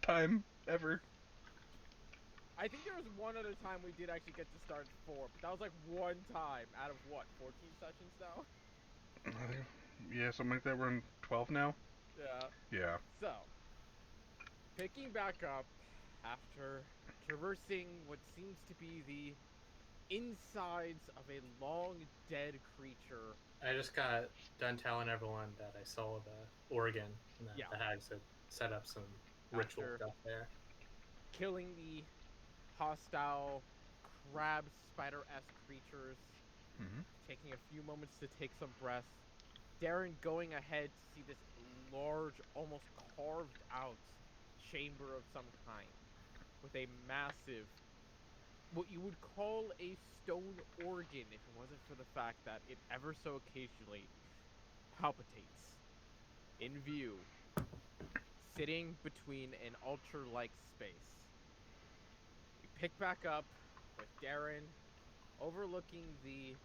time ever. I think there was one other time we did actually get to start 4, but that was like one time out of what, 14 sessions now? I think, yeah, something like that. We're in 12 now. Yeah. Yeah. So, picking back up after traversing what seems to be the insides of a long dead creature. I just got done telling everyone that I saw the organ and that Yeah. the hags had set up some ritual After stuff there. killing the hostile crab spider-esque creatures, Mm-hmm. taking a few moments to take some breath, Darren going ahead to see this large, almost carved out chamber of some kind with a massive, what you would call a stone organ if it wasn't for the fact that it ever so occasionally palpitates in view, sitting between an altar-like space. We pick back up with Darren overlooking the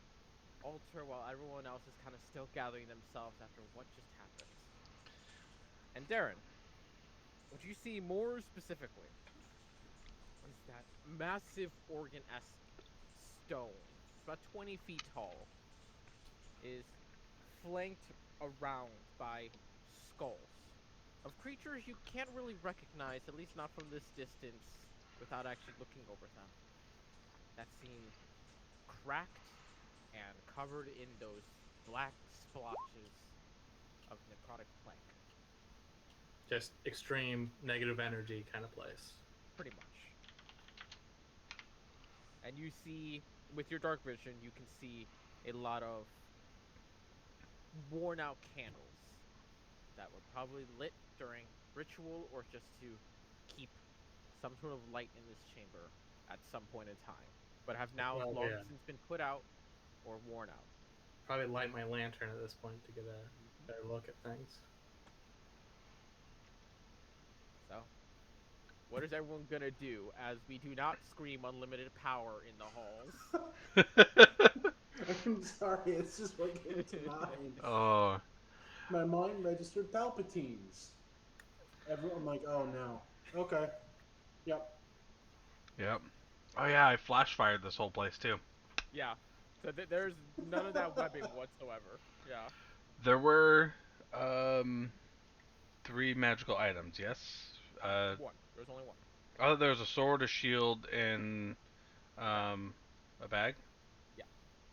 altar while everyone else is kind of still gathering themselves after what just happened. And Darren, what you see more specifically is that massive organ-esque stone. It's about 20 feet tall. Is flanked around by skulls of creatures you can't really recognize, at least not from this distance, without actually looking over them. That seem cracked and covered in those black splotches of necrotic plague. Just extreme negative energy kind of place. Pretty much. And you see, with your dark vision, you can see a lot of worn out candles that were probably lit during ritual or just to keep some sort of light in this chamber at some point in time, but have now Well, long yeah. since been put out or worn out. Probably light my lantern at this point to get a Mm-hmm. better look at things. So, what is everyone gonna do as we do not scream unlimited power in the halls? I'm sorry, it's just what came to mind. Oh, My mind registered Palpatines. Everyone, I'm like, oh no. Okay. Yep. yep. Oh yeah, I flash fired this whole place too. Yeah. So there's none of that webbing whatsoever. Yeah. There were um three magical items. Yes. Uh, One. There's only one. oh, there's a sword, a shield, and The bag. um a bag. Yeah.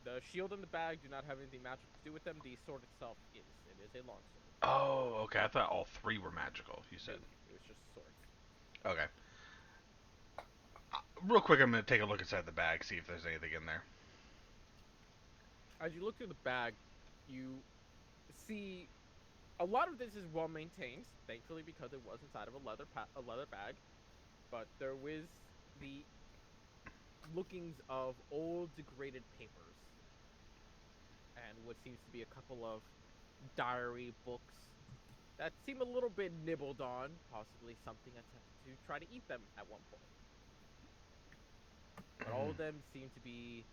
The shield and the bag do not have anything magical to do with them. The sword itself is. It is a longsword. Oh, okay. I thought all three were magical. You said. Nope. It was just swords. Okay. Real quick, I'm gonna take a look inside the bag, see if there's anything in there. As you look through the bag, you see a lot of this is well maintained, thankfully, because it was inside of a leather bag. But there was the lookings of old, degraded papers, and what seems to be a couple of diary books that seem a little bit nibbled on, possibly something attempted to try to eat them at one point. But all of them seem to be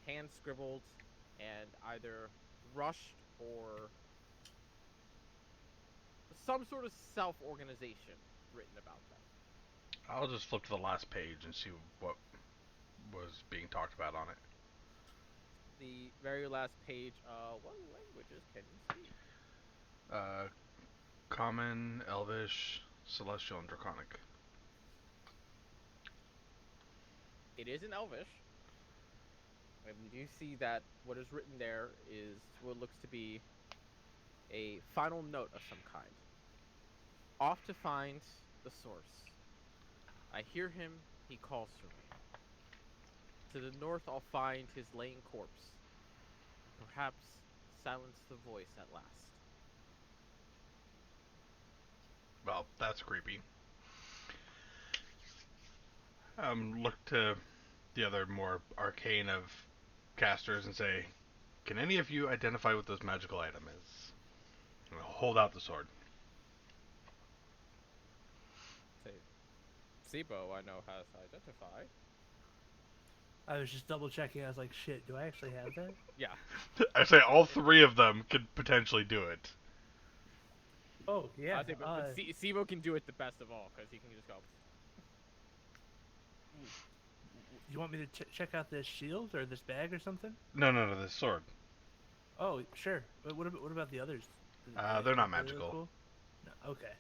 hand scribbled and either rushed or some sort of self organization written about them. I'll just flip to the last page and see what was being talked about on it. The very last page, what languages can you speak? Uh, Common, Elvish, Celestial, and Draconic. It is in Elvish, and you do see that what is written there is what looks to be a final note of some kind. Off to find the source. I hear him, he calls for me. To the north, I'll find his laying corpse, and perhaps silence the voice at last. Well, that's creepy. Look to the other more arcane of casters and say, can any of you identify what this magical item is? And I'll hold out the sword. Say, Sibo, I know how to identify. I was just double checking. I was like, shit, do I actually have that? Yeah. I say all three of them could potentially do it. Oh yeah. But Sivo can do it the best of all because he can just go. You want me to check out this shield or this bag or something? No, no, no, this sword. Oh sure. But what about the others? They're not Do they look magical. cool? No. Okay.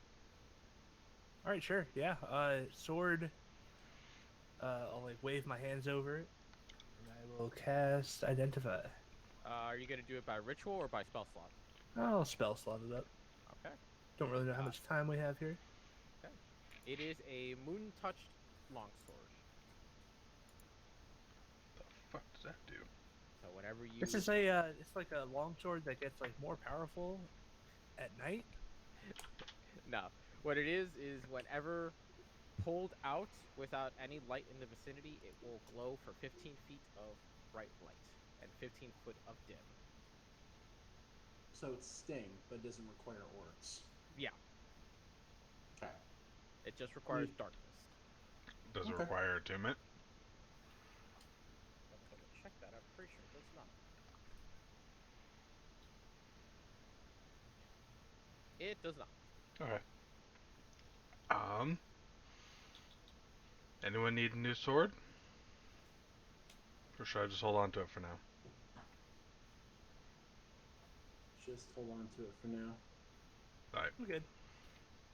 All right. Sure. Yeah. Sword. I'll like wave my hands over it, and I will cast Identify. Are you gonna do it by ritual or by spell slot? I'll spell slot it up. Okay. Don't really know how Uh, much time we have here. Okay. It is a moon touched longsword. The fuck does that do? So whenever you This is it's like a longsword that gets like more powerful at night. no, what it is whenever pulled out without any light in the vicinity, it will glow for 15 feet of bright light and 15 foot of dim. So it's sting, but doesn't require orbs. Yeah, Okay. it just requires Mm. darkness. Does it Okay. require attunement? I'll double check that. I'm pretty sure it does not. It does not. Okay. Anyone need a new sword? Or should I just hold on to it for now? Just hold on to it for now. Alright, I'm good.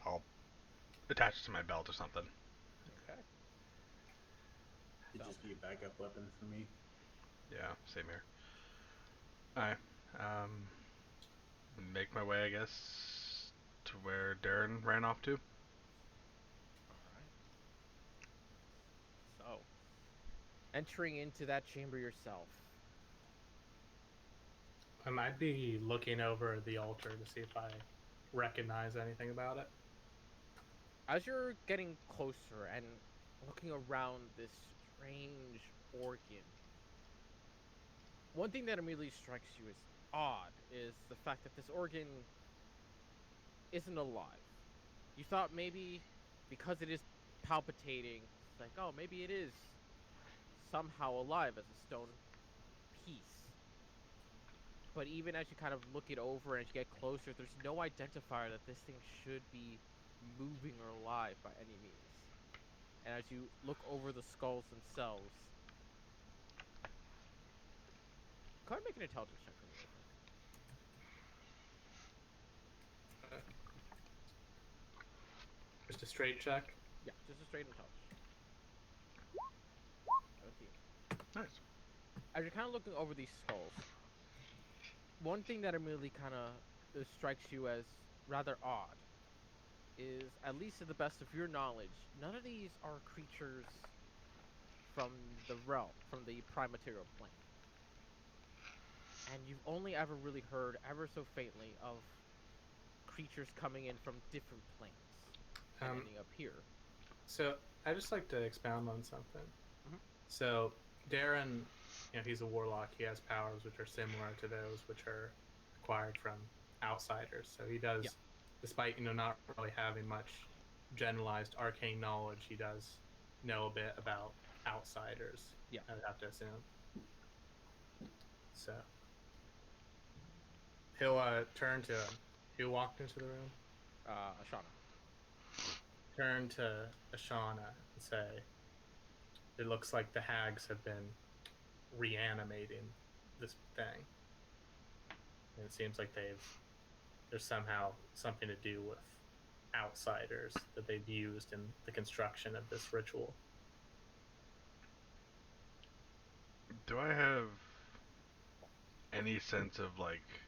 I'll attach it to my belt or something. Okay. It'd So. just be a backup weapon for me. Yeah, same here. Alright, make my way, I guess, to where Darren ran off to. Alright. So. Entering into that chamber yourself. I might be looking over the altar to see if I recognize anything about it. As you're getting closer and looking around this strange organ, one thing that immediately strikes you as odd is the fact that this organ isn't alive. You thought maybe because it is palpitating, it's like, oh, maybe it is somehow alive as a stone piece. But even as you kind of look it over and as you get closer, there's no identifier that this thing should be moving or alive by any means. And as you look over the skulls themselves, go ahead and make an intelligence check for me, real quick. Just a straight check. Yeah, just a straight intelligence check. 17. Nice. As you're kind of looking over these skulls, one thing that immediately kind of strikes you as rather odd is, at least to the best of your knowledge, none of these are creatures from the realm, from the prime material plane. And you've only ever really heard, ever so faintly, of creatures coming in from different planes and ending up here. So I just like to expound on something. Mhm. So Darren, he's a warlock. He has powers which are similar to those which are acquired from outsiders. So he does, Yeah. despite not really having much generalized arcane knowledge, he does know a bit about outsiders. Yeah. I would have to assume. So he'll turn to who walked into the room. Ashana. Turn to Ashana and say, "It looks like the hags have been reanimating this thing. And it seems like there's somehow something to do with outsiders that they've used in the construction of this ritual." Do I have any sense of, like,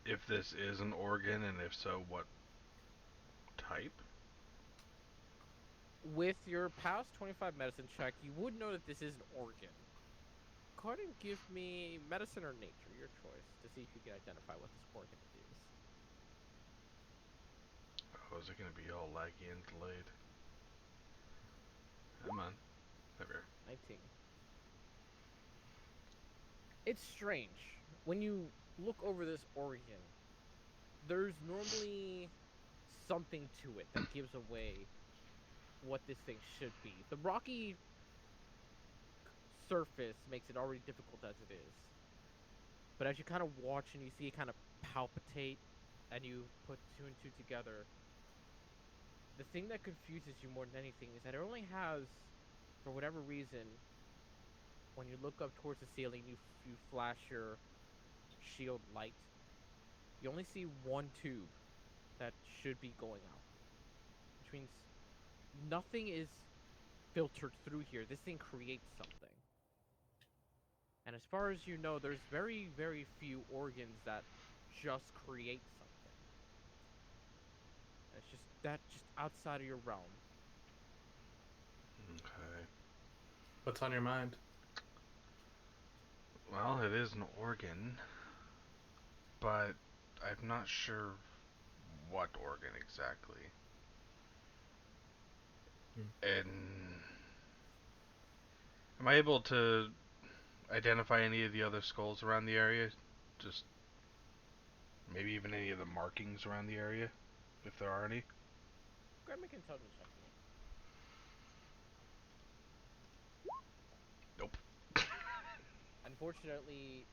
if this is an organ, and if so, what type? With your past 25 medicine check, you would know that this is an organ. Go ahead and give me medicine or nature, your choice, to see if you can identify what this organ is. Oh, is it going to be all laggy and delayed? Come on. There we are. 19. It's strange. When you look over this organ, there's normally something to it that gives away what this thing should be. The rocky surface makes it already difficult as it is. But as you kind of watch and you see it kind of palpitate and you put two and two together, the thing that confuses you more than anything is that it only has, for whatever reason, when you look up towards the ceiling, you flash your shield light. You only see one tube that should be going out, which means nothing is filtered through here. This thing creates something. And as far as you know, there's very, very few organs that just create something. And it's just outside of your realm. Okay. What's on your mind? Well, it is an organ, but I'm not sure what organ exactly. And am I able to identify any of the other skulls around the area? Just maybe even any of the markings around the area, if there are any? Go ahead and make an intelligence check for me. Nope. Unfortunately,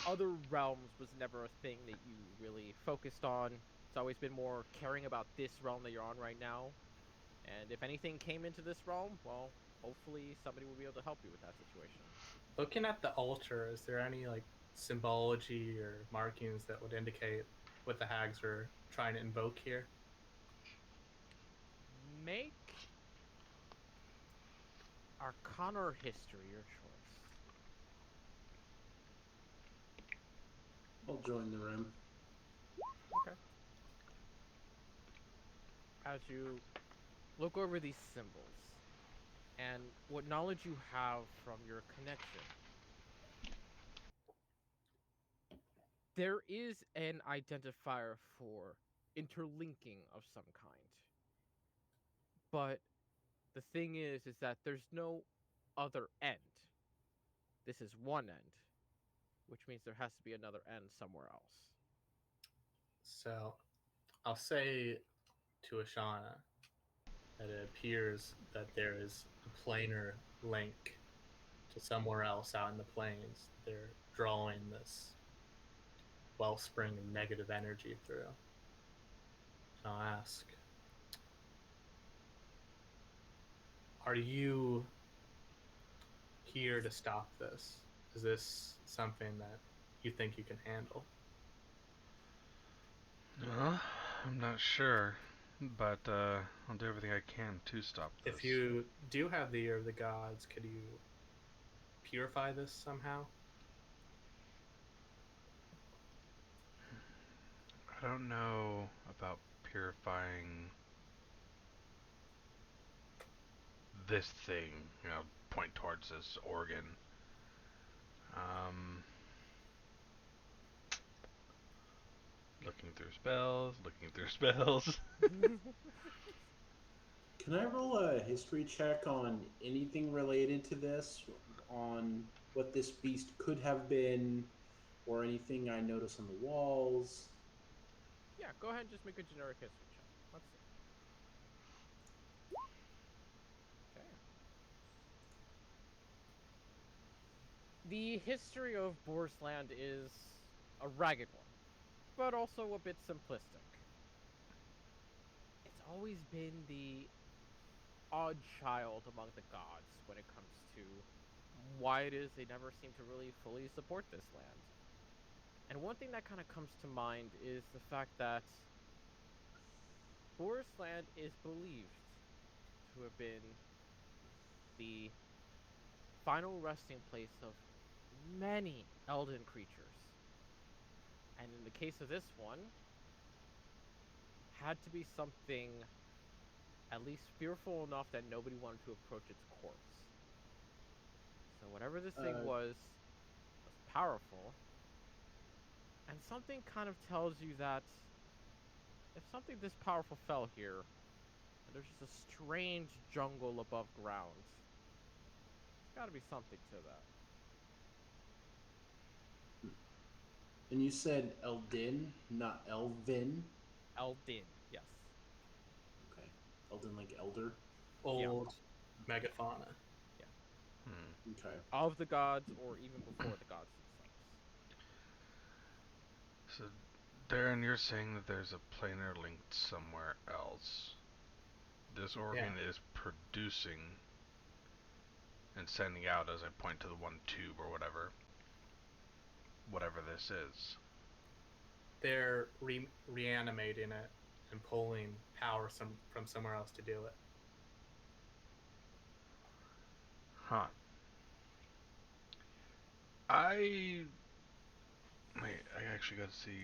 other realms was never a thing that you really focused on. It's always been more caring about this realm that you're on right now. And if anything came into this realm, well, hopefully somebody will be able to help you with that situation. Looking at the altar, is there any like symbology or markings that would indicate what the hags are trying to invoke here? Make Arcana or History your choice. I'll join the room. Okay. As you look over these symbols and what knowledge you have from your connection, there is an identifier for interlinking of some kind. But the thing is that there's no other end. This is one end, which means there has to be another end somewhere else. So I'll say to Ashana that it appears that there is a planar link to somewhere else out in the plains. They're drawing this wellspring of negative energy through. And I'll ask, are you here to stop this? Is this something that you think you can handle? I'm not sure, but I'll do everything I can to stop this. If you do have the ear of the gods, could you purify this somehow? I don't know about purifying this thing, point towards this organ. Looking through spells. Can I roll a history check on anything related to this? On what this beast could have been, or anything I notice on the walls? Yeah, go ahead and just make a generic history check. Let's see. Okay. The history of Borsland is a ragged one, but also a bit simplistic. It's always been the odd child among the gods when it comes to why it is they never seem to really fully support this land. And one thing that kind of comes to mind is the fact that Borsland is believed to have been the final resting place of many Elden creatures. And in the case of this one, had to be something at least fearful enough that nobody wanted to approach its corpse. So whatever this thing was powerful, and something kind of tells you that if something this powerful fell here, and there's just a strange jungle above ground, there's gotta be something to that. And you said Eldin, not Elvin. Eldin, yes. Okay. Eldin like elder. Old megafauna. Okay. Of the gods, or even before the gods themselves. So, Darren, you're saying that there's a planar linked somewhere else. This organ is producing and sending out as I point to the one tube or whatever. Whatever this is. They're reanimating it and pulling power from somewhere else to do it. Huh. I actually got to see.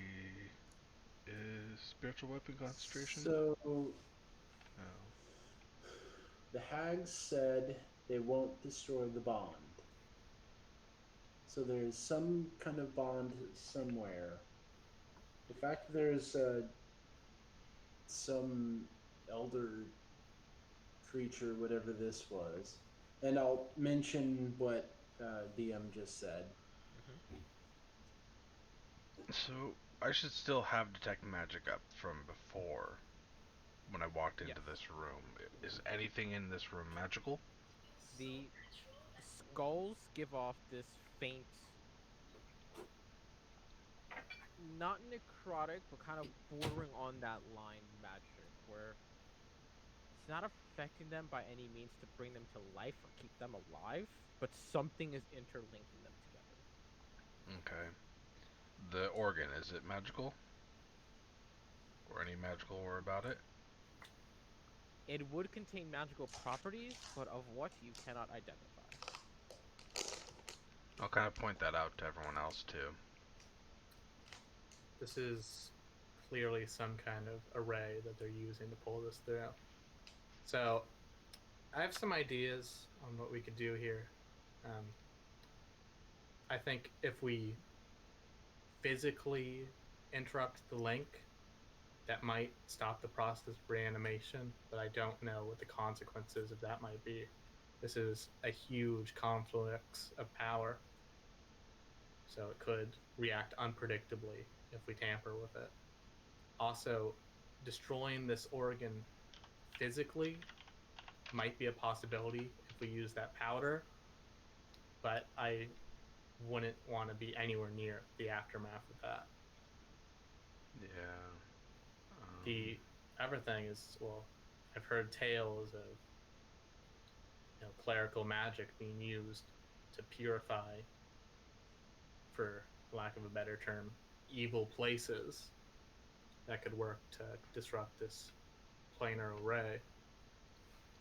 Is spiritual weapon concentration? So Oh. the hags said they won't destroy the bond. So there's some kind of bond somewhere. The fact that there's some elder creature, whatever this was, and I'll mention what DM just said. So I should still have detect magic up from before when I walked into this room. Is anything in this room magical? The skulls give off this faint, not necrotic, but kind of bordering on that line magic, where it's not affecting them by any means to bring them to life or keep them alive, but something is interlinking them together. Okay. The organ, is it magical? Or any magical lore about it? It would contain magical properties, but of what you cannot identify. I'll kind of point that out to everyone else too. This is clearly some kind of array that they're using to pull this through. So, I have some ideas on what we could do here. I think if we physically interrupt the link, that might stop the process of reanimation, but I don't know what the consequences of that might be. This is a huge conflux of power, so it could react unpredictably if we tamper with it. Also, destroying this organ physically might be a possibility if we use that powder, but I wouldn't want to be anywhere near the aftermath of that. Yeah. The other thing is, well, I've heard tales of clerical magic being used to purify, for lack of a better term, evil places that could work to disrupt this planar array.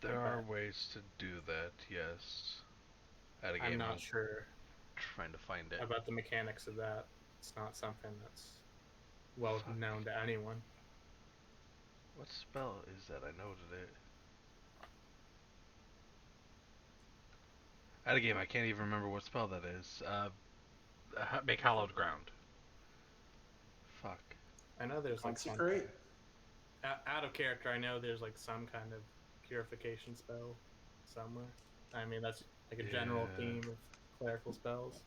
There are ways to do that, yes. I'm not sure trying to find it. about the mechanics of that. It's not something that's well known to anyone. What spell is that? I noted it. At a game, I can't even remember what spell that is. Make hallowed ground. Fuck. I know there's like Consecrate? out of character. I know there's like some kind of purification spell somewhere. I mean, that's like a general theme of clerical spells.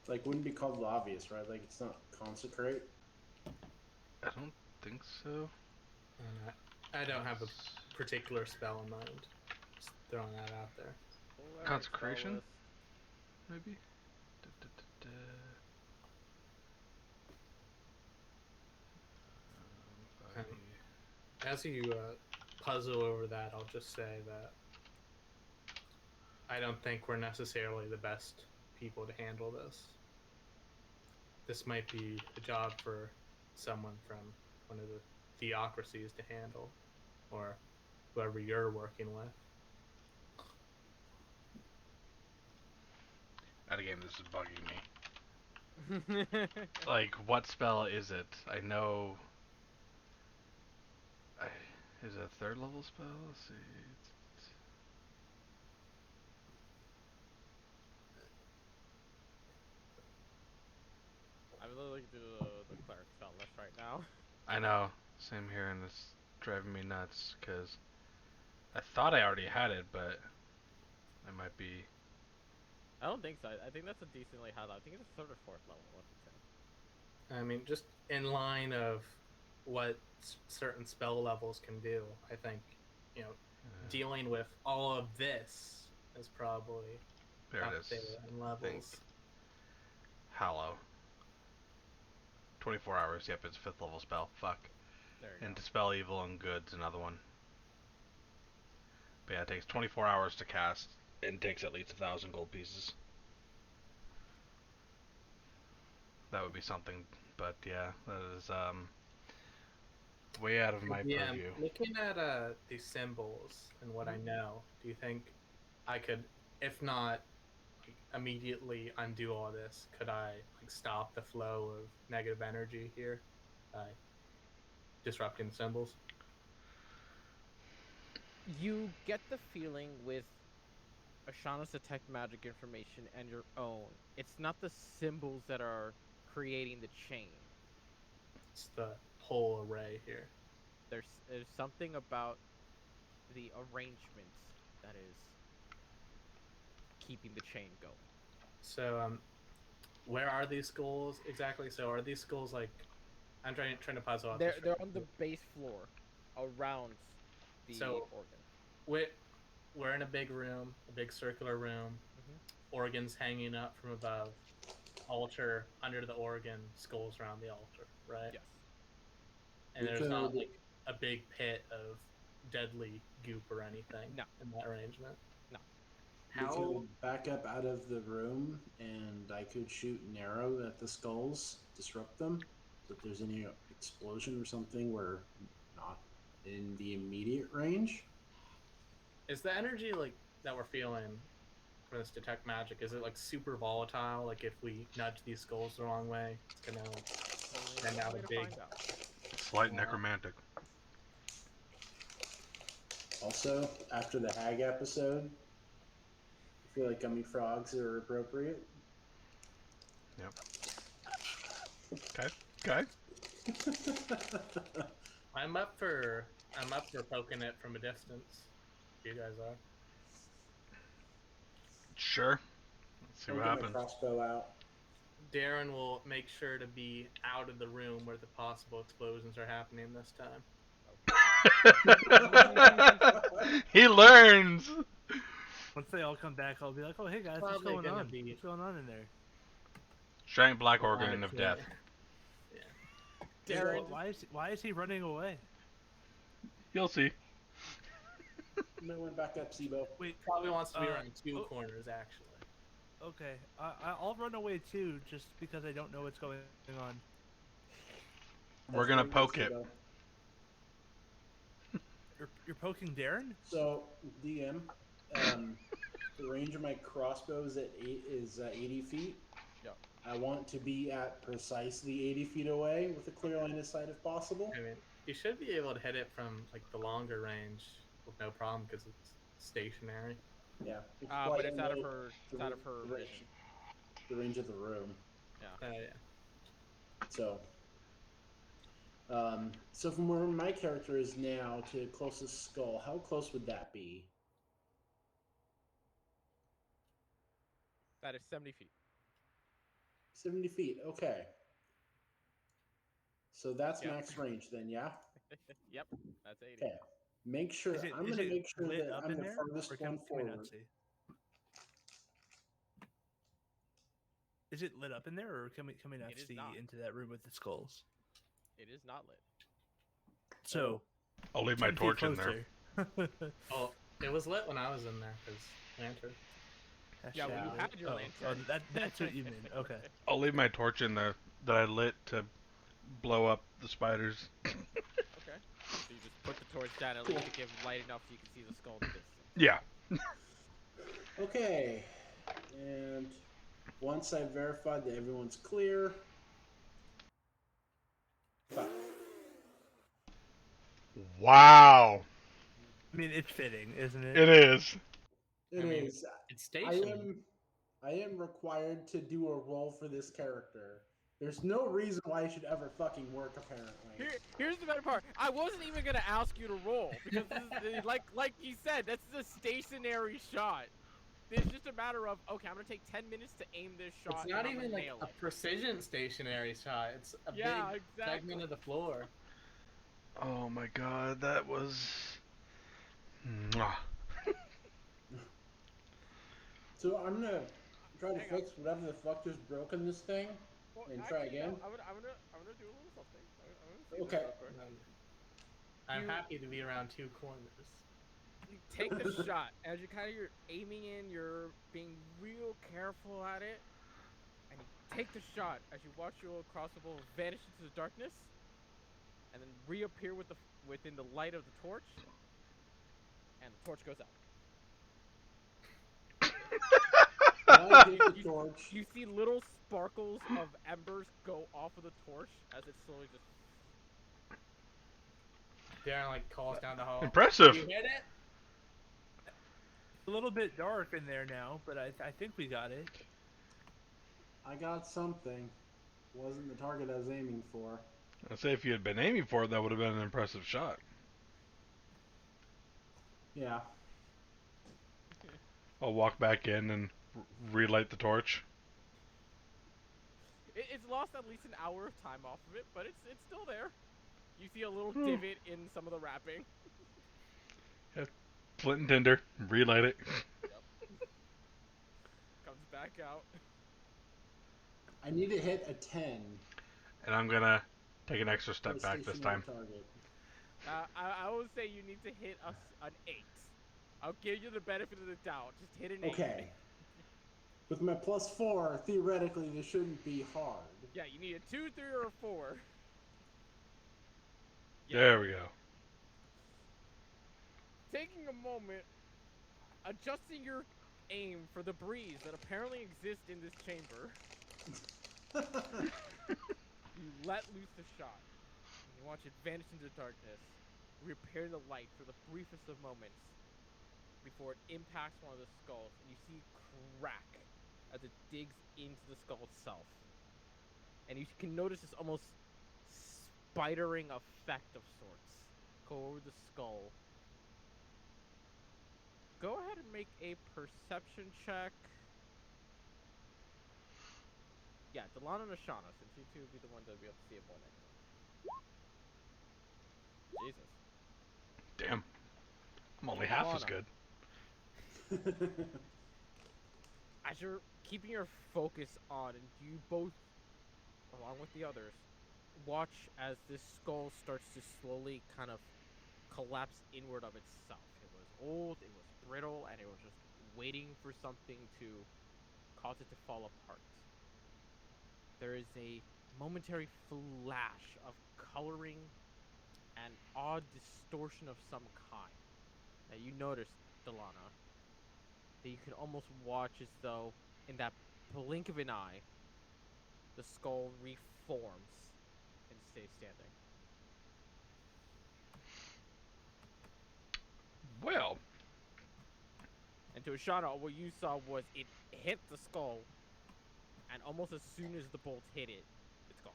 Like, wouldn't be called obvious, right? Like, it's not consecrate. I don't think so. And I don't have a particular spell in mind. Just throwing that out there. Consecration? Maybe? As you puzzle over that, I'll just say that I don't think we're necessarily the best people to handle this. This might be a job for someone from one of the theocracies to handle, or whoever you're working with. At a game, this is bugging me. Like, what spell is it? I know. Is it a third level spell? Let's see. I'm literally doing the cleric spell list right now. I know. Same here, and it's driving me nuts because I thought I already had it, but I might be. I don't think so. I think that's a decently high level. I think it's a third or fourth level. What to say? I mean, just in line of what certain spell levels can do, I think, dealing with all of this is probably There up it is. there in levels. Hallow. 24 hours. Yep, it's a 5th level spell. Fuck. There you And go. Dispel Evil and Good's another one. But yeah, it takes 24 hours to cast and takes at least 1,000 gold pieces. That would be something, but yeah, that is way out of my Yeah, purview. looking at these symbols and what I know, do you think I could, if not immediately undo all this, could I like stop the flow of negative energy here by disrupting the symbols? You get the feeling with Ashana's detect magic information and your own, it's not the symbols that are creating the chain. It's the whole array here. There's something about the arrangement that is keeping the chain going. So, where are these skulls exactly? So, are these skulls like? I'm trying to puzzle out. They're on the base floor, around the So, organ. We're in a big room, a big circular room. Mhm. Organs hanging up from above. Altar under the organ, skulls around the altar, right? Yes. And there's not like a big pit of deadly goop or anything No. in that arrangement. No. We How? could back up out of the room, and I could shoot an arrow at the skulls, disrupt them. So if there's any explosion or something, we're not in the immediate range. Is the energy like that we're feeling from this detect magic? Is it like super volatile? Like if we nudge these skulls the wrong way, it's gonna send out a big. Slight necromantic. Also, after the hag episode, I feel like gummy frogs are appropriate. Yep. Okay. I'm up for poking it from a distance. You guys are. Sure. Let's see I'll what get my happens. crossbow out. Darren will make sure to be out of the room where the possible explosions are happening this time. He learns. Once they all come back, I'll be like, "Oh, hey guys, what's Probably going gonna on? be- What's going on in there?" Giant black organ of death. Darren, Why is he running away? You'll see. I'm gonna went back up, Sibo. Wait, Probably wants to be around two corners, actually. okay, I'll run away too, just because I don't know what's going on. We're gonna poke it. You're poking Darren? So, DM, the range of my crossbow is 80 feet. Yep. I want to be at precisely 80 feet away with a clear line of sight if possible. I mean, you should be able to hit it from like the longer range with no problem because it's stationary. Yeah. but it's out of her. It's out of her range. vision. The range of the room. Yeah. Yeah. So, so from where my character is now to closest skull, how close would that be? That is 70 feet. 70 feet. Okay. So that's Yep. max range then, yeah? Yep. That's 80. Okay. Make sure I'm going to make sure lit that up I'm in the there, furthest or one can we not forward. see? Is it lit up in there, or can we not It is see not. into that room with the skulls? It is not lit. So I'll leave my 10 feet torch in there. closer. Oh, it was lit when I was in there because lantern. Yeah, well, you had your Oh, lantern. that's what you mean. Okay. I'll leave my torch in there that I lit to blow up the spiders. Okay. So you just put the torch down at least to give light enough so you can see the skull in the distance. Yeah. Okay. And once I've verified that everyone's clear. Fuck. Wow. I mean, it's fitting, isn't it? It is. It is. It's stationary. I am required to do a roll for this character. There's no reason why it should ever fucking work, apparently. Here's the better part. I wasn't even gonna ask you to roll because this is, like you said, that's a stationary shot. It's just a matter of okay, I'm gonna take 10 minutes to aim this shot. It's not and I'm even gonna like nail a it. precision stationary shot. It's a big segment of the floor. Oh my god, that was. Mwah. So I'm gonna try to fix whatever the fuck just broke in this thing. Well, And try actually, again? I'm gonna do a little something. I'm gonna see Okay. this real quick. I'm You- happy to be around two corners. You take the shot as you're aiming in. You're being real careful at it, and you take the shot as you watch your little crossbow vanish into the darkness, and then reappear within the light of the torch, and the torch goes out. I hit the torch. You see little sparkles of embers go off of the torch as it slowly just. Darren like calls down the hall. Impressive. You hit it? It's a little bit dark in there now, but I think we got it. I got something. Wasn't the target I was aiming for. I'd say if you had been aiming for it, that would have been an impressive shot. Yeah. I'll walk back in and relight the torch. It's lost at least an hour of time off of it, but it's still there. You see a little divot in some of the wrapping. Flint and tinder, relight it. Comes back out. I need to hit a 10. And I'm gonna take an extra for a step back this stationary time. Target. I would say you need to hit an 8. I'll give you the benefit of the doubt. Just hit an 8. Okay. With my +4, theoretically, this shouldn't be hard. Yeah, you need a 2, 3, or a 4. Yeah. There we go. Taking a moment, adjusting your aim for the breeze that apparently exists in this chamber, you let loose the shot. And you watch it vanish into the darkness, reappear in the light for the briefest of moments before it impacts one of the skulls, and you see crack as it digs into the skull itself. And you can notice this almost spidering effect of sorts go over the skull. Go ahead and make a perception check. Yeah, Delana and Ashana, since you two would be the ones that would be able to see it more than anyone. Jesus. Damn. I'm only half as good. As you're keeping your focus on, and you both, along with the others, watch as this skull starts to slowly kind of collapse inward of itself. It was old, it was brittle, and it was just waiting for something to cause it to fall apart. There is a momentary flash of coloring and odd distortion of some kind that you notice, Delana, that you can almost watch as though in that blink of an eye the skull reforms and stays standing. Well, And to Ashana, what you saw was it hit the skull, and almost as soon as the bolt hit it, it's gone.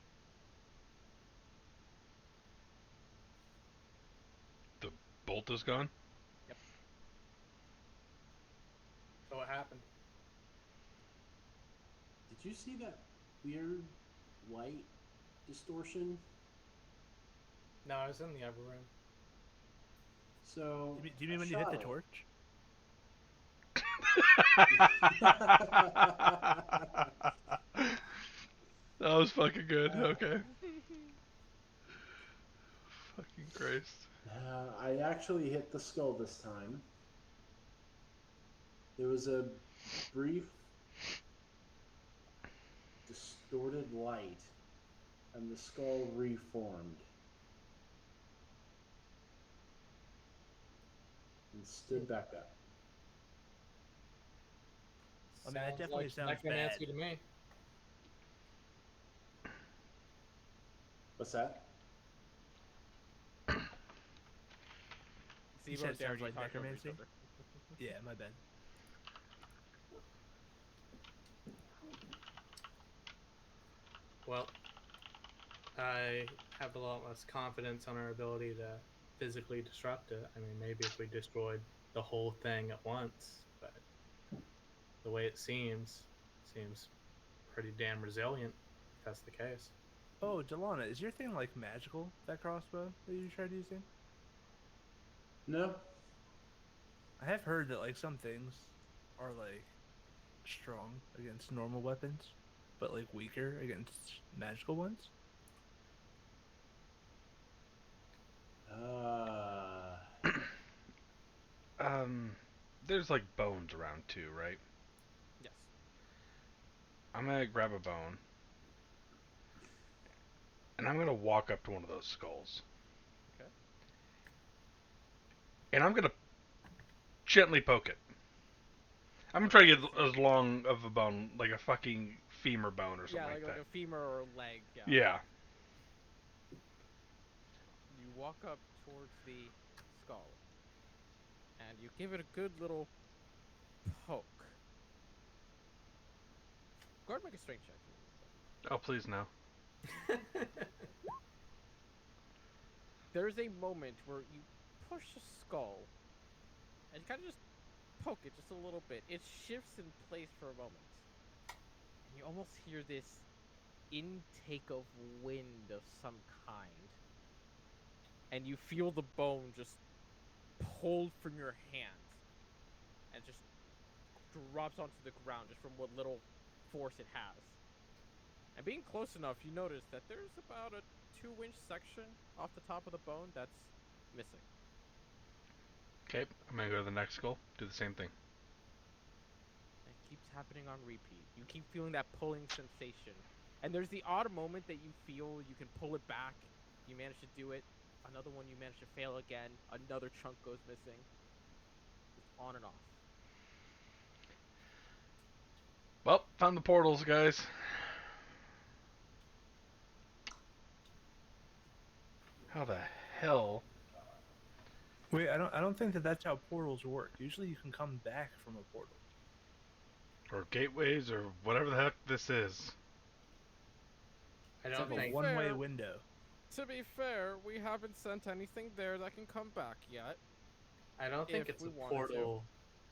the bolt is gone. So what happened? Did you see that weird white distortion? No, I was in the other room. So. Do you mean when you hit the torch? That was fucking good. Okay. Fucking Christ. I actually hit the skull this time. There was a brief distorted light, and the skull reformed and stood back up. I mean, that definitely sounds necromancy bad. to me. What's that? You said it sounds like necromancy? Yeah, my bad. Well, I have a lot less confidence on our ability to physically disrupt it. I mean, maybe if we destroyed the whole thing at once, but the way it seems pretty damn resilient, if that's the case. Oh, Delana, is your thing like magical, that crossbow that you tried using? No. I have heard that like some things are like strong against normal weapons. but like weaker against magical ones? There's like bones around too, right? Yes. I'm gonna grab a bone, and I'm gonna walk up to one of those skulls. Okay. And I'm gonna gently poke it. I'm gonna try to get as long of a bone, like a fucking femur bone or something Yeah, like like that. a femur or leg. Yeah. Yeah. You walk up towards the skull, and you give it a good little poke. Go ahead and make a strength check for me. Oh, please no. There's a moment where you push a skull, and you kind of just poke it just a little bit. It shifts in place for a moment. And you almost hear this intake of wind of some kind. And you feel the bone just pulled from your hand. And just drops onto the ground just from what little force it has. And being close enough, you notice that there's about a 2-inch section off the top of the bone that's missing. Okay, I'm gonna go to the next skull. Do the same thing. And it keeps happening on repeat. You keep feeling that pulling sensation. And there's the odd moment that you feel you can pull it back. You manage to do it. Another one you manage to fail again. Another chunk goes missing. Just on and off. Well, found the portals, guys. How the hell? Wait, I don't think that that's how portals work. Usually you can come back from a portal. Or gateways, or whatever the heck this is. I To don't be think. One way fair- window. To be fair, we haven't sent anything there that can come back yet. I don't think if it's we a wanted to. portal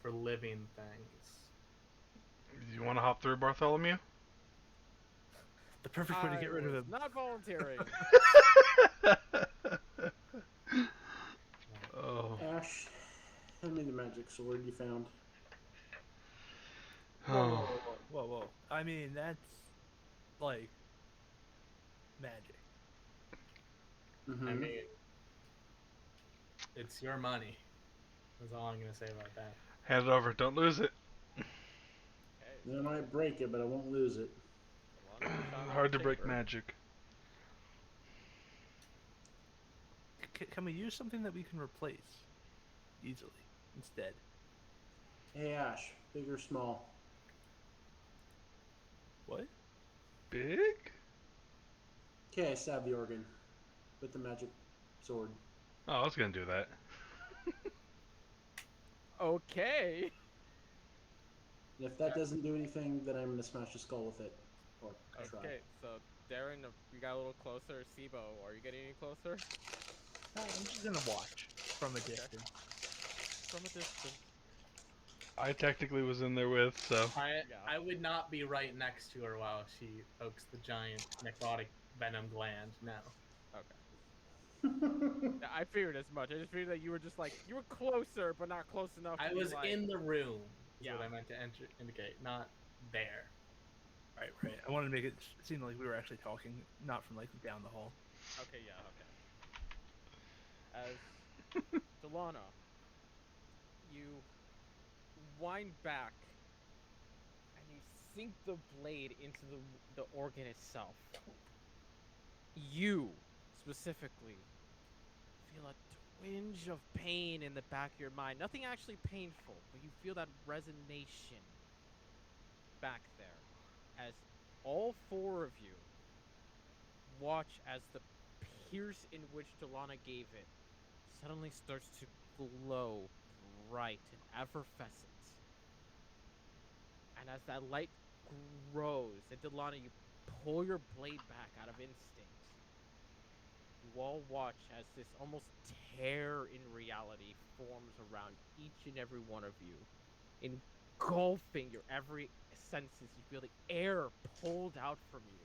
for living things. You want to hop through, Bartholomew? The perfect way to get rid of him. Not volunteering. Oh. Ash, hand me the magic sword you found. Whoa. I mean, that's like magic. Mm-hmm. I mean, it's your money. That's all I'm gonna say about that. Hand it over. Don't lose it. Okay. I might break it, but I won't lose it. Hard to break magic. Can we use something that we can replace easily instead? Hey Ash, big or small? What? Big? Okay, I stabbed the organ with the magic sword. Oh, I was gonna do that. Okay. And if that doesn't do anything, then I'm gonna smash the skull with it. Or try. Okay, so Darren, you got a little closer. Sibo, are you getting any closer? I'm just gonna watch from a distance. From a distance. I technically was in there with, so. I would not be right next to her while she pokes the giant necrotic venom gland. No. Okay. I figured as much. I just figured that you were just like, you were closer, but not close enough. I to be was like, in the room. Is Yeah. what I meant to indicate, not there. Right. I wanted to make it seem like we were actually talking, not from like down the hall. Okay, yeah, okay. As Delana, you wind back and you sink the blade into the organ itself. You, specifically, feel a twinge of pain in the back of your mind. Nothing actually painful, but you feel that resonation back there as all 4 of you watch as the pierce in which Delana gave it suddenly starts to glow bright and effervescent. And as that light grows, and Delana, you pull your blade back out of instinct. You all watch as this almost tear in reality forms around each and every one of you, engulfing your every senses. You feel the air pulled out from you.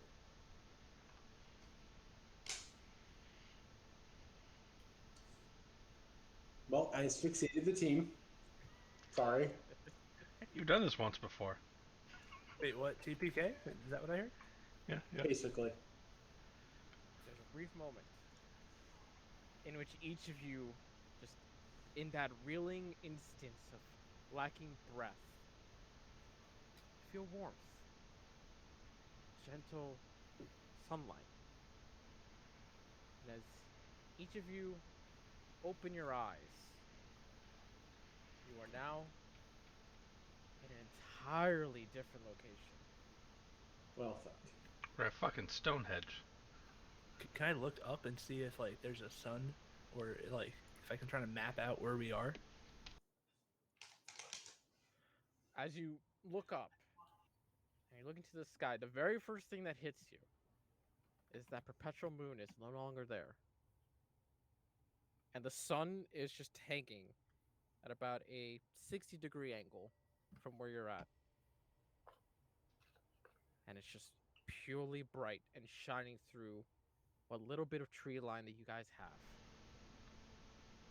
Well, I asphyxiated the team. Sorry. You've done this once before. Wait, what? TPK? Is that what I heard? Yeah, yeah. Basically. There's a brief moment in which each of you, just in that reeling instance of lacking breath, feel warmth, gentle sunlight. And as each of you open your eyes, you are now in an entirely different location. Well, fuck. We're at fucking Stonehenge. Can I look up and see if like there's a sun, or like if I can try to map out where we are? As you look up and you look into the sky, the very first thing that hits you is that perpetual moon is no longer there. And the sun is just hanging at about a 60-degree angle from where you're at. And it's just purely bright and shining through what little bit of tree line that you guys have.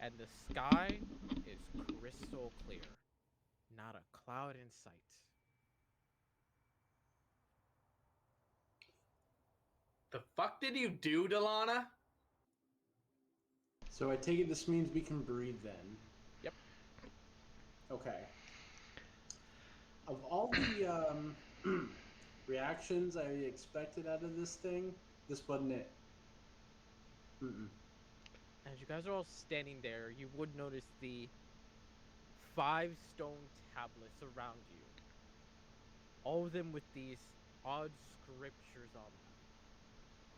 And the sky is crystal clear. Not a cloud in sight. The fuck did you do, Delana? So I take it this means we can breathe then. Yep. Okay. Of all the reactions I expected out of this thing, this wasn't it. Mm-mm. As you guys are all standing there, you would notice the 5 stone tablets around you. All of them with these odd scriptures on them.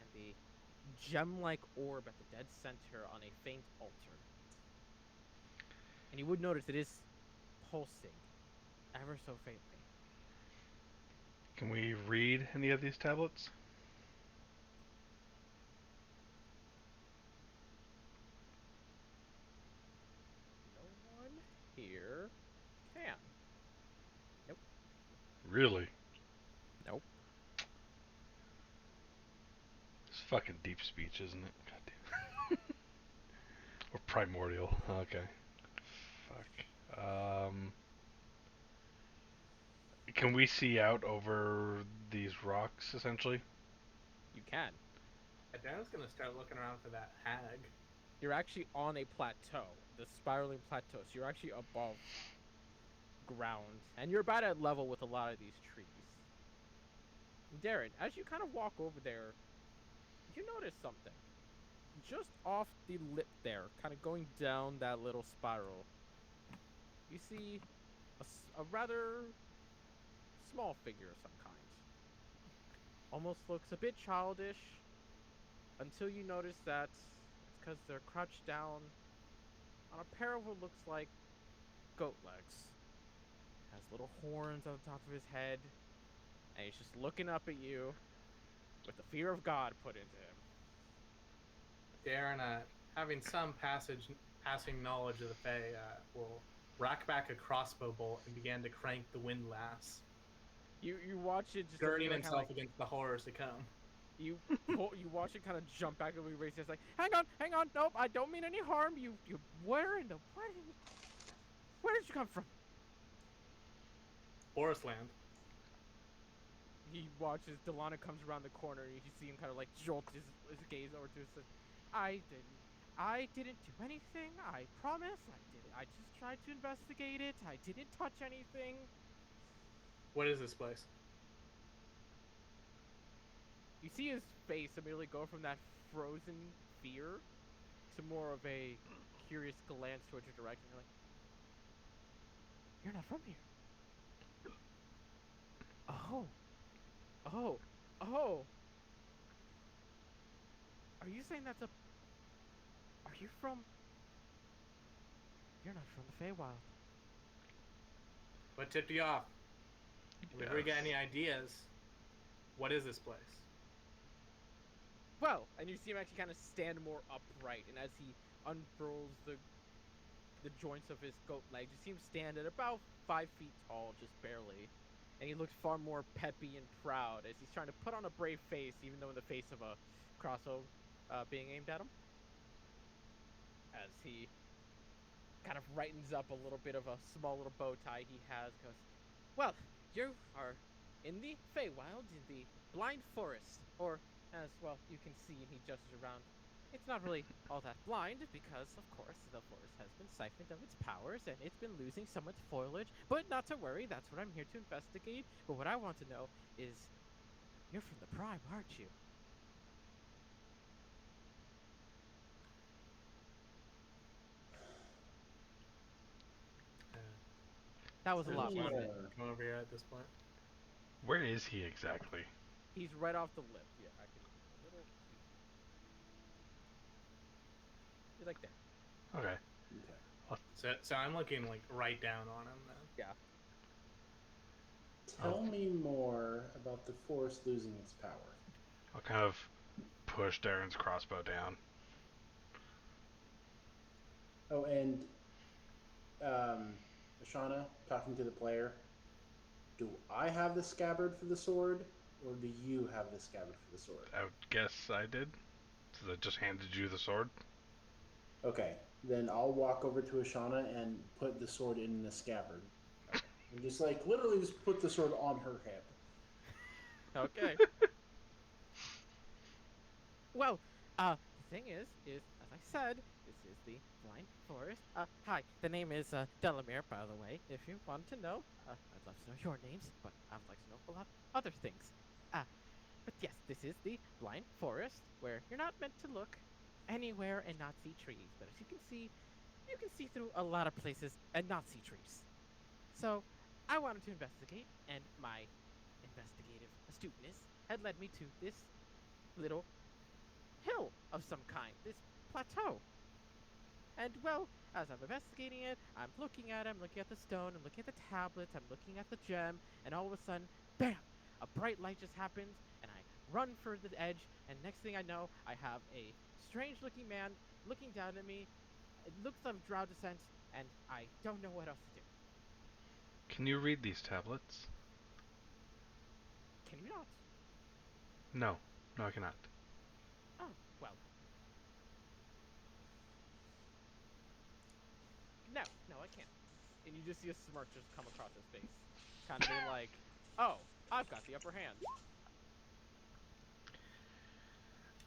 And the gem-like orb at the dead center on a faint altar. And you would notice it is pulsing ever so faintly. Can we read any of these tablets? No one here can. Nope. Really? Nope. It's fucking deep speech, isn't it? Goddamn. Or primordial. Okay. Fuck. Can we see out over these rocks, essentially? You can. Dan's gonna start looking around for that hag. You're actually on a plateau, the spiraling plateau, so you're actually above ground, and you're about at level with a lot of these trees. Darren, as you kind of walk over there, you notice something. Just off the lip there, kind of going down that little spiral, you see a rather small figure of some kind. Almost looks a bit childish, until you notice that it's because they're crouched down on a pair of what looks like goat legs. Has little horns on the top of his head, and he's just looking up at you with the fear of God put into him. Darren, having some passing knowledge of the Fae, will rack back a crossbow bolt and begin to crank the windlass, You watch it just girding kinda himself like, against the horrors to come. you watch it kind of jump back and raise it. It's like, hang on, nope, I don't mean any harm. You where in the where did you come from? Forest land. He watches Delana comes around the corner. And you see him kind of like jolt his gaze over to us. I didn't do anything. I promise. I just tried to investigate it. I didn't touch anything. What is this place? You see his face immediately go from that frozen fear to more of a curious glance towards your direction. You're like, you're not from here. Oh. Are you saying that's a... Are you from... You're not from the Feywild. What tipped you off? If we got any ideas, what is this place? Well, and you see him actually kind of stand more upright, and as he unfurls the joints of his goat legs, you see him stand at about 5 feet tall, just barely. And he looks far more peppy and proud as he's trying to put on a brave face, even though in the face of a crossbow being aimed at him. As he kind of brightens up a little bit of a small little bow tie he has, goes, well, you are in the Feywild, in the Blind Forest, or as well you can see, and he gestures around. It's not really all that blind because, of course, the forest has been siphoned of its powers and it's been losing so much foliage. But not to worry, that's what I'm here to investigate. But what I want to know is, you're from the Prime, aren't you? That was a There's lot, one wasn't it? come over here at this point. Where is he exactly? He's right off the lip. Yeah, I can. A little. He's like there. Okay. Okay. So I'm looking like right down on him then. Yeah. Tell me more about the forest losing its power. I'll kind of push Darren's crossbow down. Oh, and Ashana, talking to the player, do I have the scabbard for the sword, or do you have the scabbard for the sword? I would guess I did. So I just handed you the sword. Okay, then I'll walk over to Ashana and put the sword in the scabbard. And just like literally just put the sword on her hip. Okay. Well, the thing is, as I said, this is the Blind Forest. Hi, the name is Delamere, by the way. If you want to know, I'd love to know your names, but I'd like to know a lot of other things. But yes, this is the Blind Forest, where you're not meant to look anywhere and not see trees. But as you can see through a lot of places and not see trees. So, I wanted to investigate, and my investigative astuteness had led me to this little hill of some kind, this plateau. And well, as I'm investigating it, I'm looking at it, I'm looking at the stone, I'm looking at the tablets, I'm looking at the gem, and all of a sudden, bam! A bright light just happens, and I run for the edge, and next thing I know, I have a strange looking man looking down at me. It looks of drow descent, and I don't know what else to do. Can you read these tablets? Can you not? No. No, I cannot. Oh, well. No, I can't. And you just see a smirk just come across his face. Kind of being like, oh, I've got the upper hand.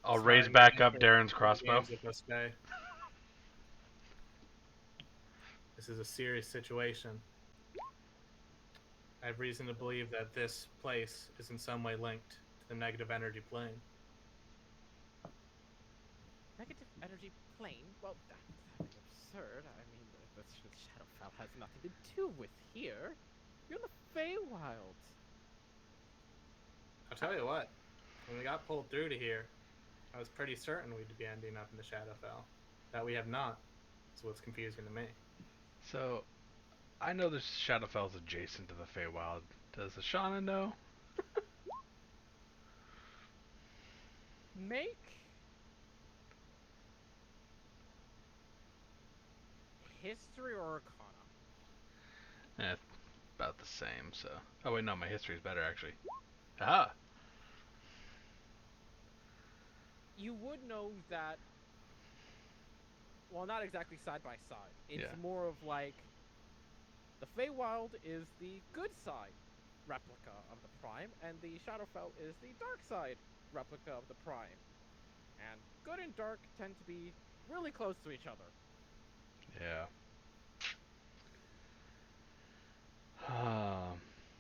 I'll So raise I'm back gonna up Darren's crossbow. hands with this guy. This is a serious situation. I have reason to believe that this place is in some way linked to the negative energy plane. Negative energy plane? Well, that'd be absurd. I mean, the Shadowfell has nothing to do with here. You're in the Feywild. I'll tell you what, when we got pulled through to here, I was pretty certain we'd be ending up in the Shadowfell. That we have not. That's what's confusing to me. So, I know there's Shadowfell's adjacent to the Feywild. Does Ashana know? Make history or arcana. Eh, about the same, so... Oh wait, no, my history's better, actually. Aha! You would know that, well, not exactly side by side. It's Yeah. more of like, the Feywild is the good side replica of the Prime, and the Shadowfell is the dark side replica of the Prime. And good and dark tend to be really close to each other. Yeah.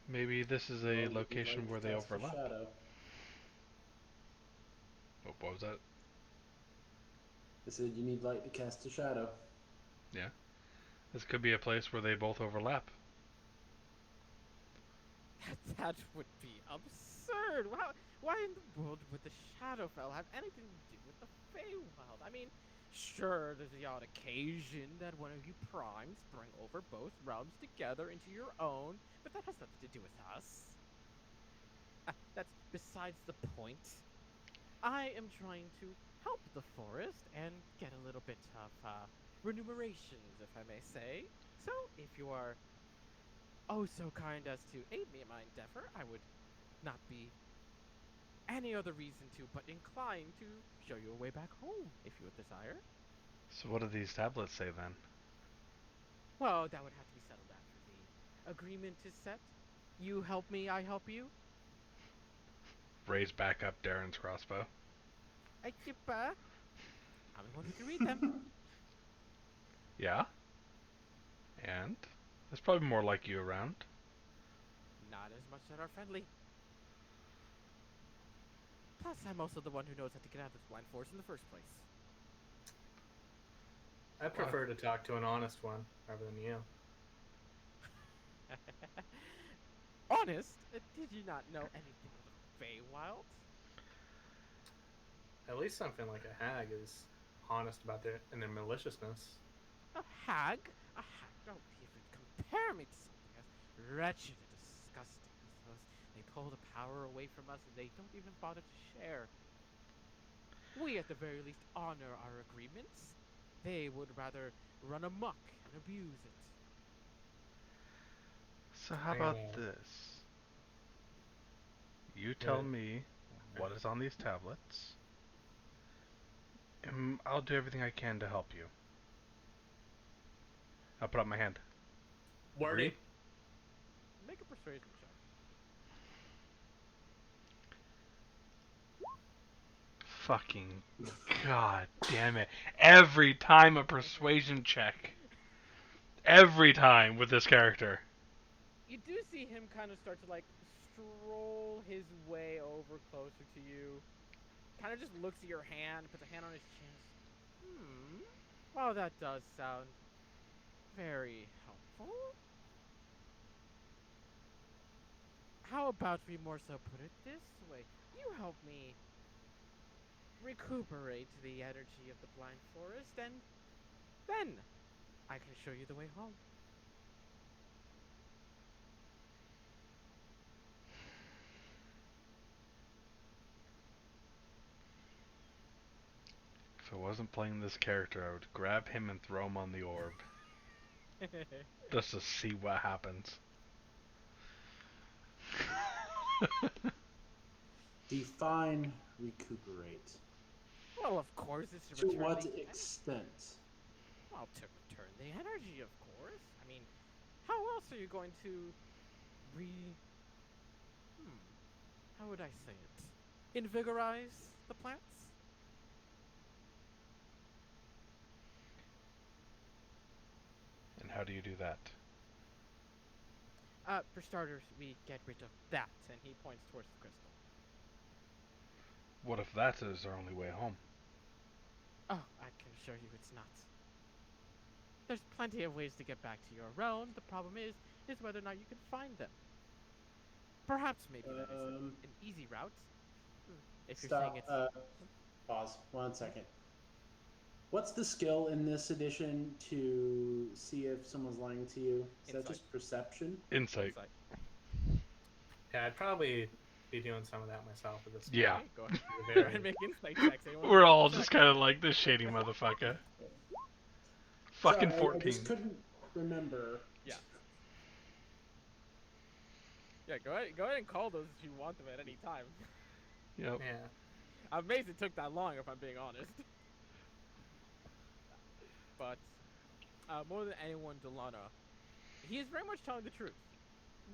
Maybe this is a Well, you'd location like where to they cast a overlap. shadow. Oh, what was that? I said you need light to cast a shadow. Yeah. This could be a place where they both overlap. That would be absurd. Why in the world would the Shadowfell have anything to do with the Feywild? I mean, sure, there's the odd occasion that one of you primes bring over both realms together into your own, but that has nothing to do with us. That's besides the point. I am trying to help the forest and get a little bit of remunerations, if I may say. So, if you are oh so kind as to aid me in my endeavor, I would not be any other reason to but inclined to show you a way back home, if you would desire. So what do these tablets say then? Well, that would have to be settled after the agreement is set. You help me, I help you. raise back up Darren's crossbow. I'm the one who can read them. Yeah? And? There's probably more like you around. Not as much that are friendly. Plus, I'm also the one who knows how to get out of this blind forest in the first place. I prefer to talk to an honest one rather than you. Honest? Did you not know anything of the Feywild? At least something like a hag is honest about their maliciousness. A hag? A hag? Don't even compare me to something as wretched and disgusting as those. They pull the power away from us and they don't even bother to share. We at the very least honor our agreements. They would rather run amok and abuse it. So how about this? You tell me what is on these tablets, and I'll do everything I can to help you. I'll put up my hand. Wordy. Agree? Make a persuasion check. Fucking god damn it. Every time a persuasion check. Every time with this character. You do see him kind of start to like stroll his way over closer to you. Kind of just looks at your hand, puts a hand on his chin. Well, that does sound very helpful. How about we more so put it this way? You help me recuperate the energy of the blind forest, and then I can show you the way home. If I wasn't playing this character, I would grab him and throw him on the orb. Just to see what happens. Define recuperate. Well, of course, it's To return what the extent? Well, to return the energy, of course. I mean, how else are you going to how would I say it? Invigorize the plants? And how do you do that? For starters, we get rid of that, and he points towards the crystal. What if that is our only way home? Oh, I can assure you it's not. There's plenty of ways to get back to your realm. The problem is whether or not you can find them. Perhaps maybe that is an easy route. If you're saying it's... Pause. 1 second. What's the skill in this edition to see if someone's lying to you? Is that just perception? Insight. Yeah, I'd probably be doing some of that myself at this point. Yeah. Go ahead and make insight checks. We're all just kind of like this shady motherfucker. Fucking Sorry, 14. I just couldn't remember. Yeah. Yeah, go ahead and call those if you want them at any time. Yep. Yeah. I'm amazed it took that long, if I'm being honest. But, more than anyone, Delana, he is very much telling the truth.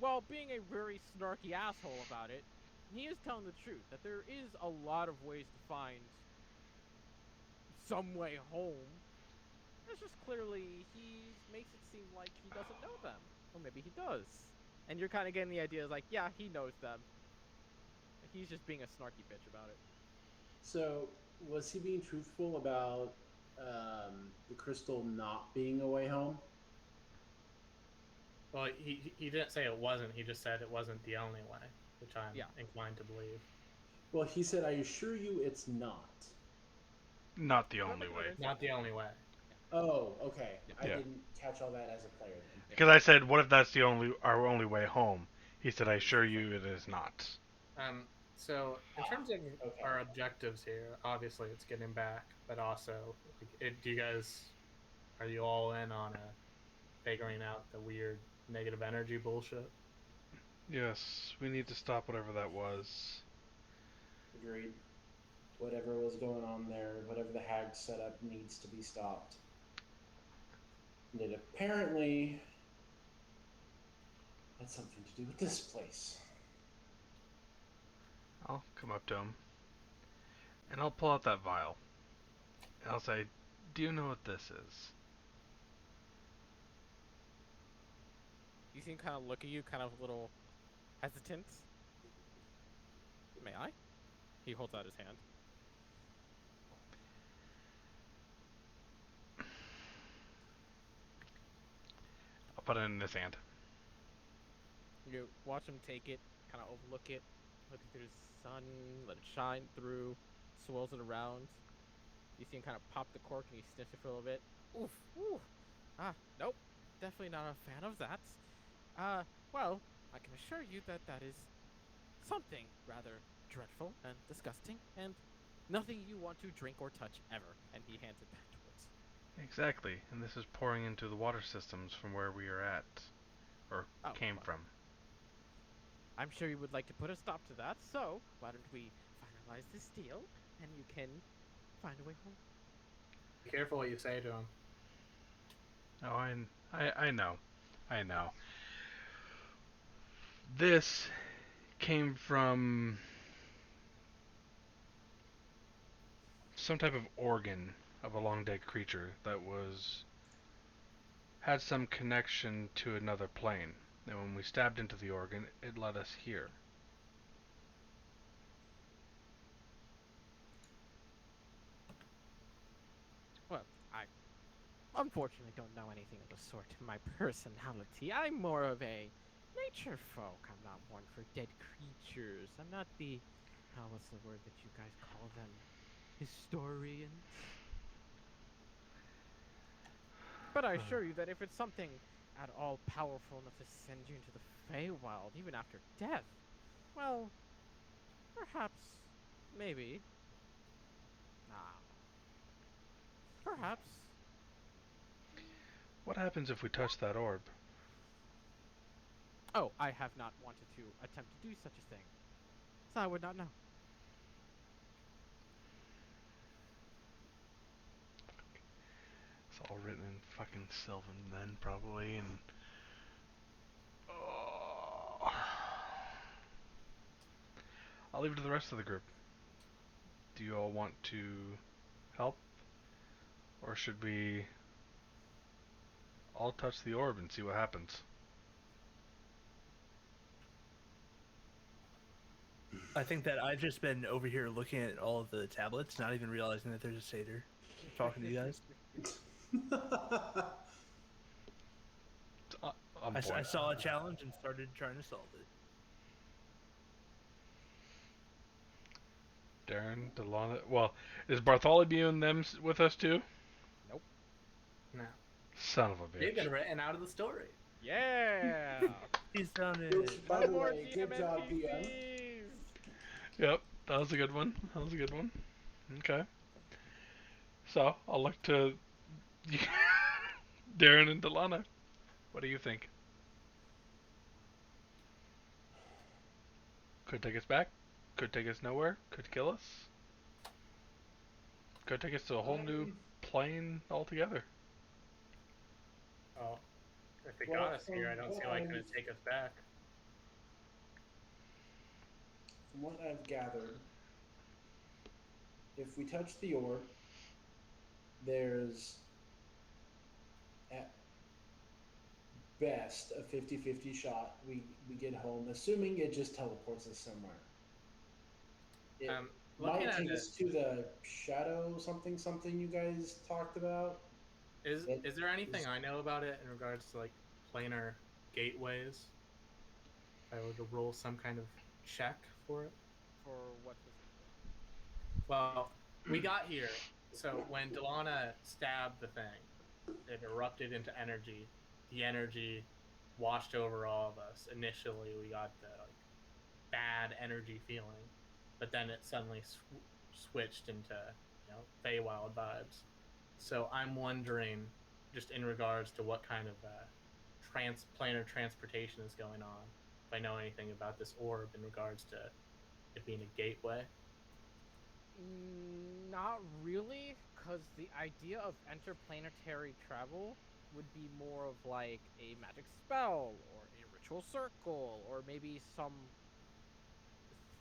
While being a very snarky asshole about it, he is telling the truth, that there is a lot of ways to find some way home. It's just clearly, he makes it seem like he doesn't know them. Or maybe he does. And you're kind of getting the idea, like, yeah, he knows them. He's just being a snarky bitch about it. So, was he being truthful about the crystal not being a way home? Well, he didn't say it wasn't. He just said it wasn't the only way, which I'm inclined to believe. Well, he said, I assure you it's not. Not the only way. Not the only way. Oh, okay. I Yeah. didn't catch all that as a player then. Because I said, what if that's our only way home? He said, I assure you it is not. So, in terms of our objectives here, obviously it's getting back, but also, are you all in on figuring out the weird negative energy bullshit? Yes, we need to stop whatever that was. Agreed. Whatever was going on there, whatever the hag set up needs to be stopped. And it apparently had something to do with this place. I'll come up to him, and I'll pull out that vial. And I'll say, "Do you know what this is?" You see him kind of look at you, kind of a little hesitant. May I? He holds out his hand. I'll put it in his hand. You watch him take it, kind of overlook it, look through the sun, let it shine through, swirls it around. You see him kind of pop the cork and he sniffs it for a little bit. Oof, ooh. Nope. Definitely not a fan of that. Well, I can assure you that that is something rather dreadful and disgusting and nothing you want to drink or touch ever. And he hands it back towards. Exactly, and this is pouring into the water systems from where we are at, or Oh, came well, from. I'm sure you would like to put a stop to that, so why don't we finalize this deal and you can find a way home. Be careful what you say to him. Oh, I know. I know. This came from some type of organ of a long dead creature that had some connection to another plane. And when we stabbed into the organ, it led us here. Well, I unfortunately don't know anything of the sort to my personality. I'm more of a nature folk. I'm not one for dead creatures. I'm not the, what's the word that you guys call them? Historians? But I assure you that if it's something at all powerful enough to send you into the Feywild, even after death, well, perhaps, maybe, ah, perhaps. What happens if we touch that orb? Oh, I have not wanted to attempt to do such a thing, so I would not know. It's all written in fucking Sylvan then, probably, and... Oh. I'll leave it to the rest of the group. Do you all want to help? Or should we all touch the orb and see what happens? I think that I've just been over here looking at all of the tablets, not even realizing that there's a satyr talking to you guys. I saw a challenge and started trying to solve it. Darren, Delana... Well, is Bartholomew and them with us too? Nope. No. Son of a They've bitch. been written out of the story. Yeah. He's done Which, it. by No the more way, GM good job, DM. NPCs. Yep, that was a good one. That was a good one. Okay. So, I'll look to Darren and Delana. What do you think? Could take us back. Could take us nowhere. Could kill us. Could take us to a whole new plane altogether. Oh, if they Well, got us here, I don't see why it couldn't take us back. From what I've gathered, if we touch the orb, there's at best a 50-50 shot we get home, assuming it just teleports us somewhere. It Looking might at take it, us to the shadow something you guys talked about. is there anything I know about it in regards to like planar gateways? If I were to roll some kind of check for it. For what specifically? Well, we got here. So when Delana stabbed the thing, it erupted into energy. The energy washed over all of us. Initially, we got the like bad energy feeling, but then it suddenly switched into Feywild vibes. So I'm wondering, just in regards to what kind of planar transportation is going on, if I know anything about this orb in regards to it being a gateway. Not really, because the idea of interplanetary travel would be more of like a magic spell or a ritual circle or maybe some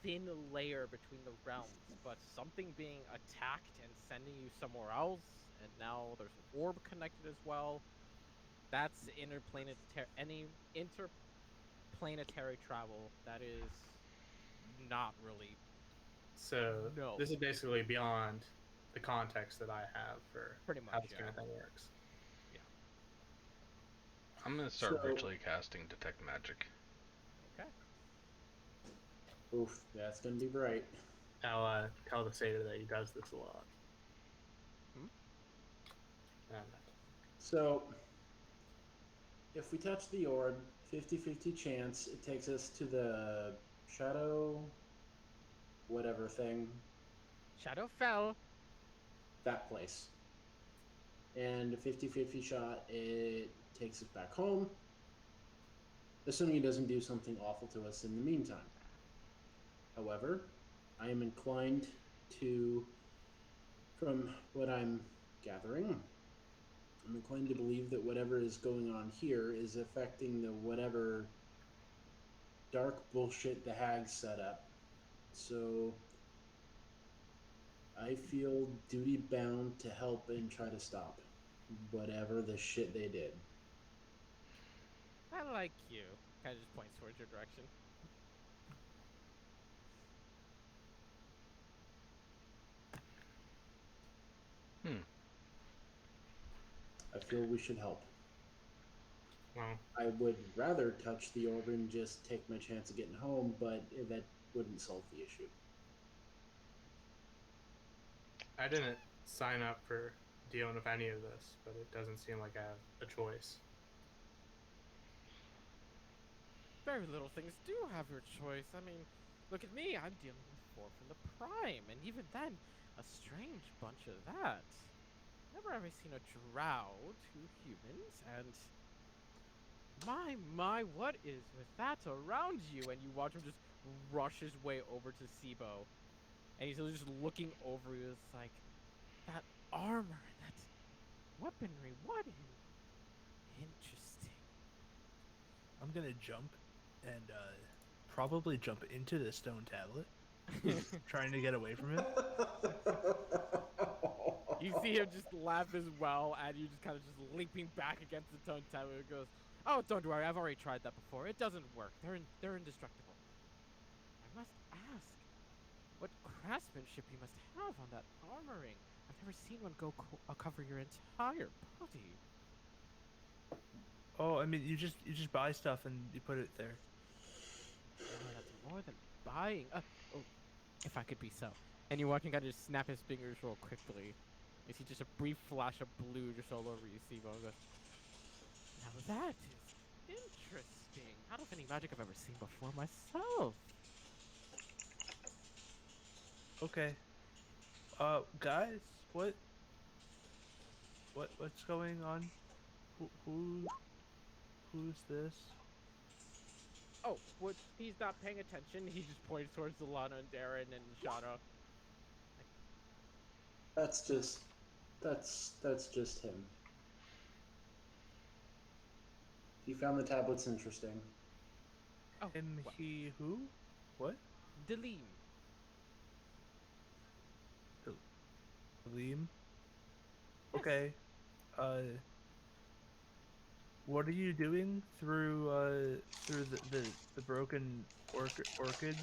thin layer between the realms, but something being attacked and sending you somewhere else, and now there's an orb connected as well. That's interplanetary travel. That is not really So no, this is basically beyond the context that I have for pretty how much, this yeah. kind of thing works. I'm gonna start So- virtually casting Detect Magic. Okay. Oof, that's gonna be bright. I'll tell the Satyr that he does this a lot. Hmm? Um, So, if we touch the orb, 50-50 chance it takes us to the shadow, whatever thing, Shadow fell. that place. And a 50-50 shot, it takes us back home, assuming it doesn't do something awful to us in the meantime. However, I am inclined to, from what I'm gathering, I'm inclined to believe that whatever is going on here is affecting the whatever dark bullshit the hags set up. So I feel duty bound to help and try to stop whatever the shit they did. I like you. Kind of just points towards your direction. I feel we should help. well, I would rather touch the orb and just take my chance of getting home, but that wouldn't solve the issue. I didn't sign up for dealing with any of this, but it doesn't seem like I have a choice. Very little things do have your choice. I mean, look at me. I'm dealing with 4 from the Prime, and even then, a strange bunch of that. Never ever seen a drow, 2 humans, and my, what is with that around you? And you watch him just rush his way over to Sibo, and he's just looking over you. It's like that armor, that weaponry. What interesting. I'm gonna jump and probably jump into the stone tablet, trying to get away from him. You see him just laugh as well, and you just kind of just leaping back against the tone tablet. It goes, "Oh, don't worry, I've already tried that before. It doesn't work. They're indestructible." I must ask, what craftsmanship you must have on that armoring. I've never seen one cover your entire body. Oh, I mean, you just buy stuff and you put it there. Oh, that's more than buying. Oh, if I could be so. And you watch him kind of just snap his fingers real quickly. You see just a brief flash of blue just all over you, Sibo. Goes, now that is interesting. Not of any magic I've ever seen before myself. Okay. Guys, what's going on? Who's this? Oh, what? He's not paying attention. He just points towards Alana and Darren and Shadow. that's just him. He found the tablets interesting. Oh, Him, well, he, who? What? Delim. Liam? Yes. Okay. What are you doing through the broken orchid organ?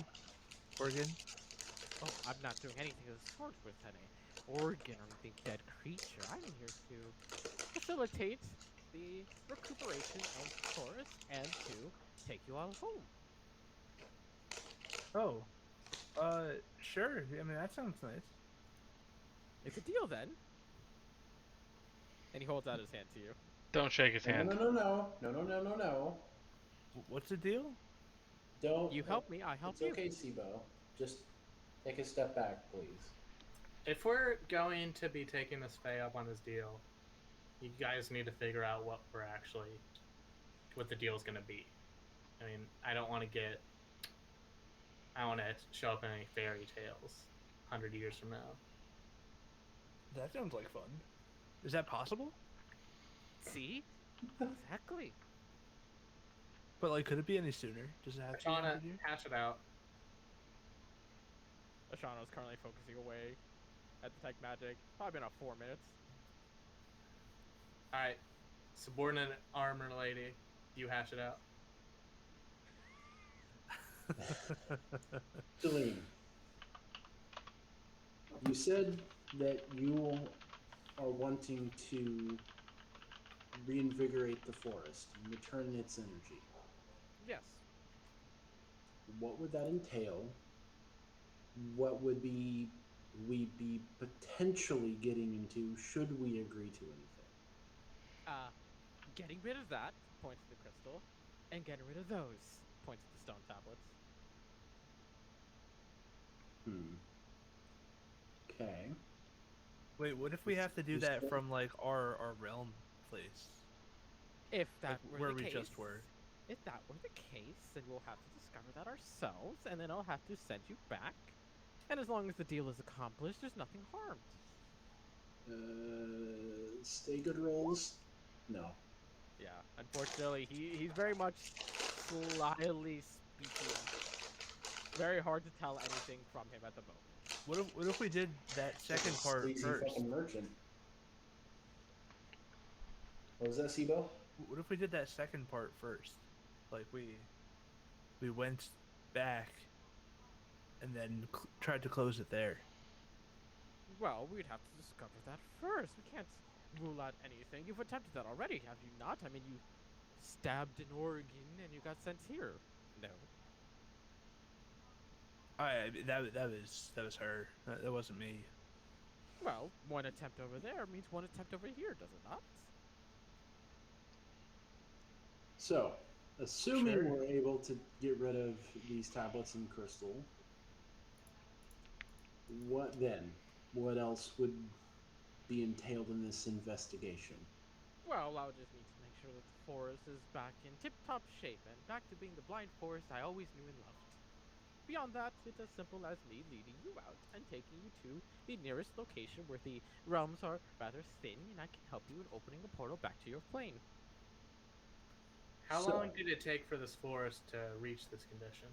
Oh, I'm not doing anything of the sort with any organ or anything dead creature. I'm here to facilitate the recuperation of the forest and to take you all home. Oh, sure. I mean, that sounds nice. It's a deal then. And he holds out his hand to you. Don't shake his No, hand. no. What's the deal? Don't. You help me, I help It's you. okay, Sibo. Just take a step back, please. If we're going to be taking this Fae up on this deal, you guys need to figure out what the deal's going to be. I mean, I don't want to show up in any fairy tales 100 years from now. That sounds like fun. Is that possible? See? Exactly. But like, could it be any sooner? Does it have to be Shauna, 100 years? hash it out. Ashana's currently focusing away at detect magic. Probably been about 4 minutes. All right, subordinate armor lady, you hash it out. Celine, you said that you are wanting to reinvigorate the forest and return its energy. Yes. What would that entail? What would we be potentially getting into should we agree to anything? Getting rid of that, points to the crystal, and getting rid of those, points to the stone tablets. Okay. Wait, what if we have to do that from like our realm place? If that Like, were where the we case, just were. if that were the case, then we'll have to discover that ourselves, and then I'll have to send you back. And as long as the deal is accomplished, there's nothing harmed. Stay good rolls? No. Yeah, unfortunately, he's very much slyly speaking. Very hard to tell anything from him at the moment. What if we did that second Just a part sleazy first? fucking merchant. What was that, Sibo? What if we did that second part first? Like we went back and then tried to close it there. Well, we'd have to discover that first. We can't rule out anything. You've attempted that already, have you not? I mean, you stabbed an Oregon and you got sent here. No. That was her. That wasn't me. Well, one attempt over there means one attempt over here, does it not? So, assuming Sure. we're able to get rid of these tablets and crystal, what then? What else would be entailed in this investigation? Well, I'll just need to make sure that the forest is back in tip-top shape and back to being the blind forest I always knew and loved. Beyond that, it's as simple as me leading you out and taking you to the nearest location where the realms are rather thin and I can help you in opening a portal back to your plane. How So- long did it take for this forest to reach this condition?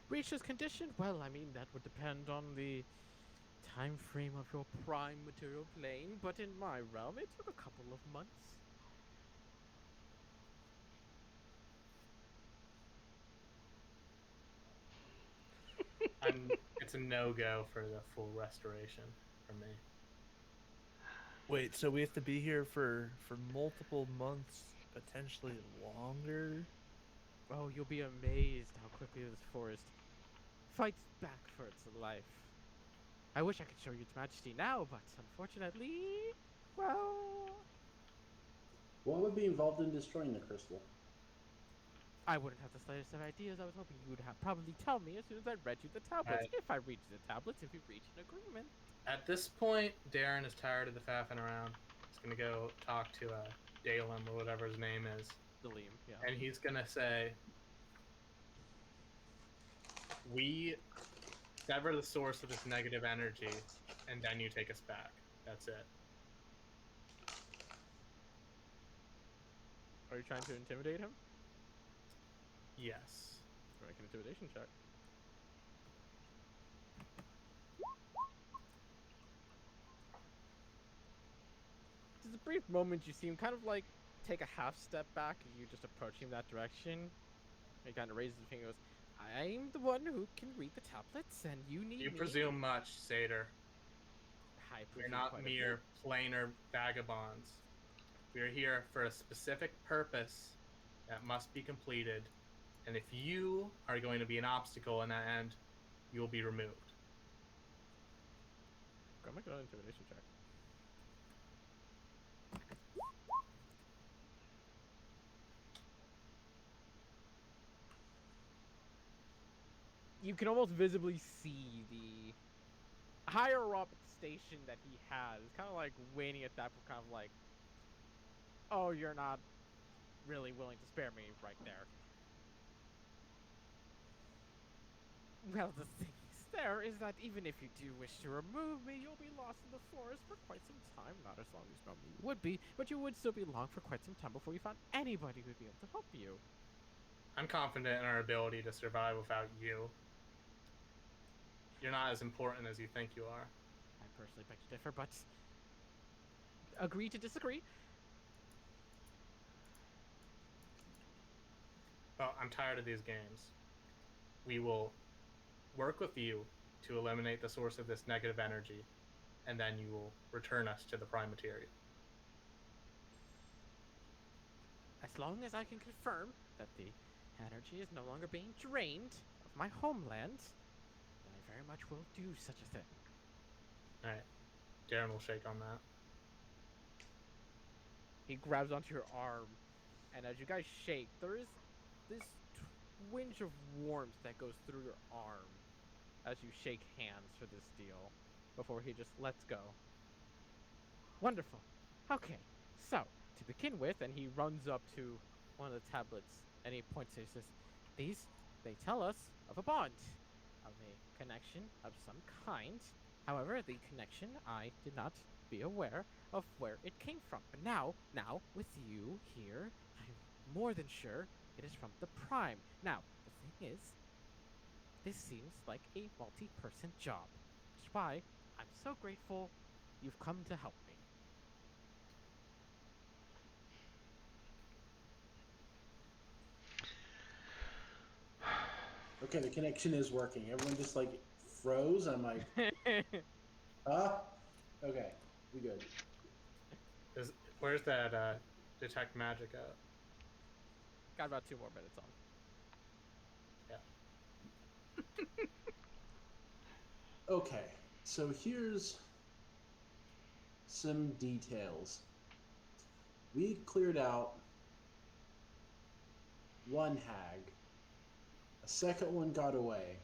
Reach this condition? Well, I mean, that would depend on the time frame of your prime material plane, but in my realm, it took a couple of months. It's a no-go for the full restoration for me. Wait, so we have to be here for multiple months, potentially longer? Oh, you'll be amazed how quickly this forest fights back for its life. I wish I could show you its majesty now, but unfortunately, well, What would be involved in destroying the crystal? I wouldn't have the slightest of ideas. I was hoping you would probably tell me as soon as I read you the tablets. Right. If I read you the tablets, if we reach an agreement. At this point, Darren is tired of the faffing around. He's gonna go talk to Dalem or whatever his name is, Xal'Mel, yeah. and he's gonna say, "We sever the source of this negative energy, and then you take us back. That's it." Are you trying to intimidate him? Yes. Make an intimidation check. Just a brief moment, you see him kind of like take a half step back, and you just approach him that direction. He kind of raises his finger and goes, I'm the one who can read the tablets, and you need You me. presume much, Satyr. I We're presume not quite a mere plainer vagabonds. We are here for a specific purpose that must be completed, and if you are going to be an obstacle in that end, you will be removed. bit. Go make an intimidation check. You can almost visibly see the higher up station that he has. Kind of like waning at that, kind of like, oh, you're not really willing to spare me right there. Well, the thing is there is that even if you do wish to remove me, you'll be lost in the forest for quite some time. Not as long as normally you would be, but you would still be long for quite some time before you found anybody who'd be able to help you. I'm confident in our ability to survive without you. You're not as important as you think you are. I personally beg to differ, but agree to disagree. Well, I'm tired of these games. We will work with you to eliminate the source of this negative energy, and then you will return us to the prime material. As long as I can confirm that the energy is no longer being drained of my homeland, then I very much will do such a thing. All right. Darren will shake on that. He grabs onto your arm, and as you guys shake, there is this twinge of warmth that goes through your arm as you shake hands for this deal before he just lets go. Wonderful. Okay, so to begin with, and he runs up to one of the tablets and he points to it and says, these, they tell us of a bond, of a connection of some kind. However, the connection, I did not be aware of where it came from. But now, with you here, I'm more than sure it is from the Prime. Now, the thing is, this seems like a multi-person job, which is why I'm so grateful you've come to help me. Okay, the connection is working. Everyone just like froze. I'm like, huh? Okay, we good. Where's that detect magic at? Got about 2 more minutes on. Yeah. Okay, so here's some details. We cleared out one hag. A second one got away.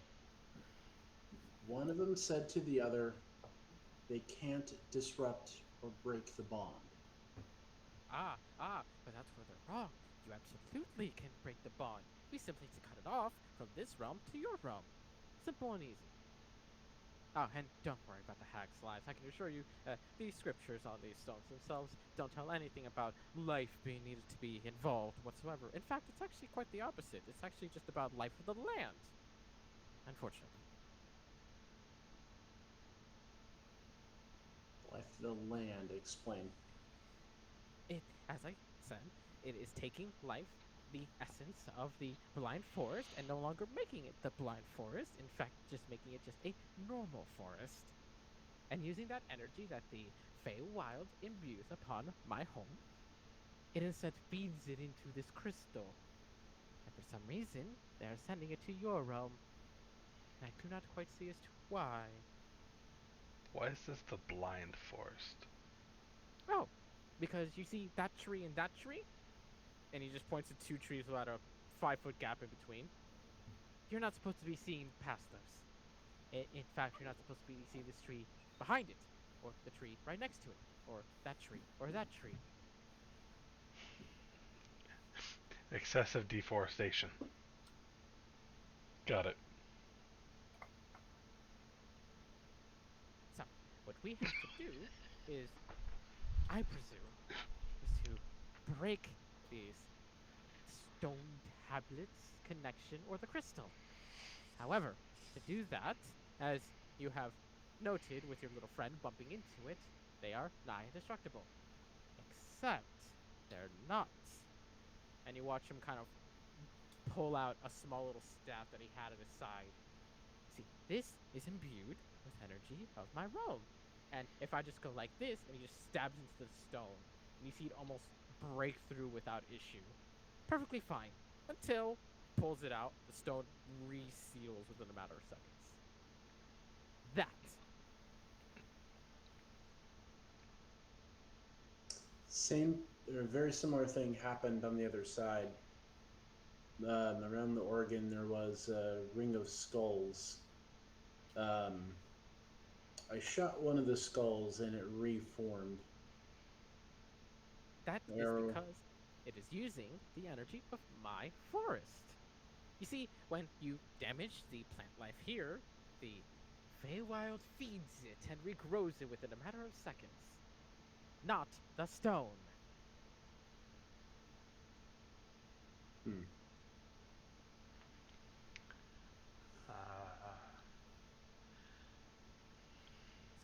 One of them said to the other, they can't disrupt or break the bond. But that's where they're wrong. You absolutely can break the bond. We simply need to cut it off from this realm to your realm. Simple and easy. Oh, and don't worry about the hag's lives. I can assure you, these scriptures on these stones themselves don't tell anything about life being needed to be involved whatsoever. In fact, it's actually quite the opposite. It's actually just about life of the land. Unfortunately. Life of the land, explain. As I said, it is taking life, the essence of the blind forest, and no longer making it the blind forest. In fact, just making it just a normal forest. And using that energy that the Feywild imbues upon my home, it instead feeds it into this crystal. And for some reason, they are sending it to your realm. And I do not quite see as to why. Why is this the blind forest? Oh, because you see that tree and that tree? And he just points to 2 trees without a 5-foot gap in between. You're not supposed to be seeing past those. In fact, you're not supposed to be seeing this tree behind it, or the tree right next to it, or that tree, or that tree. Excessive deforestation. Got it. So, what we have to do is, I presume, is to break these stone tablets connection or the crystal. However, to do that, as you have noted with your little friend bumping into it, they are nigh indestructible. Except they're not. And you watch him kind of pull out a small little staff that he had at his side. See, this is imbued with energy of my realm. And if I just go like this, and he just stabs into the stone, and you see it almost break through without issue. Perfectly fine. Until pulls it out, the stone reseals within a matter of seconds. That. Same or very similar thing happened on the other side. Around the organ, there was a ring of skulls. I shot one of the skulls and it reformed. That is because it is using the energy of my forest. You see, when you damage the plant life here, the Feywild feeds it and regrows it within a matter of seconds. Not the stone. Hmm.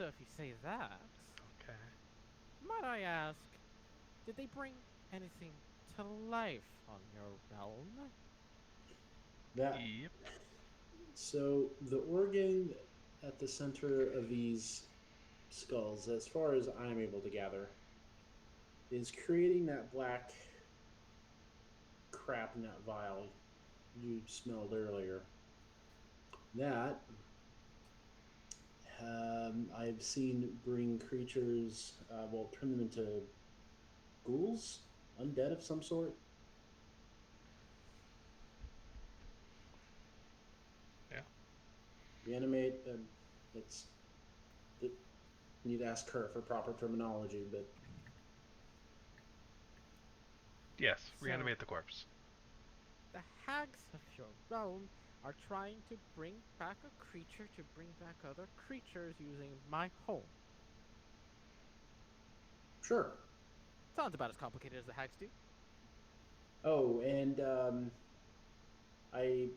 so if you say that. Okay. Might I ask, did they bring anything to life on your realm? That Yep. so the organ at the center of these skulls, as far as I'm able to gather, is creating that black crap in that vial you smelled earlier. That I've seen bring creatures, well, turn them into ghouls, undead of some sort. Yeah. Reanimate. It's it, you need to ask her for proper terminology, but Yes. So, Reanimate the corpse. the hags of your realm are trying to bring back a creature to bring back other creatures using my home. sure. Sounds about as complicated as the hags do. Oh, and it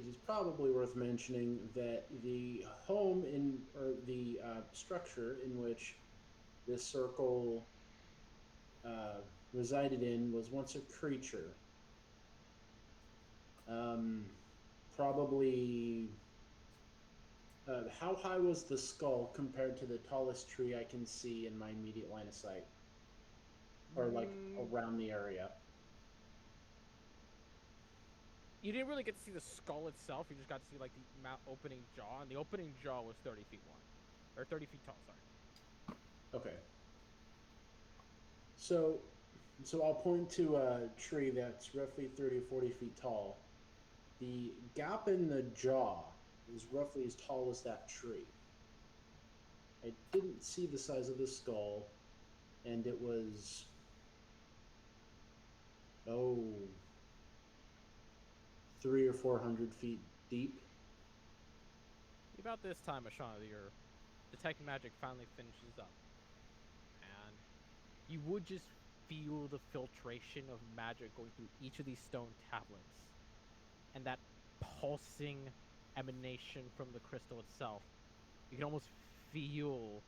is probably worth mentioning that the home in or the structure in which this circle uh, resided in was once a creature. Um, probably. How high was the skull compared to the tallest tree I can see in my immediate line of sight, or like Mm, around the area? you didn't really get to see the skull itself. You just got to see like the opening jaw, and the opening jaw was 30 feet wide, or 30 feet tall. Sorry. Okay. So, I'll point to a tree that's roughly 30 or 40 feet tall. The gap in the jaw is roughly as tall as that tree. I didn't see the size of the skull, and it was, oh, 300 or 400 feet deep. About this time, Ashana, your detect magic finally finishes up, and you would just feel the filtration of magic going through each of these stone tablets, and that pulsing emanation from the crystal itself. You can almost feel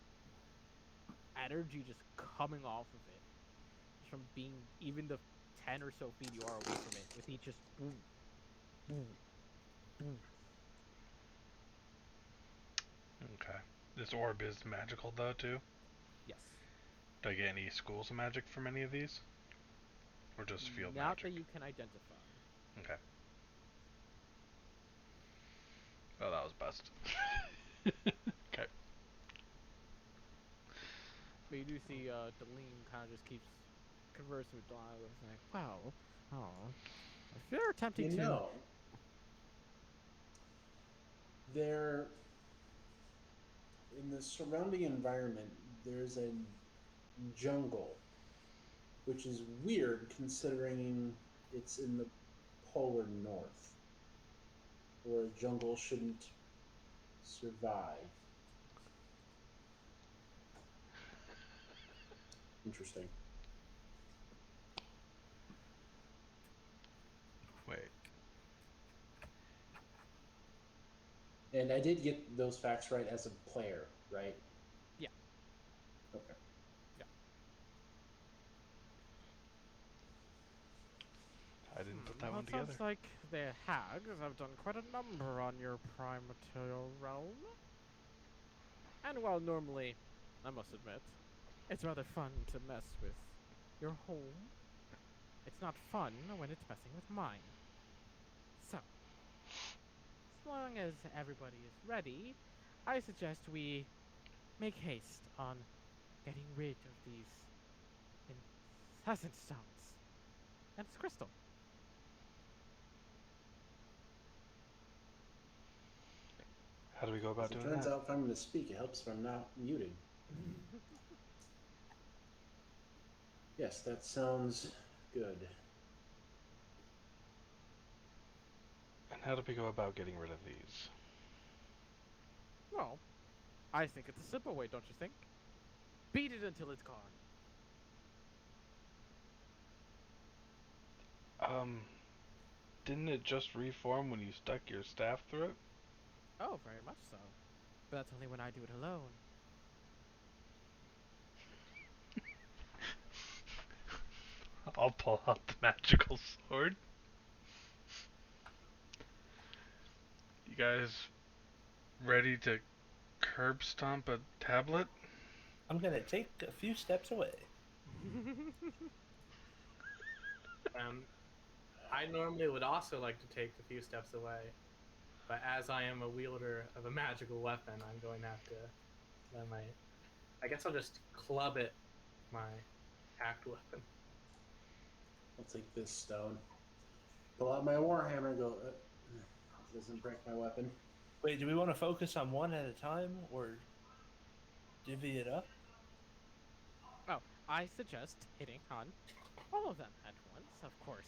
energy just coming off of it, just from being even the 10 or so feet you are away from it, with each just boom, boom, boom. Okay. This orb is magical though too. Yes. Do I get any schools of magic from any of these, or just field Not that magic? you can identify. Okay. Oh, that was best. Okay. But you do see Deline kind of just keeps conversing with Delilah, saying, well, oh, if you're attempting You to. know, there in the surrounding environment, there's a jungle, which is weird considering it's in the polar north, where a jungle shouldn't survive. Interesting. Wait. And I did get those facts right as a player, right? Yeah, Okay. yeah. I didn't put that Well, one it sounds together. like the hags have done quite a number on your prime material realm. And while normally, I must admit, it's rather fun to mess with your home, it's not fun when it's messing with mine. So, as long as everybody is ready, I suggest we make haste on getting rid of these incessant stones and its crystal. How do we go As about it doing turns that? out, if I'm going to speak, it helps if I'm not muted. Yes, that sounds good. And how do we go about getting rid of these? Well, I think it's a simple way, don't you think? Beat it until it's gone. Um, didn't it just reform when you stuck your staff through it? Oh, very much so. But that's only when I do it alone. I'll pull out the magical sword. You guys ready to curb stomp a tablet? I'm gonna take a few steps away. I normally would also like to take a few steps away, but as I am a wielder of a magical weapon, I'm going to have to let my. I guess I'll just club it, my hacked weapon. I'll take this stone. Pull out my warhammer and go. Doesn't break my weapon. Wait, do we want to focus on one at a time or divvy it up? Oh, I suggest hitting on all of them at once, of course.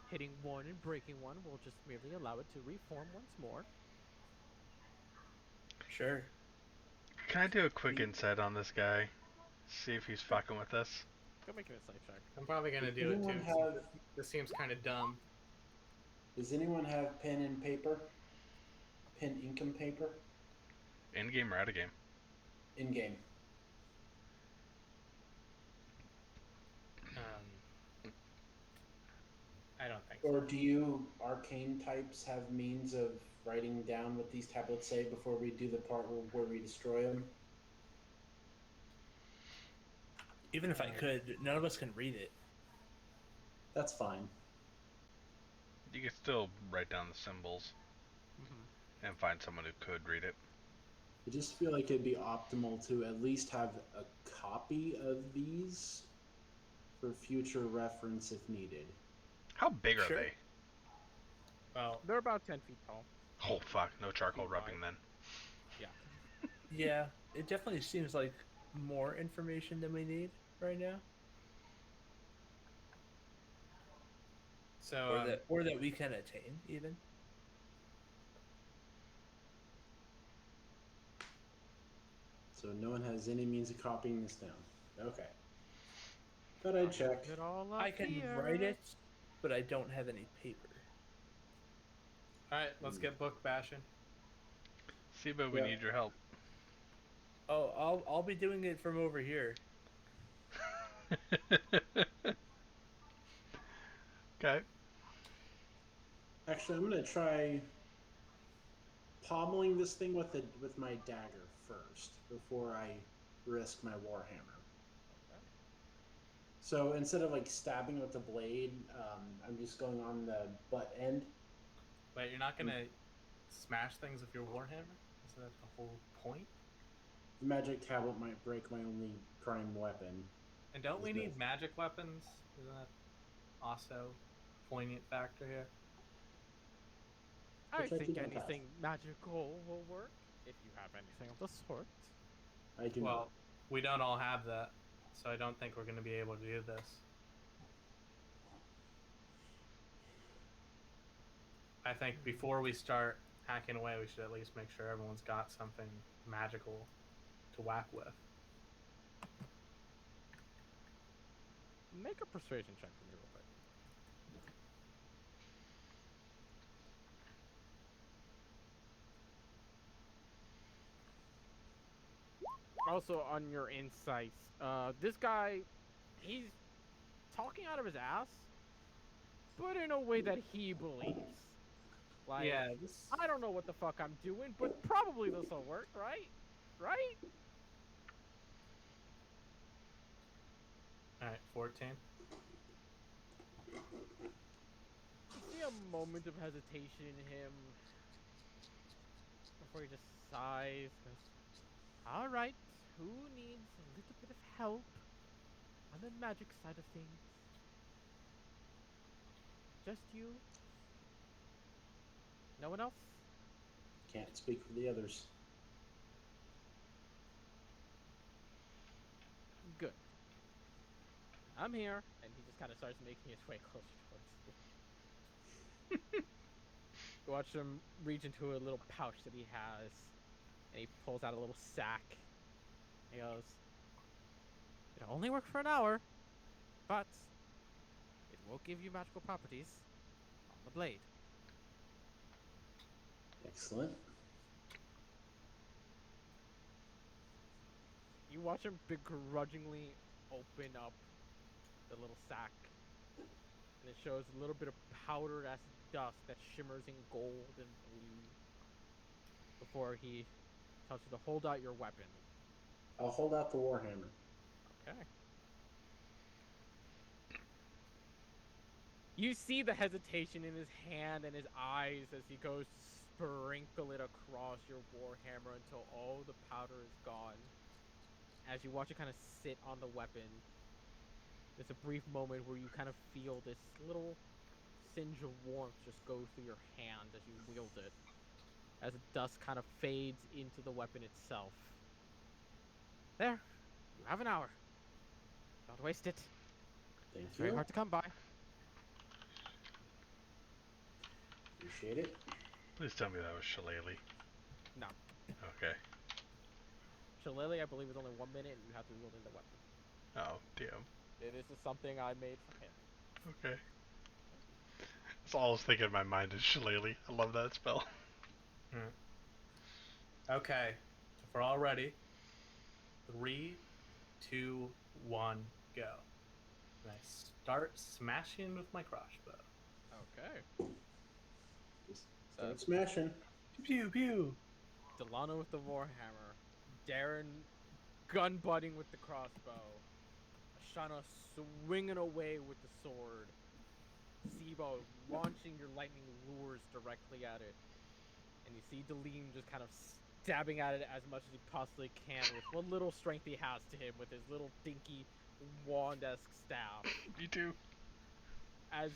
Hitting one and breaking one will just merely allow it to reform once more. Sure. Can I do a quick insight on this guy? See if he's fucking with us. Go make an insight check. I'm probably going to Does do it anyone too. have- This seems kind of dumb. Does anyone have pen and paper? Pen, ink, and paper? In game or out of game? In game. I don't think Or so. do you arcane types have means of writing down what these tablets say before we do the part where we destroy them? Even if I could, none of us can read it. That's fine. You can still write down the symbols and find someone who could read it. I just feel like it'd be optimal to at least have a copy of these for future reference if needed. How big are Sure. they? Well, They're about 10 feet tall. Oh fuck, no charcoal Feet rubbing wide. then. Yeah, it definitely seems like more information than we need right now, so or that we can attain even. So no one has any means of copying this down. Okay. Thought I'd check. It all up I can here. write it, but I don't have any paper. all right, let's get book bashing. See, but we Yeah. need your help. Oh, I'll be doing it from over here. Okay. Actually, I'm gonna try pommeling this thing with my dagger first before I risk my warhammer. Okay. So instead of like stabbing with the blade, I'm just going on the butt end. Wait, you're not gonna smash things with your warhammer? Isn't that the whole point? The magic tablet might break my only prime weapon. And don't we Isn't need it? magic weapons? Isn't that also a poignant factor here? I Which I think do not have. anything magical will work if you have anything of the sort. I do Well, we don't all have that, so I don't think we're going to be able to do this. I think before we start hacking away, we should at least make sure everyone's got something magical to whack with. Make a persuasion check for me real quick. Also, on your insights, this guy, he's talking out of his ass, but in a way that he believes. Like, Yeah, this. I don't know what the fuck I'm doing, but probably this will work, right? Right? All right, 14. You see a moment of hesitation in him before he just sighs. Goes, all right, who needs a little bit of help on the magic side of things? Just you? No one else? Can't speak for the others. Good. I'm here, and he just kind of starts making his way closer towards you. You watch him reach into a little pouch that he has, and he pulls out a little sack. He goes, it'll only work for an hour, but it will give you magical properties on the blade. Excellent. You watch him begrudgingly open up the little sack And it shows a little bit of powdered as dust that shimmers in gold and blue before he tells you to hold out your weapon. I'll hold out the warhammer. Okay. You see the hesitation in his hand and his eyes as he goes to sprinkle it across your warhammer until all the powder is gone. As you watch it kind of sit on the weapon, there's a brief moment where you kind of feel this little singe of warmth just go through your hand as you wield it, as the dust kind of fades into the weapon itself. There, you have an hour. Don't waste it. Thank It's you. very hard to come by. Appreciate it. Please tell me that was Shillelagh. No. Okay. Shillelagh, I believe, is only 1 minute, and you have to be wielding the weapon. Oh, damn. This is something I made for him. Okay. That's all I was thinking in my mind is Shillelagh. I love that spell. Okay, so if we're all ready, 3, 2, 1, go. And I start smashing with my crossbow. Okay. Just start smashing. Pew pew. Delano with the warhammer. Darren gun butting with the crossbow. Ashana swinging away with the sword. Sibo launching your lightning lures directly at it. And you see Delim just kind of stabbing at it as much as he possibly can with what little strength he has to him with his little dinky wand-esque staff. Me too. As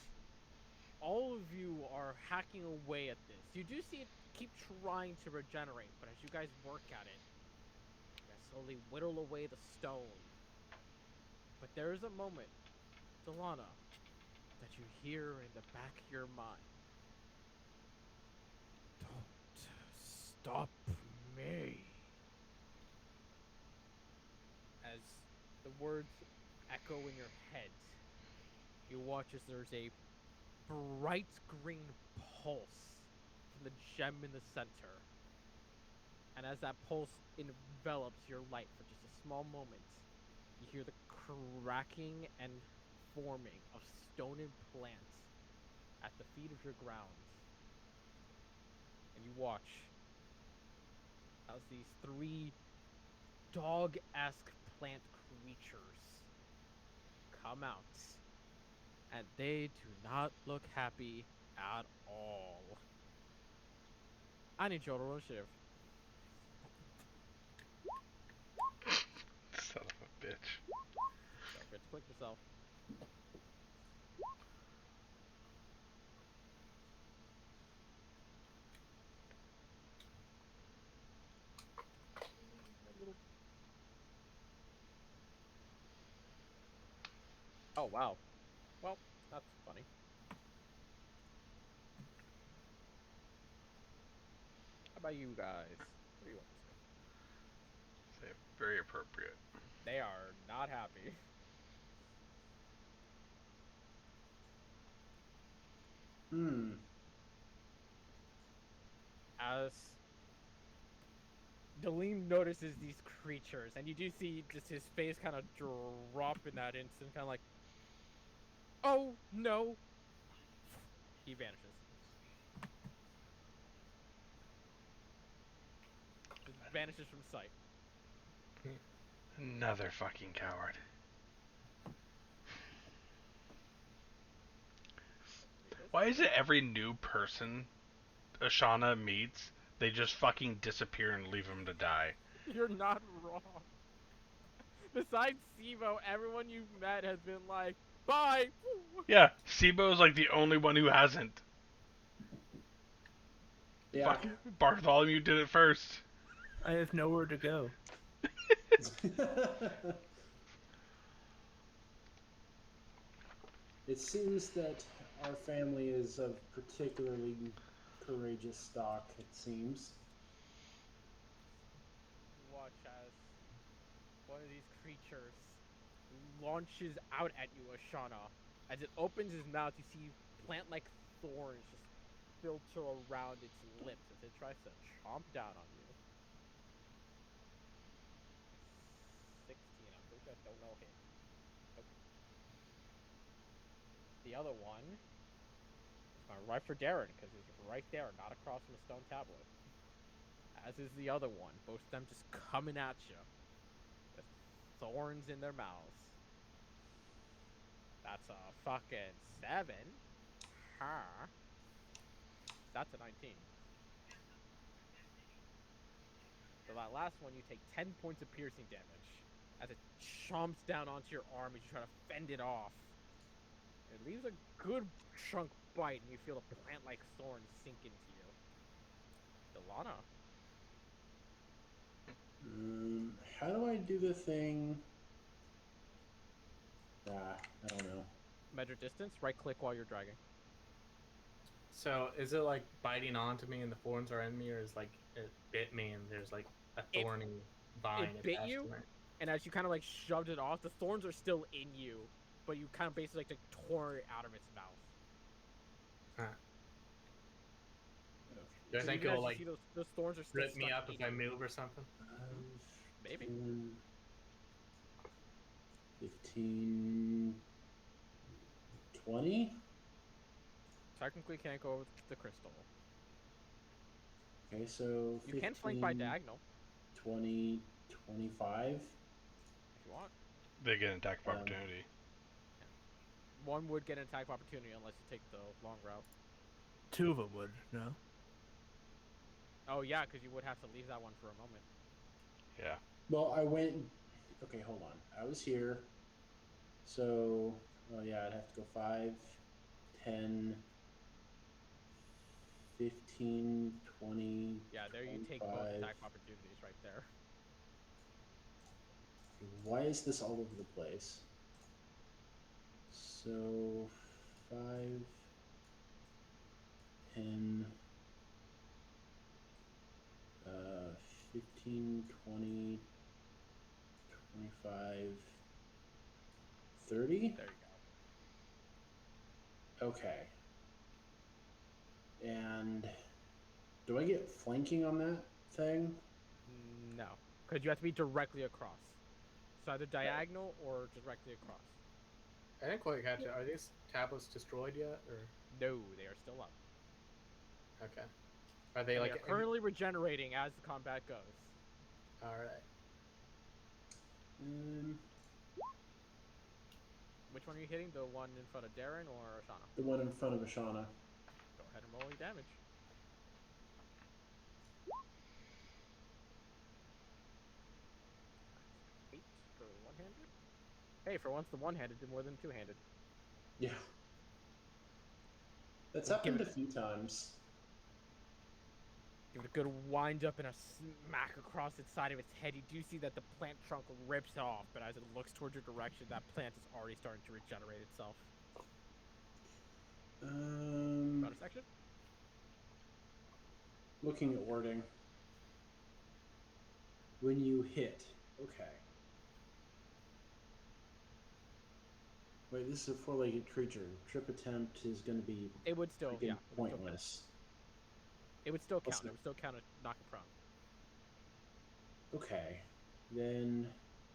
all of you are hacking away at this, you do see it keep trying to regenerate, but as you guys work at it, you guys slowly whittle away the stone. But there is a moment, Delana, that you hear in the back of your mind. Don't stop me. As the words echo in your head, you watch as there's a bright green pulse from the gem in the center. And as that pulse envelops your light for just a small moment, you hear the cracking and forming of stone and plants at the feet of your grounds. And you watch as these 3 dog-esque plant creatures come out. And they do not look happy at all. I need you to roll initiative. Son of a bitch. Don't forget to click yourself. Oh, wow. Well, that's funny. How about you guys? What do you want to say? Say very appropriate. They are not happy. As Delim notices these creatures, and you do see just his face kind of drop in that instant, kind of like, oh no! He vanishes. Just vanishes from sight. Another fucking coward. Why is it every new person Ashana meets, they just fucking disappear and leave him to die? You're not wrong. Besides Sivo, everyone you've met has been like, bye! Yeah, Sibo's like the only one who hasn't. Yeah. Fuck, Bartholomew did it first. I have nowhere to go. It seems that our family is of particularly courageous stock, it seems. Watch as one of these creatures launches out at you, Ashana. As it opens his mouth, you see plant-like thorns just filter around its lips as it tries to chomp down on you. 16, I'm pretty sure I don't know hit. Nope. The other one is going right for Darren, because he's right there, not across from the stone tablet. As is the other one. Both of them just coming at you. With thorns in their mouths. That's a fucking 7. Huh. That's a 19. So that last one, you take 10 points of piercing damage as it chomps down onto your arm as you try to fend it off. It leaves a good chunk bite, and you feel the plant-like thorns sink into you. Delana. How do I do the thing? I don't know. Measure distance, right-click while you're dragging. So is it like biting onto me and the thorns are in me, or is like it bit me and there's like a thorny vine It bit attached you, to me? and as you kind of like shoved it off, the thorns are still in you, but you kind of basically like tore it out of its mouth. Huh. Okay. Do I So think even as it'll you like see those thorns are still rip me stuck up in if I you. move or something? Maybe. 10, 15, 20? Technically can't go over the crystal. Okay, so 15, You can flank by diagonal 20, 25. if you want. They get an attack of opportunity. One would get an attack of opportunity unless you take the long route. 2 of them would, no? Oh yeah, because you would have to leave that one for a moment. Yeah. Well, I went. Okay, hold on. I was here. So, oh yeah, I'd have to go 5, 10, 15, 20. Yeah, there you take both attack of opportunities right there. Why is this all over the place? So, 5, 10, 15, 20, 25, 30? There you Okay. And do I get flanking on that thing? go. No, because you have to be directly across. So either diagonal or directly across. I didn't quite catch it. Are these tablets destroyed yet, or No, they are still up. okay? Are they And like they are currently regenerating as the combat goes. All right. Which one are you hitting? The one in front of Darren or Ashana? The one in front of Ashana. Go ahead and roll your damage. That's 8 for one-handed. Hey, for once the one-handed did more than two-handed. Yeah. That's We'll give happened a few times. Give it a good wind up and a smack across its side of its head. You do see that the plant trunk rips off, but as it looks towards your direction, that plant is already starting to regenerate itself. Bonus action? Looking at wording. When you hit. Okay. Wait, this is a four-legged creature. Trip attempt is going to be It would still, yeah. pointless. It would still What's count. It would still count a knock it prone. Okay. Then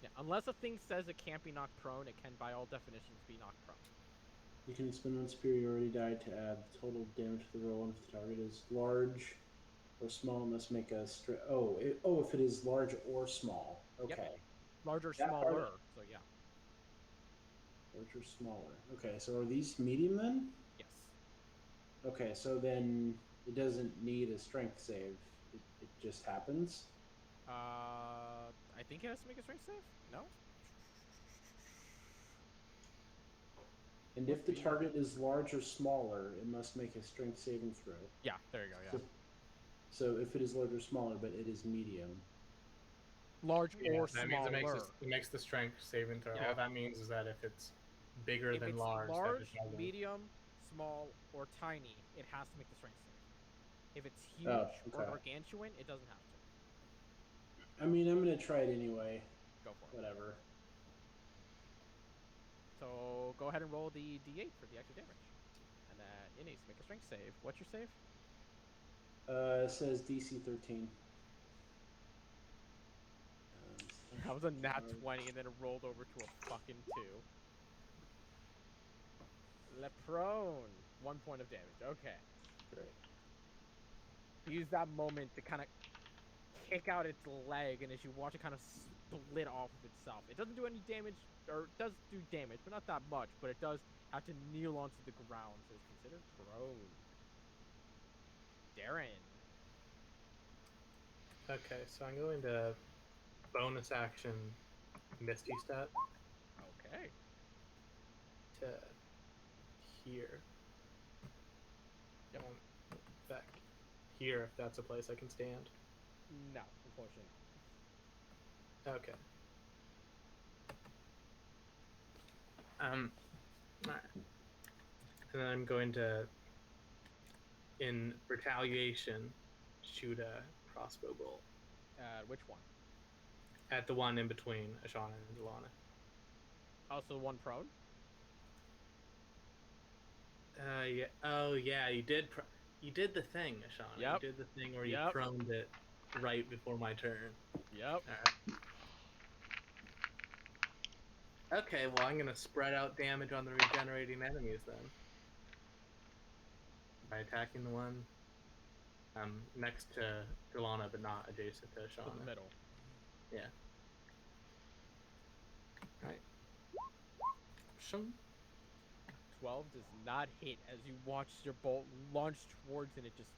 Yeah, unless a thing says it can't be knocked prone, it can, by all definitions, be knocked prone. you can spend one superiority die to add the total damage to the roll, and if the target is large or small, must make a if it is large or small. Okay. Yep. Larger, That part- smaller, so yeah. Large or smaller. Okay, so are these medium then? Yes. Okay, so then it doesn't need a strength save. It just happens. I think it has to make a strength save? No? And if the target is large or smaller, it must make a strength saving throw. Yeah, there you go, yeah. So if it is large or smaller, but it is medium. Large or that smaller. means it makes the strength saving throw. Yeah. All that means is that if it's bigger If than it's large, large, that it doesn't. medium, small, or tiny, it has to make the strength save. If it's huge or gargantuan, it doesn't have to. I mean, I'm going to try it anyway. Go for it. Whatever. So go ahead and roll the d8 for the extra damage. And then it needs to make a strength save. What's your save? It says DC 13. That was a nat 20 and then it rolled over to a fucking 2. Le prone. 1 point of damage. Okay. Great. Use that moment to kind of kick out its leg, and as you watch it kind of split off of itself. It doesn't do any damage, or it does do damage, but not that much. But it does have to kneel onto the ground, so it's considered prone. Darren. Okay, so I'm going to bonus action Misty Step Okay. to here. Yep. Back here, if that's a place I can stand. No, unfortunately Okay. Alright. And then I'm going to, in retaliation, shoot a crossbow bolt which one? at the one in between Ashana and Delana. Also one prone? Yeah. Oh, yeah. You did. You did the thing, Ashana. Yep. You did the thing where you Yep. proned it right before my turn. Yep. All right. Okay. Well, I'm gonna spread out damage on the regenerating enemies then. By attacking the one next to Delana, but not adjacent to Ashana. To the middle. Yeah. Alright. 12 does not hit as you watch your bolt launch towards it. It just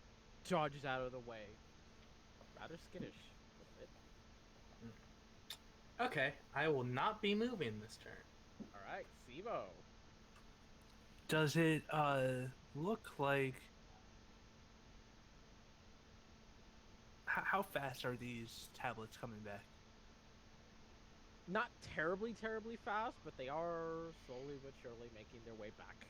dodges out of the way. Rather skittish. A little bit. Okay. I will not be moving this turn. Alright, Sibo. Does it look like how fast are these tablets coming back? Not terribly fast, but they are slowly but surely making their way back,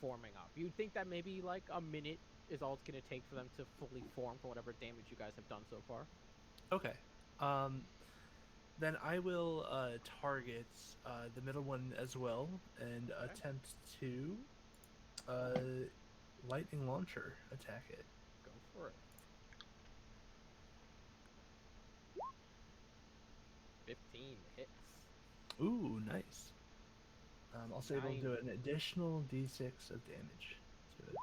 forming up. You'd think that maybe like a minute is all it's going to take for them to fully form for whatever damage you guys have done so far. Okay. Then I will target the middle one as well and attempt to lightning launcher attack it. Go for it. 15 hits. Ooh, nice. I'll say it'll 9. do an additional d6 of damage to it.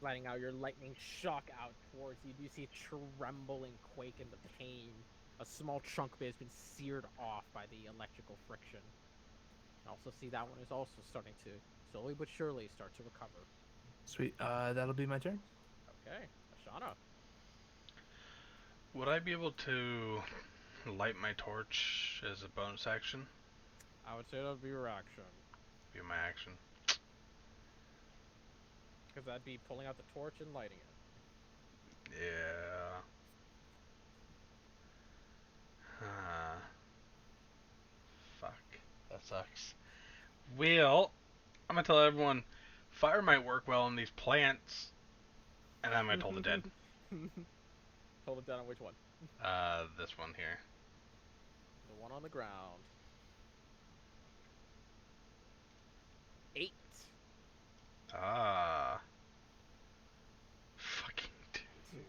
Letting out your lightning shock out towards you. You see a tremble and quake in the pain. A small chunk of it has been seared off by the electrical friction. You also see that one is also starting to slowly but surely start to recover. Sweet. That'll be my turn. Okay, Ashana. Would I be able to light my torch as a bonus action? I would say that would be your action. Be my action. Because that'd be pulling out the torch and lighting it. Yeah. Fuck. That sucks. Well, I'm gonna tell everyone, fire might work well on these plants. And I'm gonna toll the dead. Toll it down on which one? This one here. The one on the ground. 8. Ah. Fucking 2. 2.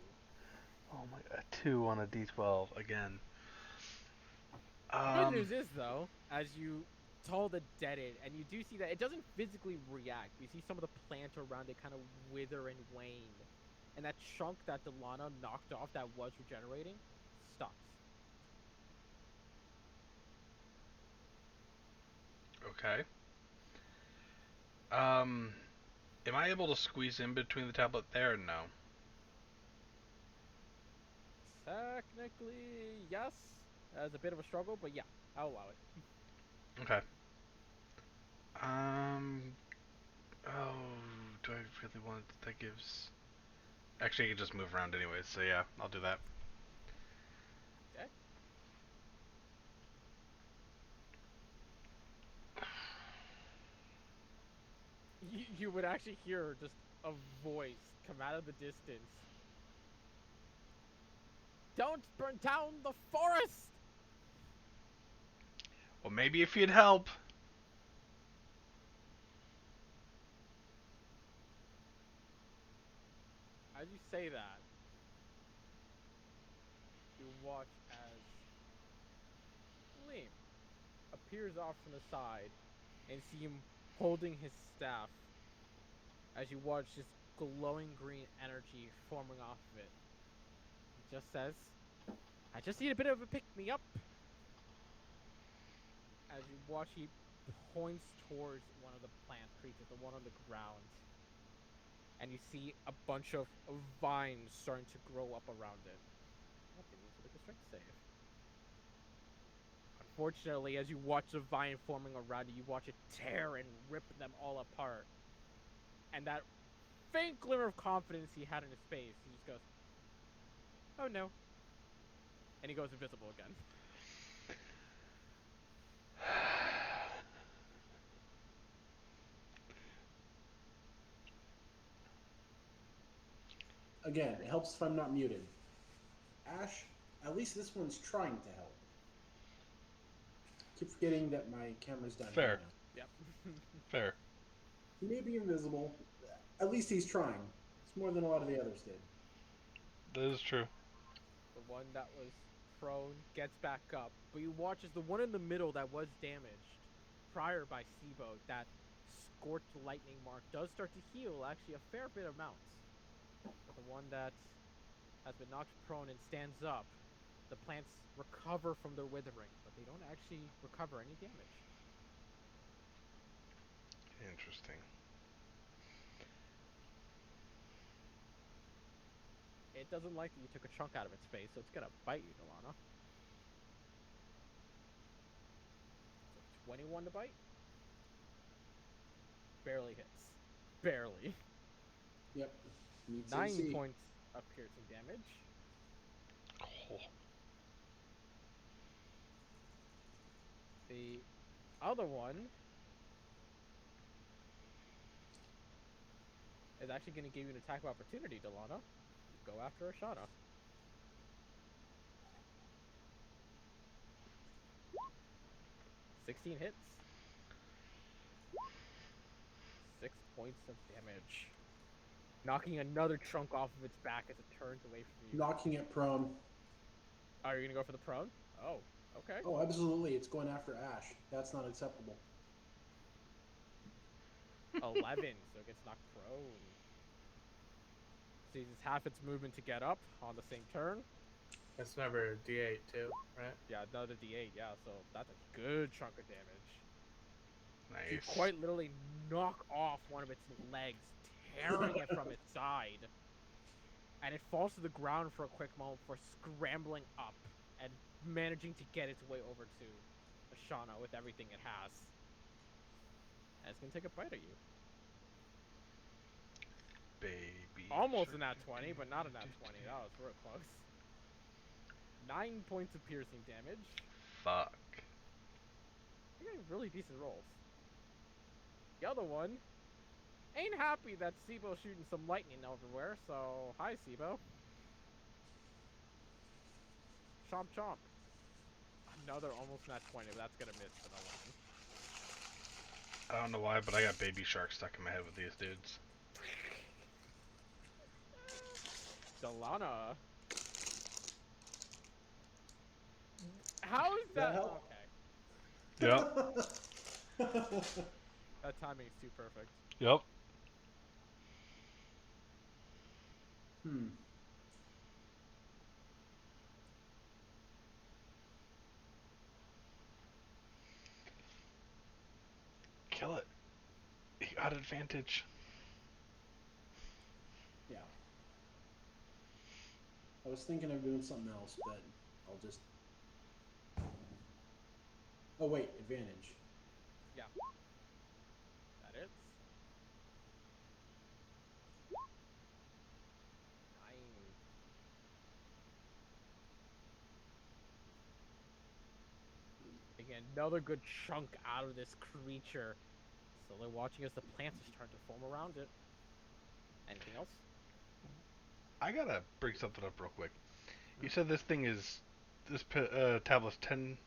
Oh my god. 2 on a d12 again. Good news is, though, as you toll the dead in, and you do see that it doesn't physically react. You see some of the plant around it kind of wither and wane. And that chunk that Delana knocked off that was regenerating stops. Okay. Am I able to squeeze in between the tablet there or no? Technically, yes. It's a bit of a struggle, but yeah, I'll allow it. Okay. Oh, do I really want that gives... Actually, I can just move around anyways, so yeah, I'll do that. Okay. You would actually hear just a voice come out of the distance. Don't burn down the forest! Well, maybe if you'd help. As you say that, you watch as Liam, peers off from the side and see him holding his staff as you watch this glowing green energy forming off of it. He just says, I just need a bit of a pick-me-up. As you watch, he points towards one of the plant creatures, the one on the ground. And you see a bunch of vines starting to grow up around it. Okay, needs to make a strength save. Unfortunately, as you watch the vine forming around you, you watch it tear and rip them all apart. And that faint glimmer of confidence he had in his face, he just goes, oh no. And he goes invisible again. Again, it helps if I'm not muted. Ash, at least this one's trying to help. Keep forgetting that my camera's done. Fair. Yep. Fair. He may be invisible. At least he's trying. It's more than a lot of the others did. That is true. The one that was prone gets back up, but you watch as the one in the middle that was damaged prior by Sibo, that scorched lightning mark, does start to heal actually a fair bit amount. But the one that has been knocked prone and stands up, the plants recover from their withering, but they don't actually recover any damage. Interesting. It doesn't like that you took a chunk out of its face, so it's gonna bite you, Delana. So 21 to bite? Barely hits. Barely. Yep. Meets 9 AC. points of piercing damage. Oh. The other one is actually going to give you an attack of opportunity, Delana. Go after Ashana. $16 hits. 6 points of damage. Knocking another chunk off of its back as it turns away from you. Knocking it prone. Oh, you're going to go for the prone? Oh, okay. Oh, absolutely. It's going after Ash. That's not acceptable. 11, so it gets knocked prone. So uses half its movement to get up on the same turn. That's another D8 too, right? Yeah, another D8, yeah, so that's a good chunk of damage. Nice. You quite literally knock off one of its legs, tearing it from its side. And it falls to the ground for a quick moment before scrambling up and managing to get its way over to Ashana with everything it has. And it's going to take a bite at you. Baby. Almost a nat 20, but not a nat 20. That was real close. 9 points of piercing damage. Fuck. You're getting really decent rolls. The other one ain't happy that Sibo's shooting some lightning everywhere, so hi Sibo. Chomp chomp. Another almost nat 20, but that's gonna miss an 11. I don't know why, but I got baby shark stuck in my head with these dudes. Delana. How is that? help? Okay. Yep. That timing is too perfect. Yep. Hmm. Kill it. You got advantage. Yeah. I was thinking of doing something else, but I'll just... Oh, wait. Advantage. Yeah. That is. 9. Again, another good chunk out of this creature. So they're watching as the plants are starting to form around it. Anything else? I gotta bring something up real quick. You said this thing is... This tablet's 10...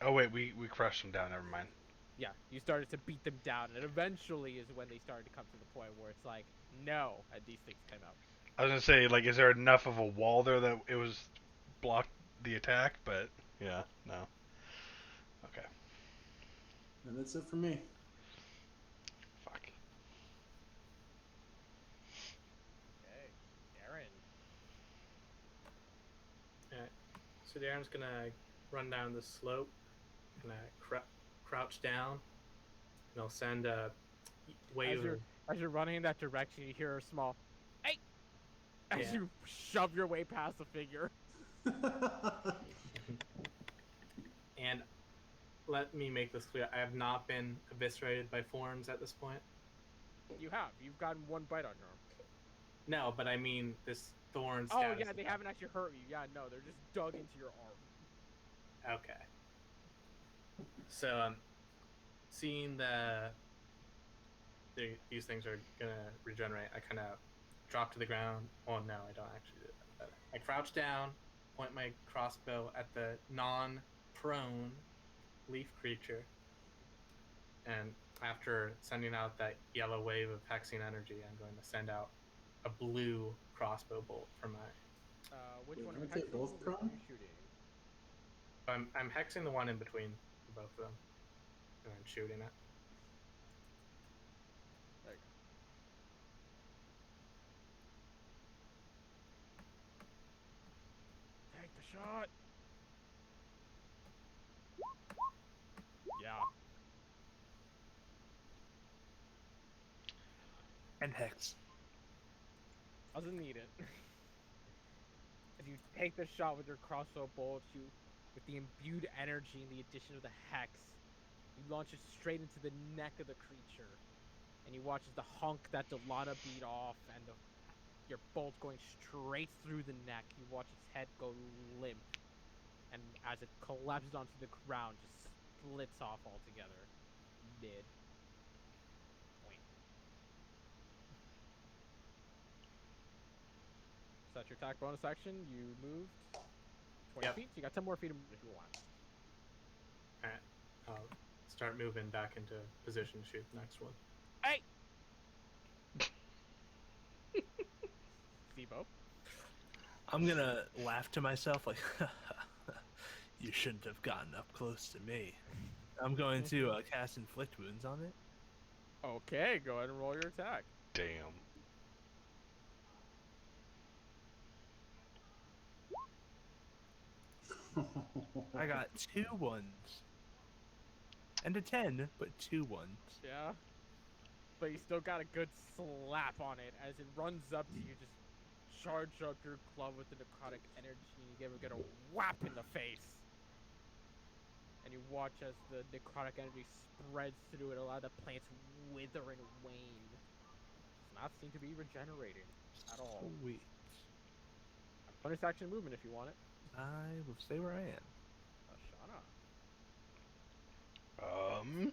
Oh wait, we crushed them down, never mind. Yeah, you started to beat them down, and eventually is when they started to come to the point where it's like, no, and these things came out. I was gonna say, like, is there enough of a wall there that it was blocked the attack? But, yeah, no. Okay. And that's it for me. Fuck. Okay, Darren. Alright. So Darren's gonna run down the slope, gonna crouch down, and he'll send a wave of As you're running in that direction, you hear a small, "Hey!" as Yeah. you shove your way past the figure. And let me make this clear: I have not been eviscerated by forms at this point. You have. You've gotten one bite on your arm. No, but I mean this thorn Oh status. yeah, they haven't actually hurt you. Yeah, no, they're just dug into your arm. Okay. So seeing these things are gonna regenerate, I kind of drop to the ground. Oh no, I don't actually do that. But I crouch down, point my crossbow at the non-prone leaf creature, and after sending out that yellow wave of hexing energy, I'm going to send out a blue crossbow bolt from my. Which Wait, one? aren't Which they both one are prone? you shooting? I'm hexing the one in between both of them, and I'm shooting it. There you go. Take the shot. Yeah. And Hex. Doesn't need it. As you take the shot with your crossbow bolt, with the imbued energy and the addition of the hex, you launch it straight into the neck of the creature, and you watch as the hunk that Delana beat off, and your bolt going straight through the neck. You watch its head go limp, and as it collapses onto the ground, just splits off altogether, mid. Point. So that's your attack bonus action. You moved 20 Yep. feet. So you got 10 more feet to move if you want. All right, I'll start moving back into position to shoot the next one. Hey! Sibo. I'm gonna laugh to myself like, you shouldn't have gotten up close to me. I'm going to cast Inflict Wounds on it. Okay, go ahead and roll your attack. Damn. I got 2 ones. And a 10, but 2 ones. Yeah. But you still got a good slap on it as it runs up to you, just charge up your glove with the necrotic energy, and you give it a whap in the face. And you watch as the necrotic energy spreads through it, a lot of the plants wither and wane. Does not seem to be regenerating at all. Sweet. Bonus action movement if you want it. I will stay where I am. Ashana.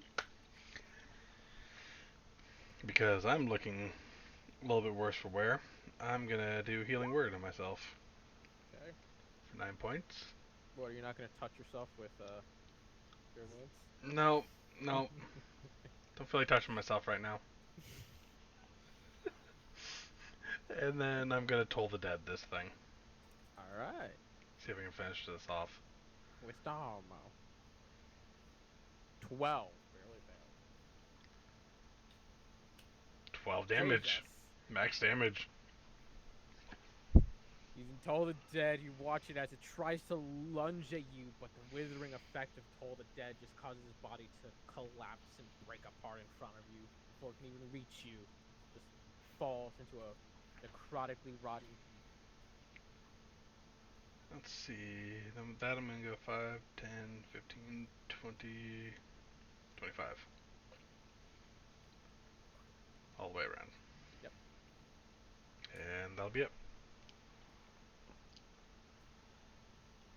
Because I'm looking a little bit worse for wear, I'm gonna do Healing Word on myself. Okay. For 9 points. What, you're not going to touch yourself with your wounds? No, no. Don't feel like touching myself right now. And then I'm gonna Toll the Dead this thing. Alright. See if I can finish this off. Wisdom. 12. Barely failed. 12 damage. Jesus. Max damage. Using Toll the Dead, you watch it as it tries to lunge at you, but the withering effect of Toll the Dead just causes his body to collapse and break apart in front of you before it can even reach you. Just falls into a necrotically rotting heap. Let's see. That I'm gonna go 5, 10, 15, 20, 25. All the way around. Yep. And that'll be it.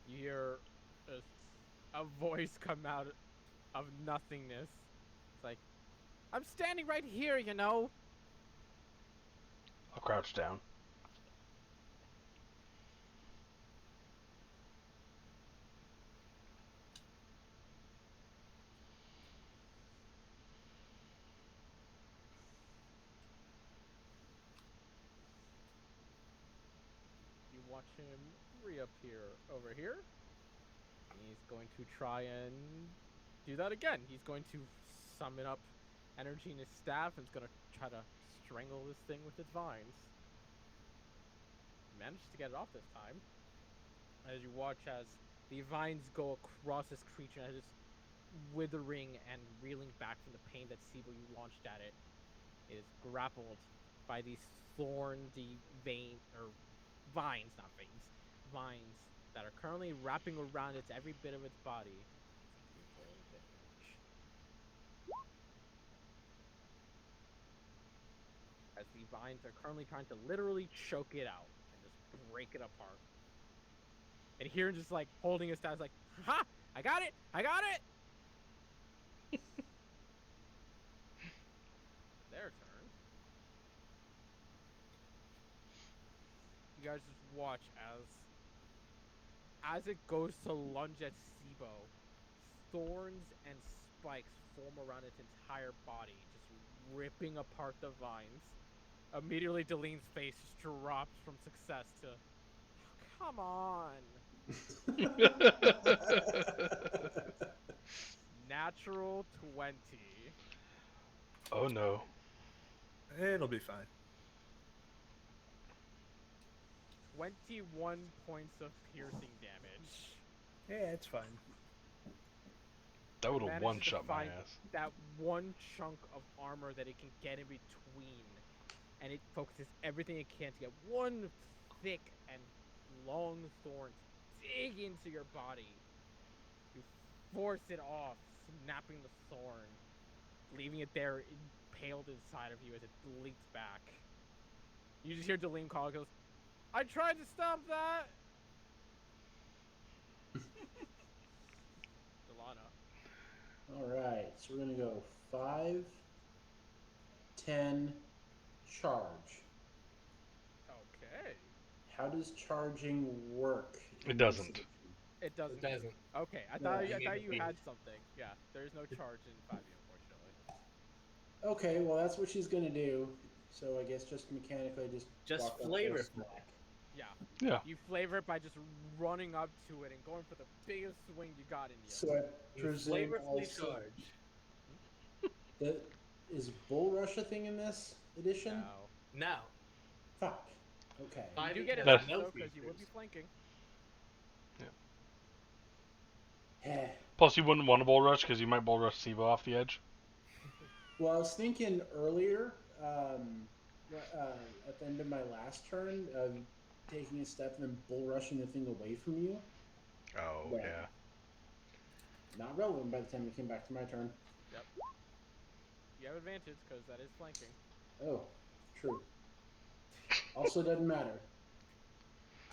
You hear a voice come out of nothingness. It's like, I'm standing right here, you know. I'll crouch down. You watch him reappear over here. He's going to try and do that again. He's going to summon up energy in his staff and is gonna try to strangle this thing with its vines. Manages to get it off this time. As you watch as the vines go across this creature as it's withering and reeling back from the pain that Sibo you launched at it. It is grappled by these thorny vines, not veins, vines that are currently wrapping around its every bit of its body. Roll damage. As the vines are currently trying to literally choke it out and just break it apart. And here, just like holding his staff, like, ha! I got it! I got it! Their turn. You guys just watch as it goes to lunge at Sibo, thorns and spikes form around its entire body, just ripping apart the vines. Immediately, Delene's face just drops from success to, oh, come on. Natural 20. Oh no. It'll be fine. 21 points of piercing damage. Yeah, it's fine. That would have Manages one to shot my find ass. that one chunk of armor that it can get in between, and it focuses everything it can to get one thick and long thorn to dig into your body. You force it off, snapping the thorn, leaving it there impaled inside of you as it leaks back. You just hear Delene call, goes, I tried to stop that! Delana. Alright, so we're gonna go 5, 10, charge. Okay. How does charging work? It in this doesn't. edition? It doesn't. It doesn't. Okay, I No, thought you I need thought to you be- had something. Yeah, there's no charge in 5e, unfortunately. Okay, well that's what she's gonna do. So I guess just mechanically Just walk up flavor there, it. smack. Yeah. Yeah. You flavor it by just running up to it and going for the biggest swing you got in you. So I You presume flavorfully also charge. that is Bull Rush a thing in this edition? No. No. Fuck. Okay. You do 5e get has advantage no though, because you would be features. flanking. Plus, you wouldn't want to bull rush because you might bull rush Sibo off the edge. Well, I was thinking earlier, at the end of my last turn, of taking a step and then bull rushing the thing away from you. Oh, Yeah. yeah. Not relevant by the time it came back to my turn. Yep. You have advantage because that is flanking. Oh, true. Also doesn't matter.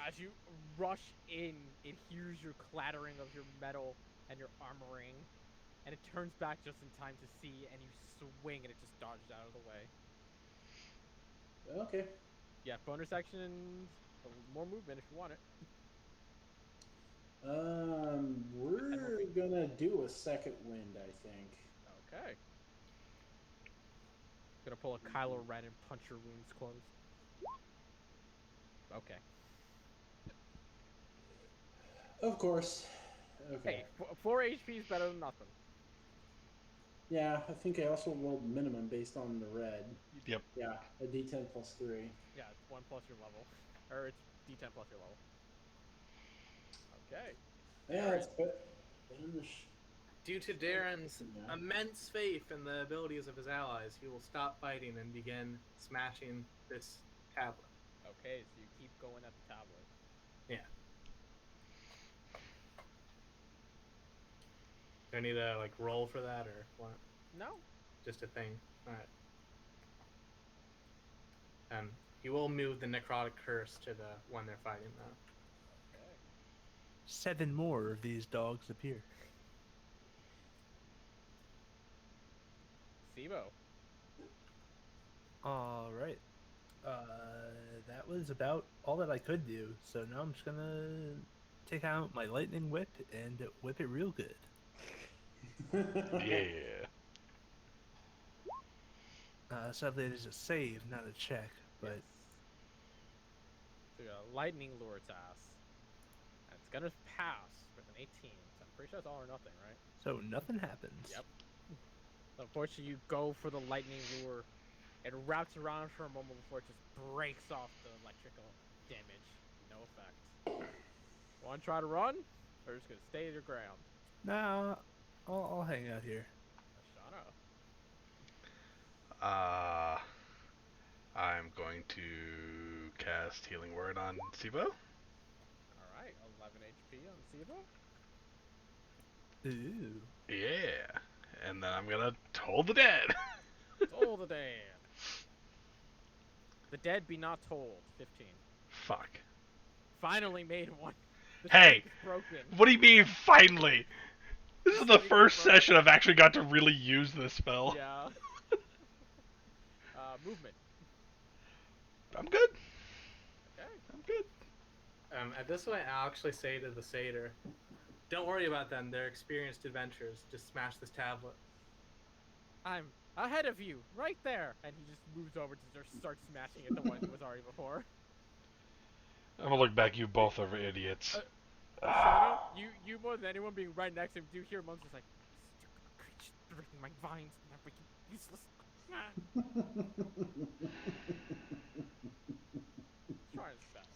As you rush in, it hears your clattering of your metal and your armoring, and it turns back just in time to see, and you swing, and it just dodges out of the way. Okay. Yeah, bonus action and more movement if you want it. We're gonna do a second wind, I think. Okay. Gonna pull a Kylo Ren and punch your wounds closed. Okay. Of course. Okay. Hey, 4 HP is better than nothing. Yeah, I think I also rolled minimum based on the red. Yep. Yeah, a D10 plus 3. Yeah, it's 1 plus your level. Or it's D10 plus your level. Okay. Yeah, it's better than the Due to Darren's Yeah. immense faith in the abilities of his allies, he will stop fighting and begin smashing this tablet. Okay, so you keep going at the tablet. Yeah. Do I need to like roll for that or what? No? Just a thing. Alright. And he will move the necrotic curse to the one they're fighting though. Okay. 7 more of these dogs appear. Sibo. All right. That was about all that I could do. So now I'm just gonna take out my lightning whip and whip it real good. Yeah. Sadly, it is a save, not a check. But So you got a lightning lure its ass. And it's gonna pass with an 18. So I'm pretty sure it's all or nothing, right? so nothing happens. Yep. Unfortunately, you go for the lightning lure. It wraps around for a moment before it just breaks off the electrical damage. No effect. Want to try to run? Or just gonna stay your ground? Nah, I'll hang out here. Ashana. I'm going to cast Healing Word on Sibo. Alright, 11 HP on Sibo. Ooh. Yeah. And then I'm gonna toll the dead. Toll the dead. The dead be not told. 15. Fuck. Finally made one. The Hey! streak is broken. What do you mean, finally? This is the Streak first broken. session I've actually got to really use this spell. Yeah. Movement. I'm good. Okay. I'm good. At this point, I'll actually say to the satyr, "Don't worry about them. They're experienced adventurers. Just smash this tablet." I'm ahead of you, right there. And he just moves over to start smashing at the one he was already before. I'm gonna look back. You both are idiots. Shauna, you more than anyone being right next to him, do hear Mum's just like, stupid creature, breaking my vines, and making useless. Trying his best.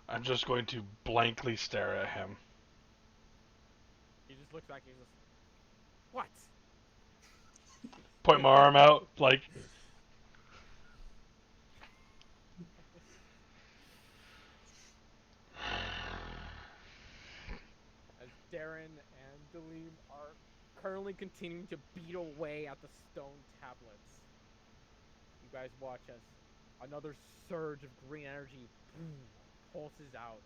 I'm just going to blankly stare at him. He just looks back and he's just, what? Point my arm out, like. As Darren and Dalim are currently continuing to beat away at the stone tablets, you guys watch as another surge of green energy pulses out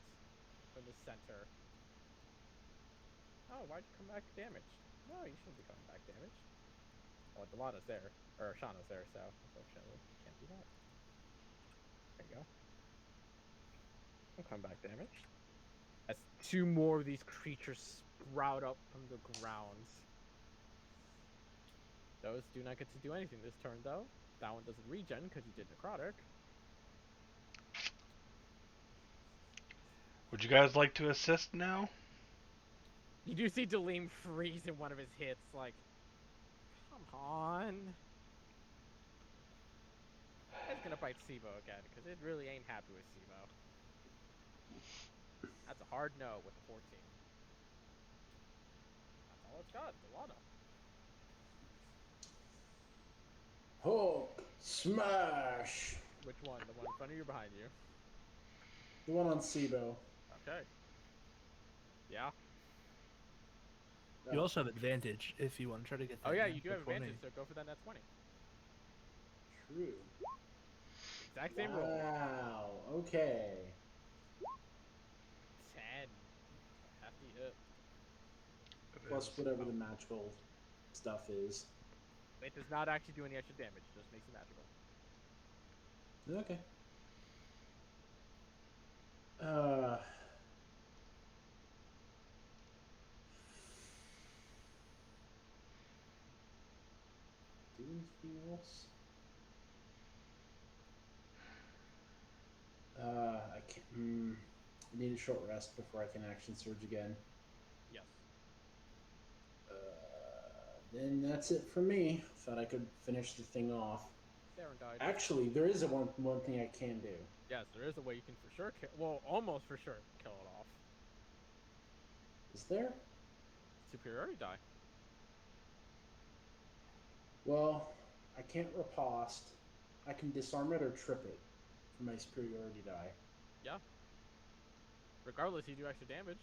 from the center. Oh, why'd you come back damaged? No, you shouldn't be coming back damaged. Oh, Delana's there, or Shauna's there, so unfortunately can't do that. There you go. Don't come back damaged. As two more of these creatures sprout up from the ground. Those do not get to do anything this turn, though. That one doesn't regen because you did necrotic. Would you guys like to assist now? You do see Dalim freeze in one of his hits, like, come on. It's gonna bite Sibo again, because it really ain't happy with Sibo. That's a hard no with the 14. That's all it's got, Delana. Oh, smash! Which one? The one in front of you or behind you? The one on Sibo. Okay. Yeah. You also have advantage if you want to try to get that. Oh yeah, nat you do have 20. advantage, so go for that net 20. True. Exact same roll. Wow. Okay. 10. Hefty hit. Plus whatever the magical stuff is. It does not actually do any extra damage, it just makes it magical. Okay. Do anything else? I can't. I need a short rest before I can action surge again. Yes. Then that's it for me. Thought I could finish the thing off. Darren died. Actually, there is one thing I can do. Yes, there is a way you can for sure kill. Well, almost for sure kill it off. Is there? Superiority die. Well, I can't riposte. I can disarm it or trip it for my superiority die. Yeah. Regardless, you do extra damage.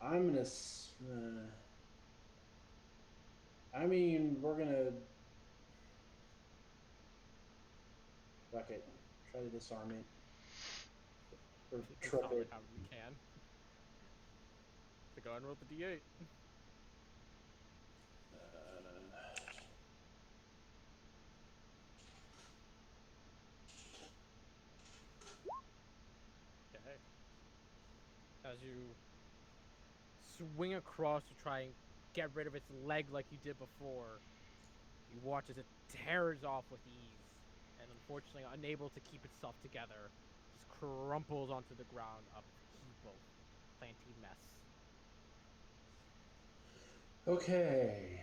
I'm gonna. I mean, we're gonna. Fuck it. Try to disarm it. Or trip Disarm it. however you can. So go ahead and roll the d8. Okay. As you swing across to try and get rid of its leg like you did before, you watch as it tears off with ease, and unfortunately unable to keep itself together, crumples onto the ground, a heap of planty mess. Okay.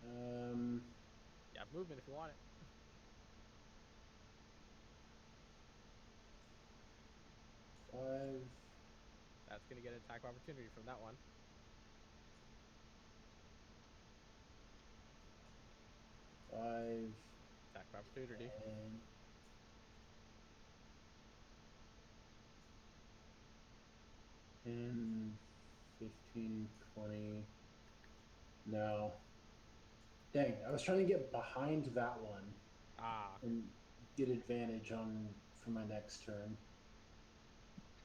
You have movement if you want it. Five. That's gonna get an attack of opportunity from that one. Five. Attack of opportunity. 10, 15, 20. No. Dang, I was trying to get behind that one Ah, and get advantage on for my next turn.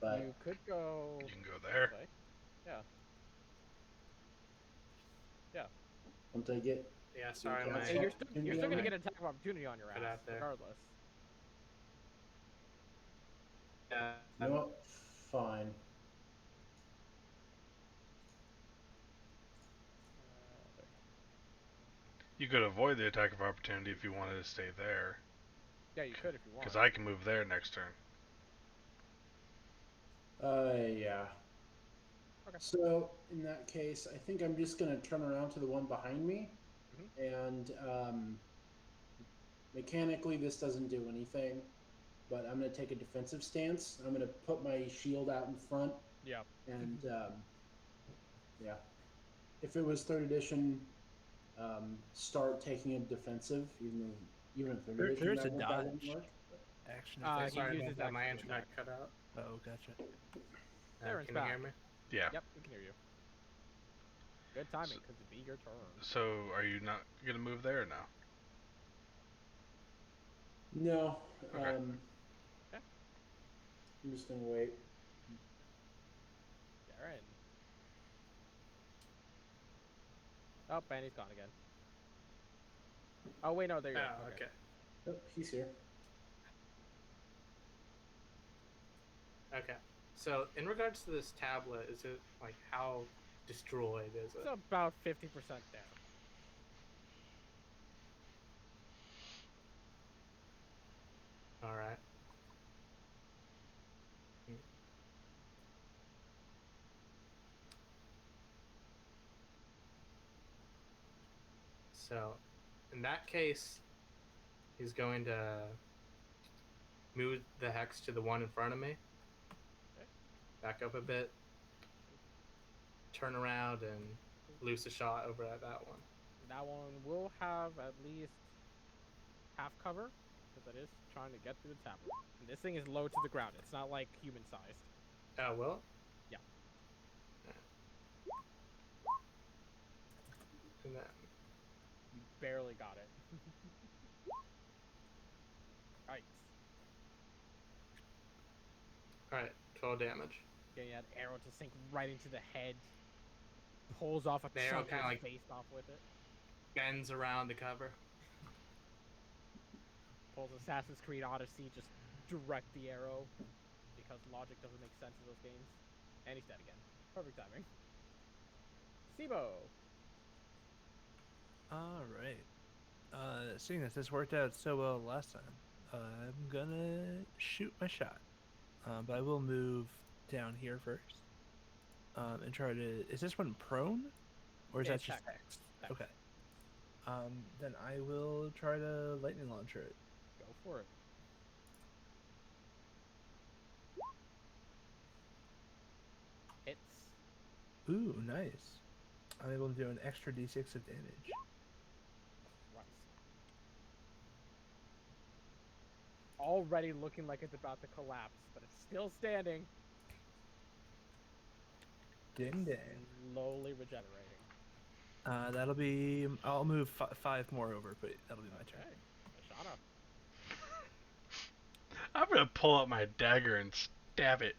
But you could go You can go this there. way. Yeah. Yeah. once I get Yeah, sorry, Okay, my that's Hey, you're opportunity still on gonna that? get an attack of opportunity on your Put ass, out there. regardless. yeah, You know what? Fine. There. You could avoid the attack of opportunity if you wanted to stay there. Yeah, you could if you want. Because I can move there next turn. Yeah. Okay. So in that case, I think I'm just gonna turn around to the one behind me, and mechanically this doesn't do anything, but I'm gonna take a defensive stance. I'm gonna put my shield out in front, Yeah. and yeah, if it was third edition, start taking a defensive, even third edition There's a that wouldn't dodge work. But action. He Effect. sorry uses about that. My action to internet attack. cut out. Oh, gotcha. Darren's Can back. you hear me? Yeah. Yep, we can hear you. Good timing, because it'd be your turn. So, are you not going to move there or no? no, Okay. Okay. I'm just gonna wait. Darren. Oh, and he's gone again. Oh, wait, no, there you Oh, go. Okay. okay. Oh, he's here. Okay. So, in regards to this tablet, is it like how destroyed is It's it? about 50% there. All right. So, in that case, he's going to move the hex to the one in front of me. Okay. Back up a bit. Turn around and loose a shot over at that one. That one will have at least half cover, because that is trying to get through the tablet. And this thing is low to the ground. It's not like human-sized. Oh, well? Yeah. And then, You barely got it. Yikes. alright, 12 damage. Getting that arrow to sink right into the head. Pulls off a The arrow chunk of kinda his like face off with it. bends around the cover. Pulls Assassin's Creed Odyssey, just direct the arrow. Because logic doesn't make sense in those games. And he's dead again. Perfect timing. Sibo! Alright. Seeing as this worked out so well last time, I'm gonna shoot my shot. But I will move down here first. And try to. Is this one prone? Or is Yeah, that it's just text. text? Text. Okay. Then I will try to lightning launcher it. Go for it. Hits. Ooh, nice. I'm able to do an extra d6 of damage. Christ. Already looking like it's about to collapse, but it's still standing. Ding ding. Slowly regenerating. That'll be. I'll move 5 more over, but that'll be my turn. Okay. Ashana. I'm going to pull out my dagger and stab it.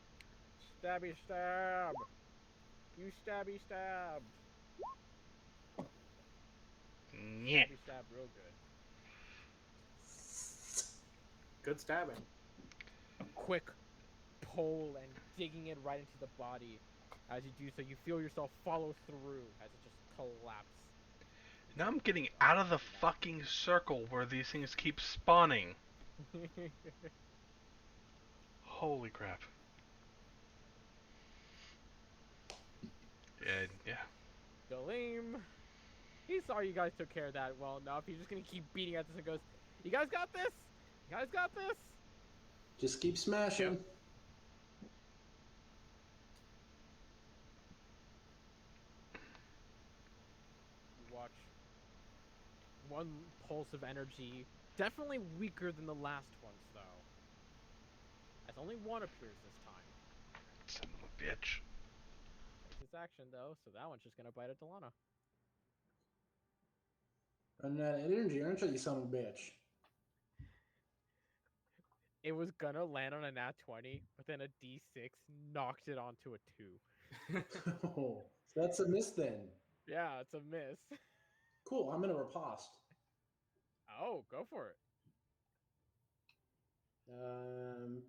Stabby stab. You stabby stab. Yeah. Stabby stab real good. Good stabbing. A quick pull and digging it right into the body. As you do so, you feel yourself follow through as it just collapses. Now I'm getting out of the fucking circle where these things keep spawning. Holy crap. And yeah. Galeem. He saw you guys took care of that well enough. He's just gonna keep beating at this and goes, "You guys got this. You guys got this." Just keep smashing. Yep. You watch one pulse of energy, definitely weaker than the last ones, though. As only one appears this time. Son of a bitch. Takes its action though, so that one's just gonna bite at Delana. Running out of energy, aren't you, you son of a bitch? It was gonna land on a nat 20, but then a d6 knocked it onto a 2. Oh, so that's a miss then. Yeah, it's a miss. Cool, I'm gonna riposte. Oh, go for it.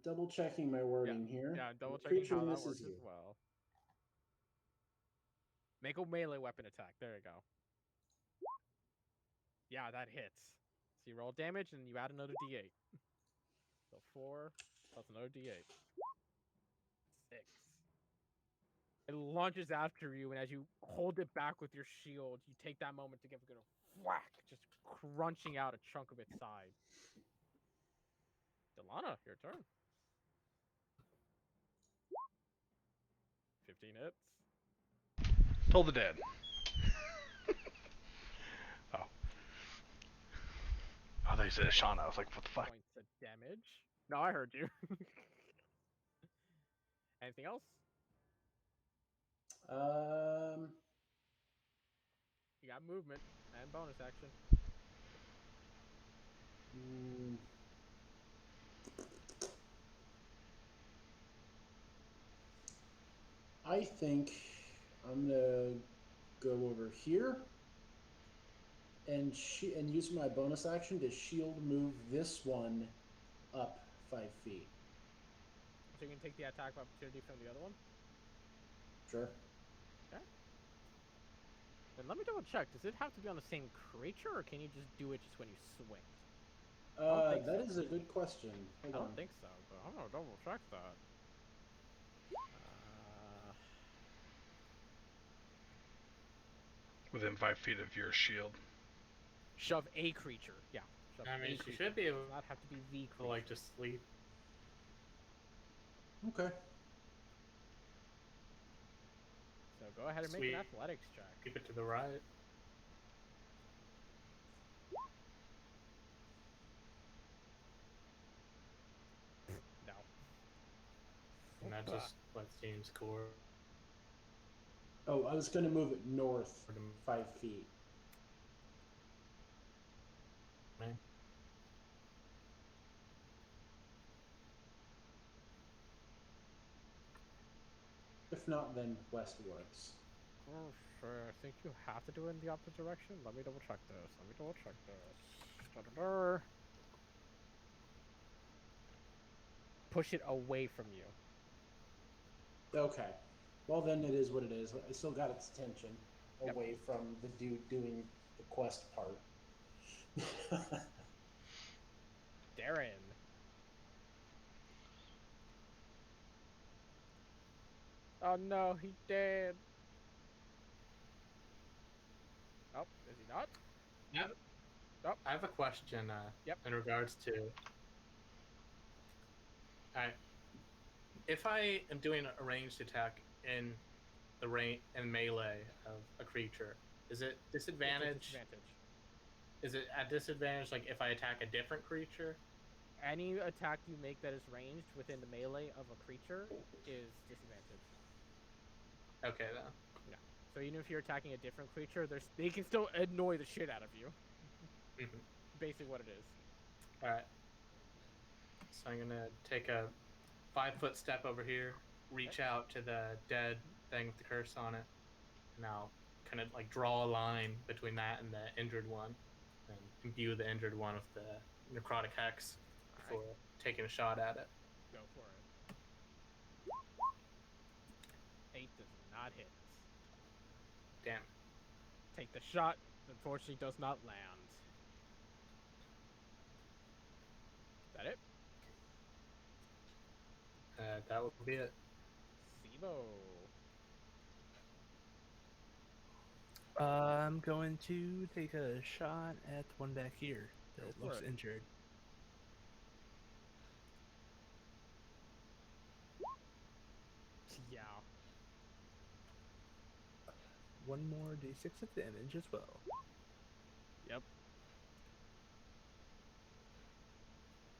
Double checking my wording here. Yeah, double The checking creature how that misses works as you. well. Make a melee weapon attack. There you go. Yeah, that hits. So you roll damage and you add another d8. So 4 plus another d8. 6. It launches after you, and as you hold it back with your shield, you take that moment to give it a whack, just crunching out a chunk of its side. Delana, your turn. 15 hits. Toll the dead. Oh. Oh, they said Shauna. I was like, what the fuck? Points of damage. No, I heard you. Anything else? You got movement and bonus action. I think I'm gonna go over here and use my bonus action to shield move this one up 5 feet. So you can take the attack of opportunity from the other one? Sure. Okay. Then let me double check. Does it have to be on the same creature, or can you just do it just when you swing? That is a good question. Hold I on. don't think so, but I'm gonna double check that. Within 5 feet of your shield. Shove a creature. Yeah. Shove I mean, a she creature. should be It able does not have to be the to creature. like just sleep. Okay. So go ahead and make an athletics check. Keep it to the right. No. And that just lets teams score. Oh, I was gonna move it north 5 feet. Right. If If not, then westwards. Oh, sure. I think you have to do it in the opposite direction. Let me double check this. Push it away from you. Okay. Well, then it is what it is. I still got its attention away from the dude doing the quest part. Darren. Oh no, he dead. Oh, is he not? Yeah. Oh. I have a question in regards to if I am doing a ranged attack in the melee of a creature, is it disadvantage? Is it at disadvantage like if I attack a different creature? Any attack you make that is ranged within the melee of a creature is disadvantage. Okay then. Yeah. So even if you're attacking a different creature, they can still annoy the shit out of you. Mm-hmm. Basically what it is. Alright. So I'm gonna take a 5-foot step over here, reach out to the dead thing with the curse on it, and I'll kind of like draw a line between that and the injured one, and imbue the injured one with the necrotic hex before taking a shot at it. Go for it. 8 does not hit. Damn. Take the shot. Unfortunately, does not land. Is that it? that will be it. Sibo. I'm going to take a shot at the one back here Go that for looks it. injured. Yeah. One more d6 of damage as well. Yep.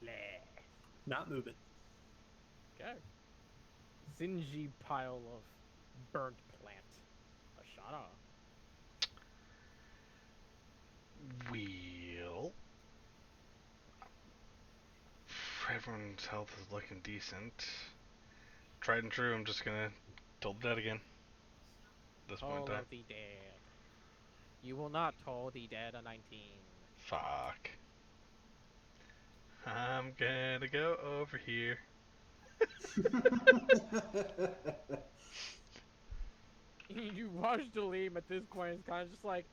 Bleh. Not moving. Okay. Singy pile of burnt plant. Ashana. Wheel. Everyone's health is looking decent. Tried and true, I'm just gonna toll the dead again. This point in Toll time. of the dead. You will not toll the dead a 19. Fuck. I'm gonna go over here. You watch Dalim at this point is kind of just like,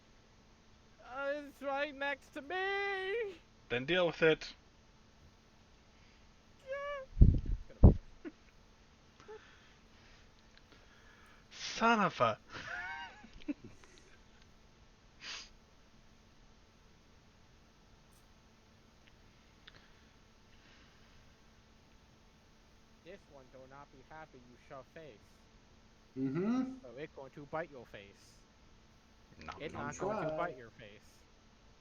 it's right next to me. Then deal with it. Yeah. Son of a. This one do not be happy you shall face. Mm-hmm. So it going to bite your face. No, It no, not no. going to Try. bite your face.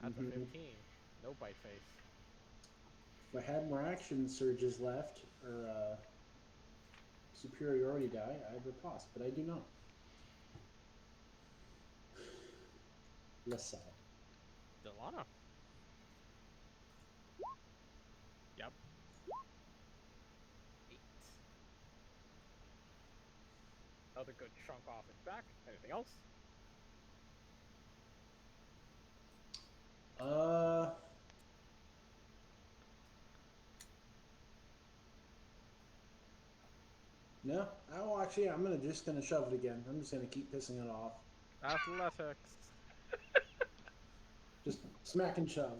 That's a Mhm. 15. No bite face. If I had more action surges left, or superiority die, I'd riposte, but I do not. Less sad. Delana. Yep. 8. Another good chunk off its back. Anything else? No. Oh, actually, I'm just gonna shove it again. I'm just gonna keep pissing it off. Athletics. Just smack and shove.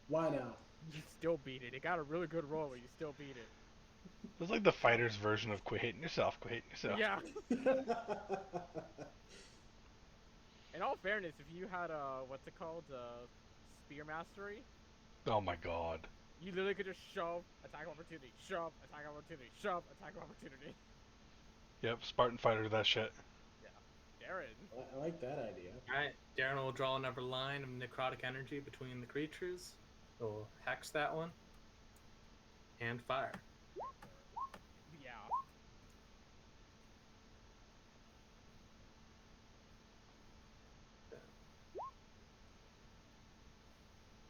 Why not? You still beat it. It got a really good roll, but you still beat it. It's like the fighter's version of quit hitting yourself, quit hitting yourself. Yeah. In all fairness, if you had what's it called, spear mastery, Oh my god. you literally could just shove, attack opportunity, shove, attack opportunity, shove, attack opportunity. Yep, Spartan fighter, that shit. Yeah. Darren. I like that idea. Alright, Darren will draw another line of necrotic energy between the creatures. He'll hex that one. And fire. Yeah.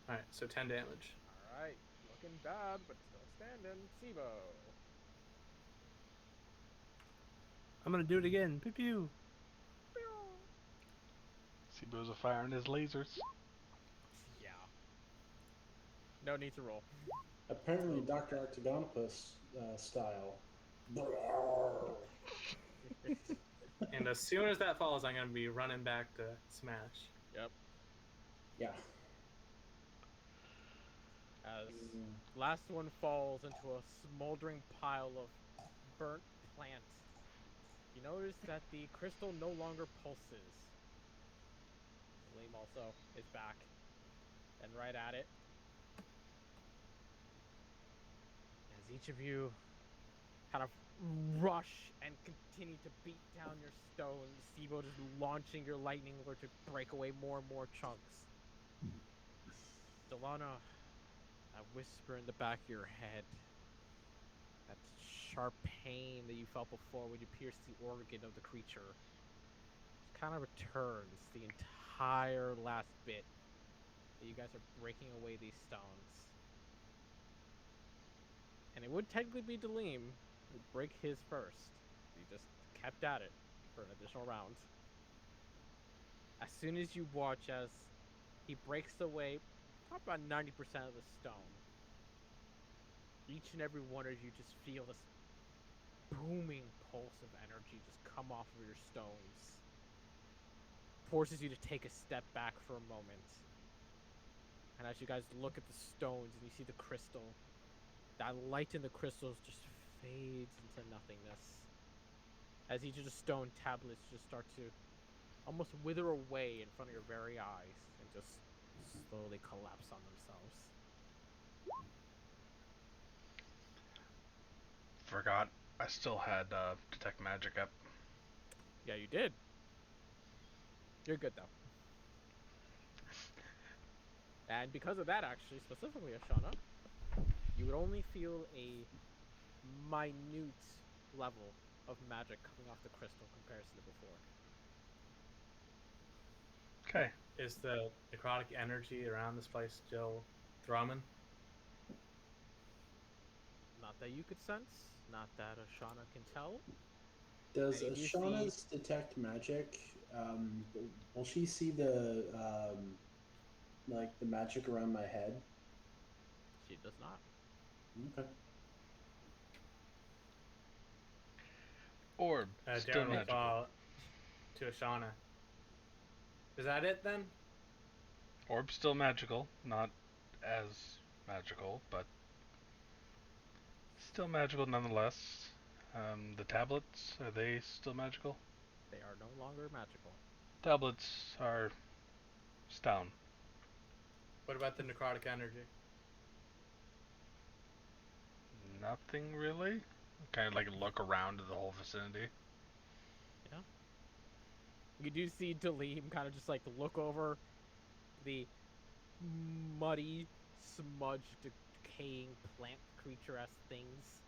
Alright, so 10 damage. Alright. Looking bad, but still standing. Sibo. I'm gonna do it again. Pew pew. Sibo's a firing his lasers. Yeah. No need to roll. Apparently, Dr. Octagonopus style. And as soon as that falls, I'm going to be running back to smash. Yep. Yeah. As last one falls into a smoldering pile of burnt plant, you notice that the crystal no longer pulses. Liam also is back and right at it. As each of you kind of rush and continue to beat down your stones, Sibo just launching your lightning lure to break away more and more chunks. Delana, that whisper in the back of your head, that sharp pain that you felt before when you pierced the organ of the creature, just kind of returns the entire last bit that you guys are breaking away these stones. And it would technically be Dalim who would break his first. He just kept at it for an additional round. As soon as you watch as he breaks away about 90% of the stone, each and every one of you just feel this booming pulse of energy just come off of your stones. Forces you to take a step back for a moment. And as you guys look at the stones and you see the crystal, that light in the crystals just fades into nothingness. As each of the stone tablets just start to almost wither away in front of your very eyes and just slowly collapse on themselves. Forgot I still had Detect Magic up. Yeah, you did. You're good, though. And because of that, actually, specifically, Ashana, you would only feel a minute level of magic coming off the crystal in comparison to before. Okay. Is the necrotic energy around this place still thrumming? Not that you could sense, not that Ashana can tell. Does And you see- Ashana's detect magic? Will she see the like the magic around my head? She does not. Okay. Orb. Still Darren will magical. call to Ashana. Is that it then? Orb still magical. Not as magical, but still magical nonetheless. The tablets, are they still magical? They are no longer magical. Tablets are stone. What about the necrotic energy? Nothing really. Kind of like look around the whole vicinity. Yeah. You do see Dalim kind of just like look over the muddy, smudged, decaying plant creature-esque things.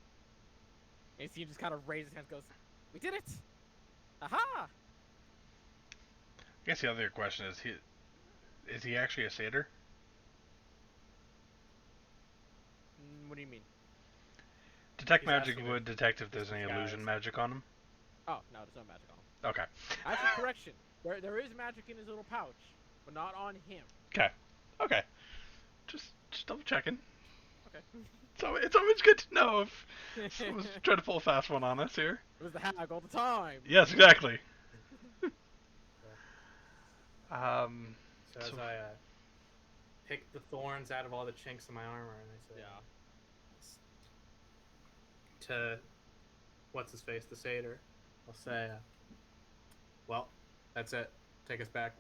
And you see him just kind of raise his hands and goes, "We did it! Aha!" I guess the other question is he actually a satyr? What do you mean? Detect He's magic asking would detect if there's this any guy illusion is- magic on him. Oh, no, there's no magic on him. Okay. Actually, correction. There is magic in his little pouch, but not on him. Okay. Just double checking. Okay. So it's always good to know if someone's trying to pull a fast one on us here. It was the hag all the time. Yes, exactly. So as I pick the thorns out of all the chinks in my armor, and I say, Yeah. to what's his face, the satyr, I'll say, well, that's it. Take us back.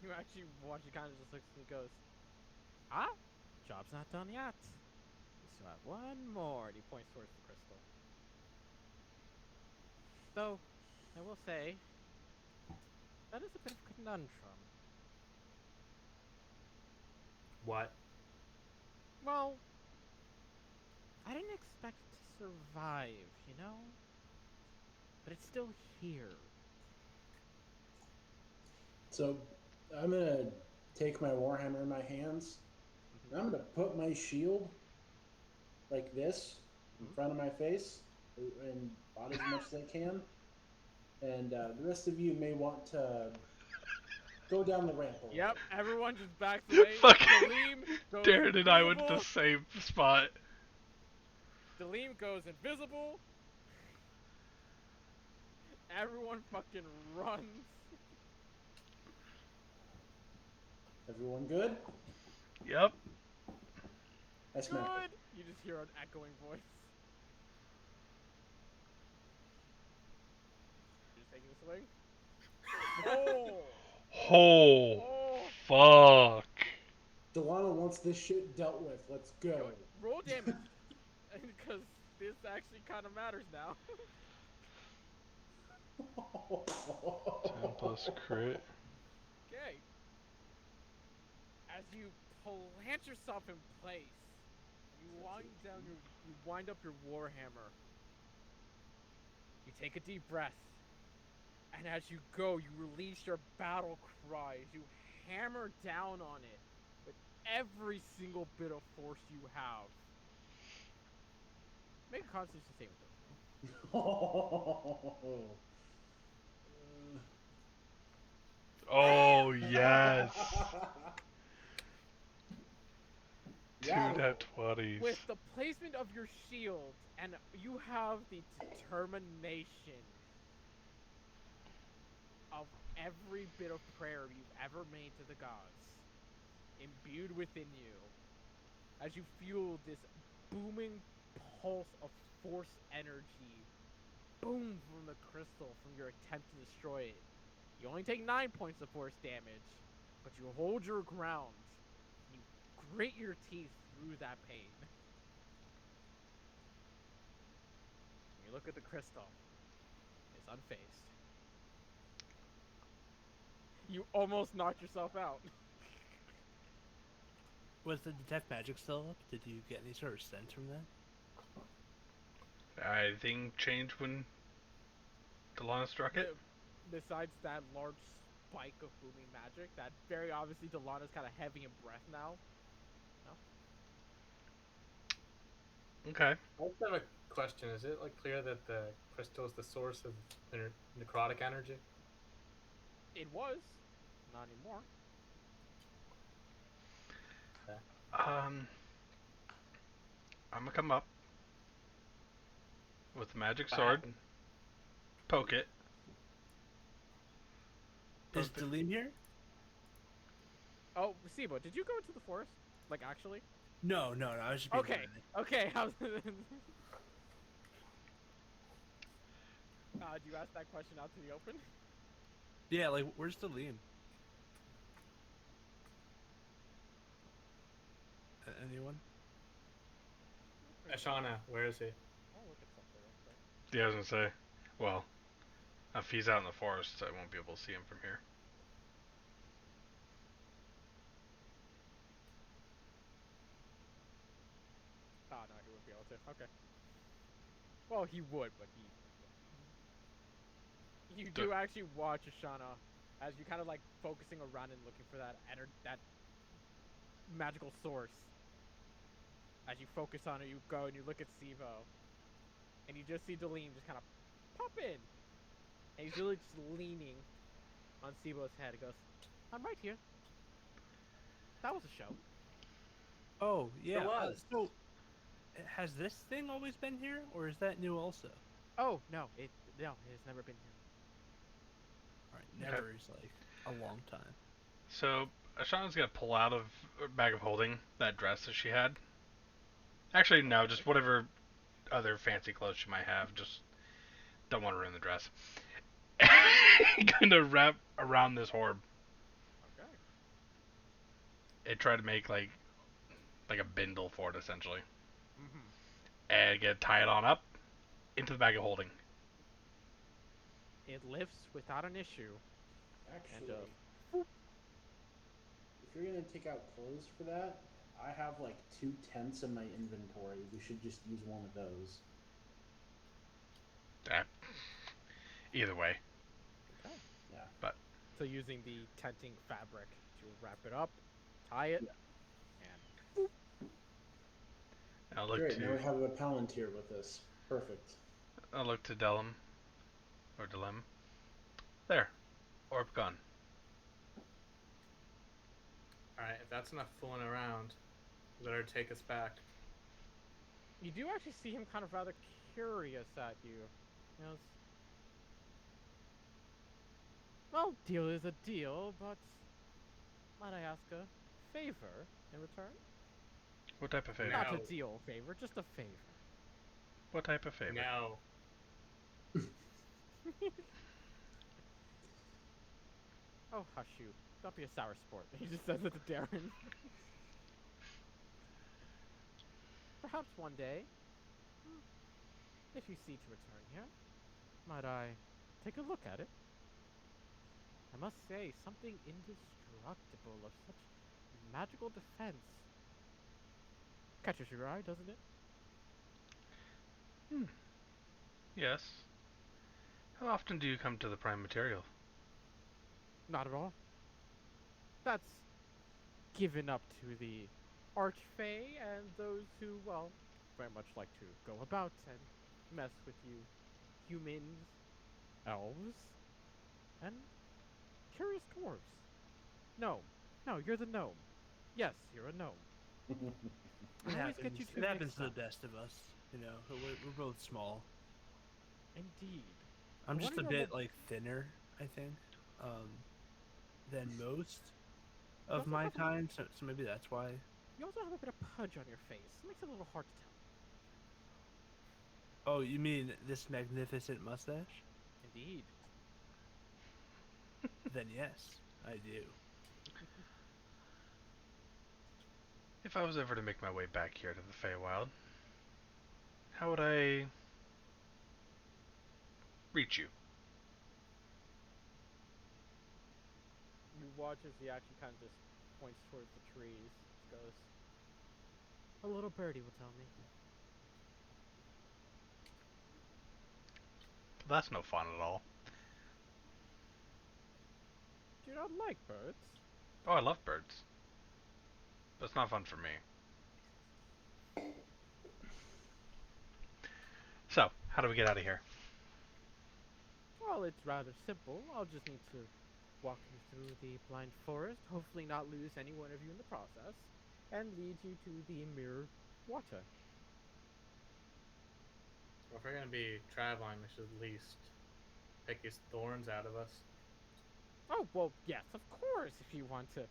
You actually watch, he kind of just looks and goes, "Ah, job's not done yet. We still have one more." And he points towards the crystal. Though, I will say, that is a bit of a conundrum. What? Well, I didn't expect it to survive, you know? But it's still here. So I'm gonna take my warhammer in my hands. And I'm gonna put my shield like this in front of my face and about as much as I can. And the rest of you may want to go down the ramp a little. Yep, everyone just backs away. Fucking Dalim goes Darren and I went to the invisible. same spot. Dalim goes invisible. Everyone fucking runs. Everyone good? Yep. I smacked it. Good. You just hear an echoing voice. You're just taking a swing. Oh, Oh, fuck. Delano wants this shit dealt with. Let's go. roll damage, because this actually kind of matters now. 10 plus crit. Okay. As you plant yourself in place, you wind up your warhammer. You take a deep breath, and as you go, you release your battle cry as you hammer down on it with every single bit of force you have. Make a Constitution saving throw. Oh, yes. Two Yeah. net 20s. With the placement of your shield, and you have the determination of every bit of prayer you've ever made to the gods. imbued within you as you feel this booming pulse of force energy boom from the crystal from your attempt to destroy it. You only take 9 points of force damage, but you hold your ground. You grit your teeth through that pain. You look at the crystal. It's unfazed. You almost knocked yourself out. Was the detect magic still up? Did you get any sort of sense from that? Anything changed when Delana struck it? Besides that large spike of booming magic, that very obviously Delana's kind of heavy in breath now. Okay. I just have a question. Is it like clear that the crystal is the source of the necrotic energy? It was. Not anymore. Okay. I'm gonna come up with the magic sword, poke it. Is Dalim here? Oh, Sibo, did you go into the forest? Like, actually? No, I was just being Okay, funny. okay. Do you ask that question out to the open? Yeah, like, where's Dalim? Anyone? Ashana, where is he? I'll look at something real quick. Yeah, I was gonna say. Well, if he's out in the forest, I won't be able to see him from here. Oh, no, he wouldn't be able to. Okay. Well, he would, but he... You do actually watch Ashana as you kind of like focusing around and looking for that magical source. As you focus on it, you go and you look at Sivo. And you just see Dalim just kind of pop in. And he's really just leaning on Sivo's head. He goes, I'm right here. That was a show. Oh, yeah. It was. So, has this thing always been here, or is that new also? Oh, no, it has never been here. Alright, never is like a long time. So, Ashana's gonna pull out of her bag of holding that dress that she had. Actually, no, just whatever other fancy clothes she might have. Just don't want to ruin the dress. Gonna wrap around this orb Okay. and try to make like a bindle for it, essentially, Mm-hmm. and get tie it on up into the bag of holding. It lifts without an issue. Actually, And, if you're gonna take out clothes for that, I have like 2 tents in my inventory. We should just use one of those. Either way, Okay. Yeah. but So using the tenting fabric to wrap it up, tie it, Yeah. and I'll look Great. Now we to have a Palantir with us. Perfect. Delem or Delem. There, orb gone. Alright, if that's enough fooling around, you better take us back. you do actually see him kind of rather curious at you. He goes, well, deal is a deal, but might I ask a favor in return? What type of favor? No. Not a deal favor, just a favor. What type of favor? No. Oh, hush you. Don't be a sour sport. He just says it to Darren. Perhaps one day, if you see to return here, might I take a look at it? I must say, something indestructible of such magical defense catches your eye, doesn't it? Yes. How often do you come to the prime material? Not at all. That's given up to the Archfey and those who, well, very much like to go about and mess with you humans, elves, and curious dwarves. No, you're the gnome. Yes, you're a gnome. It I always get happens. you two It happens mixed to the up. best of us. You know, we're both small. Indeed. I'm I just a wonder bit like thinner, I think, than most. of also my have a- kind, so maybe that's why. You also have a bit of pudge on your face. It makes it a little hard to tell. Oh, you mean this magnificent mustache? Indeed. Then yes, I do. If I was ever to make my way back here to the Feywild, how would I reach you? You watch as he actually kind of just points towards the trees. Just goes, a little birdie will tell me. That's no fun at all. Do you not like birds? Oh, I love birds. But it's not fun for me. So, how do we get out of here? Well, it's rather simple. I'll just need to walk you through the blind forest, hopefully not lose any one of you in the process, and lead you to the mirrored water. Well, if we're gonna be traveling, we should at least pick his thorns out of us. Oh, well, yes, of course, if you want to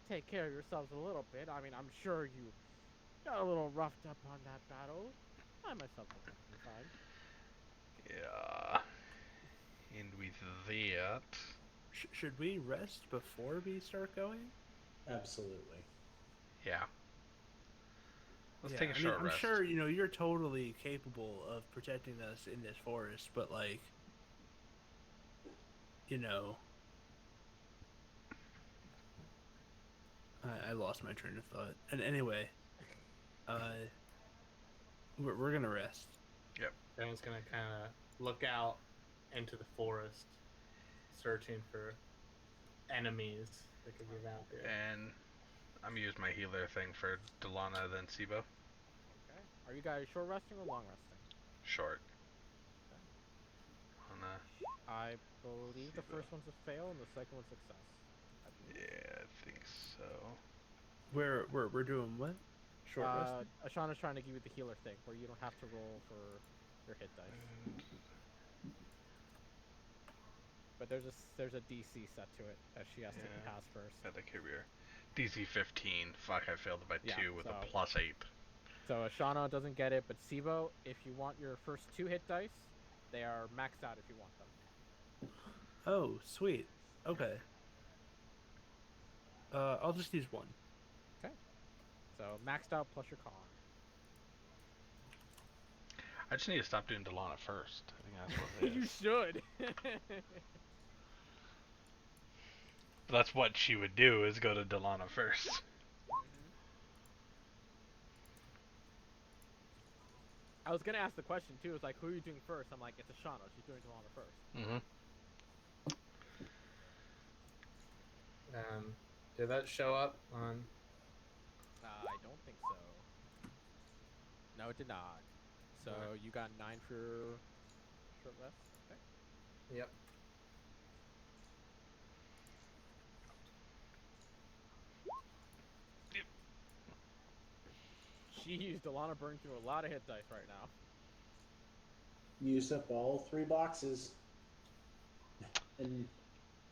take care of yourselves a little bit. I mean, I'm sure you got a little roughed up on that battle. I myself will be fine. Yeah. And with that... Should we rest before we start going? Absolutely. Yeah. Let's Yeah, take a short I'm rest. sure you're totally capable of protecting us in this forest, but like, I lost my train of thought. And anyway, we're gonna rest. Yep. Everyone's gonna kind of look out into the forest, searching for enemies that could be out there. And I'm gonna use my healer thing for Delana, then Sibo. Okay. Are you guys short resting or long resting? Short. I believe the Sibo. first one's a fail and the second one's success. I believe. Yeah, I think so. We're doing what? Short rest. Ashana's trying to give you the healer thing, where you don't have to roll for your hit dice. But there's a DC set to it that she has to pass first. At the career. DC 15. Fuck, I failed it by Yeah, 2 with a so- +8. So Ashana doesn't get it, but Sibo, if you want your first 2 hit dice, they are maxed out if you want them. Oh, sweet. Okay. I'll just use one. So maxed out plus your con. I just need to stop doing Delana first. I think that's what it You is. should. That's what she would do, is go to Delana first. I was gonna ask the question too. It's like, who are you doing first? I'm like, it's Ashana. She's doing Delana first. Mm-hmm. Did that show up on? I don't think so. No, it did not. So Alright. you got 9 for your short rest. Okay. Yep. Jeez, Delana burned through a lot of hit dice right now. Used up all 3 boxes. And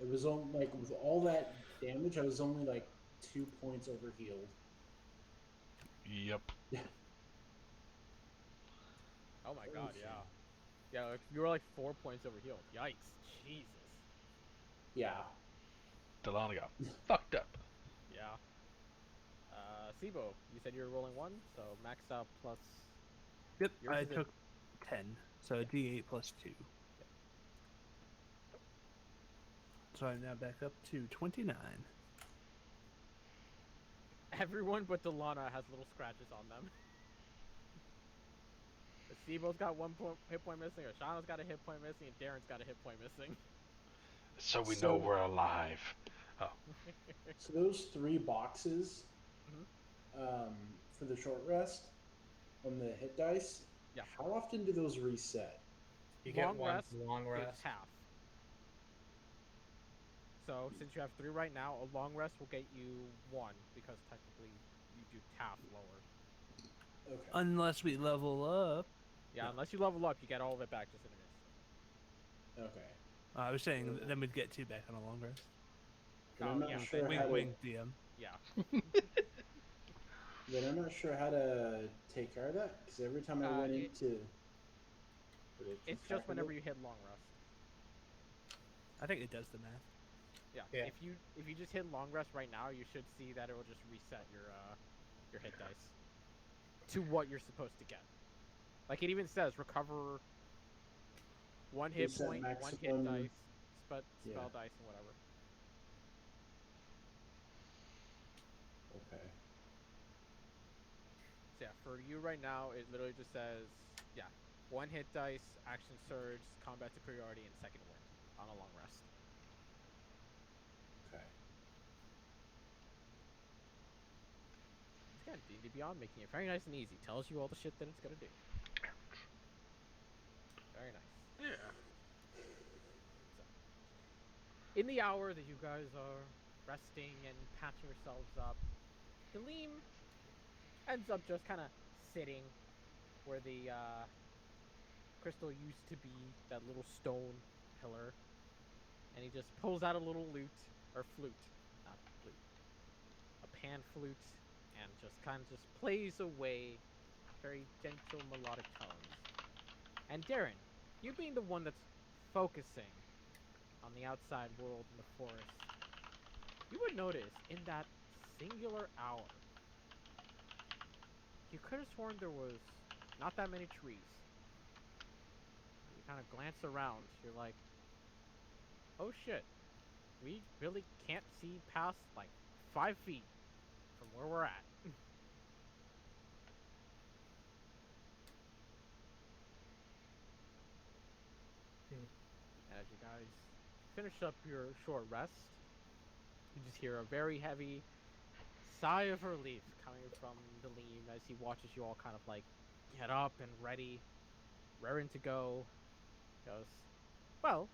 it was only like, with all that damage, I was only like 2 points over healed. Yep. Oh my god, Okay. yeah. Yeah, like, you were like 4 points over healed. Yikes. Jesus. Yeah. Delana got fucked up. Yeah. Sibo, you said you were rolling 1, so maxed out plus. Yep. Yours I is a- took 10, so D8 plus 2. So I'm now back up to 29. Everyone but Delana has little scratches on them. Sibo's got 1 hit point missing, Ashana's got a hit point missing, and Darren's got a hit point missing. So we So- know we're alive. So those 3 boxes, Mhm. for the short rest on the hit dice, Yeah. how often do those reset? You get Long one rest long It's rest. half. So since you have 3 right now, a long rest will get you 1 because technically you do half lower. Okay. Unless we level up. Yeah, No. unless you level up, you get all of it back just in an instant. Okay. I was saying then we'd get 2 back on a long rest. But Oh, I'm not yeah. sure Wink, how to. wink, DM. Yeah. Then I'm not sure how to take care of that because every time I went It into, would it it's keep track just of whenever it? you hit long rest. I think it does the math. Yeah. Yeah. If you just hit long rest right now, you should see that it will just reset your hit dice to what you're supposed to get. Like it even says recover 1 hit Reset point, 1 hit maximum. dice, Yeah. spell dice, and whatever. Okay. So yeah, for you right now, it literally just says, yeah, 1 hit dice, action surge, combat superiority, and second wind on a long rest. Okay. Again, D&D Beyond making it very nice and easy. Tells you all the shit that it's gonna do. Very nice. Yeah. So, in the hour that you guys are resting and patching yourselves up, Dalim ends up just kind of sitting where the crystal used to be, that little stone pillar, and he just pulls out a little lute, or flute, not lute, a pan flute, and just kind of just plays away very gentle melodic tones. And Darren, you being the one that's focusing on the outside world in the forest, you would notice in that singular hour, you could have sworn there was not that many trees. You kind of glance around, you're like, oh shit, we really can't see past like 5 feet from where we're at. As you guys finish up your short rest, you just hear a very heavy sigh of relief coming from Dalim as he watches you all kind of like get up and ready, raring to go. He goes, well,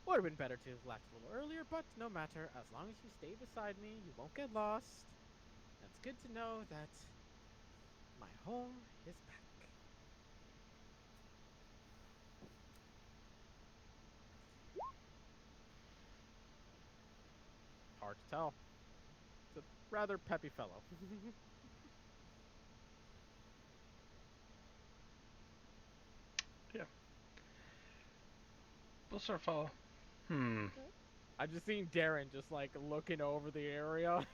would have been better to have left a little earlier, but no matter. As long as you stay beside me, you won't get lost. It's good to know that my home is back. Hard to tell. It's a rather peppy fellow. Yeah. We'll sort of follow. Hmm. I just seen Darren just like looking over the area.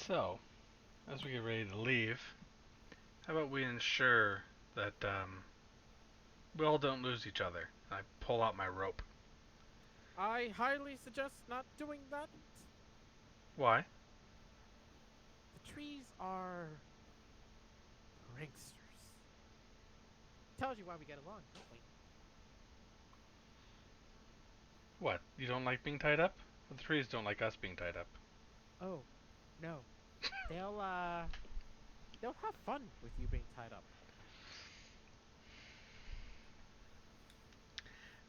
So, as we get ready to leave, how about we ensure that we all don't lose each other? I pull out my rope. I highly suggest not doing that. Why? The trees are pranksters. Tells you why we get along, don't we? What? You don't like being tied up? Well, the trees don't like us being tied up. Oh, no. They'll have fun with you being tied up.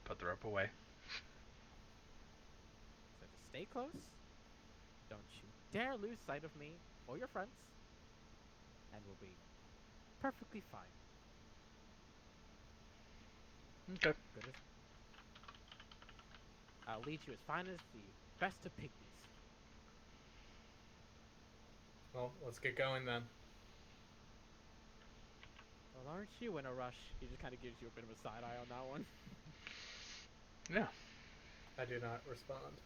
Put the rope away. So just stay close. Don't you dare lose sight of me or your friends. And we'll be perfectly fine. Okay. Good as I'll lead you as fine as the best of pygmies. Well, let's get going then. Well, aren't you in a rush? He just kind of gives you a bit of a side eye on that one. Yeah. I do not respond.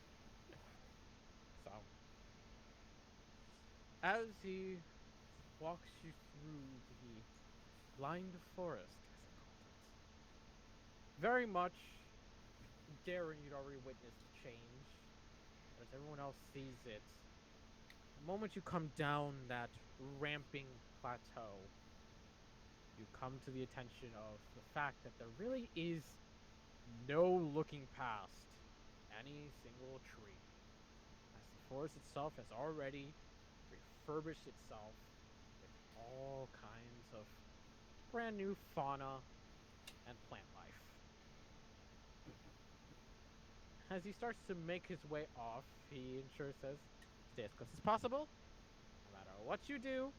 So, as he walks you through the blind forest, as I called it, very much, Darren, you'd already witnessed the change, as everyone else sees it. The moment you come down that ramping plateau, you come to the attention of the fact that there really is no looking past any single tree, as the forest itself has already refurbished itself with all kinds of brand new fauna and plant life. As he starts to make his way off, he ensures says, stay as close as possible. No matter what you do,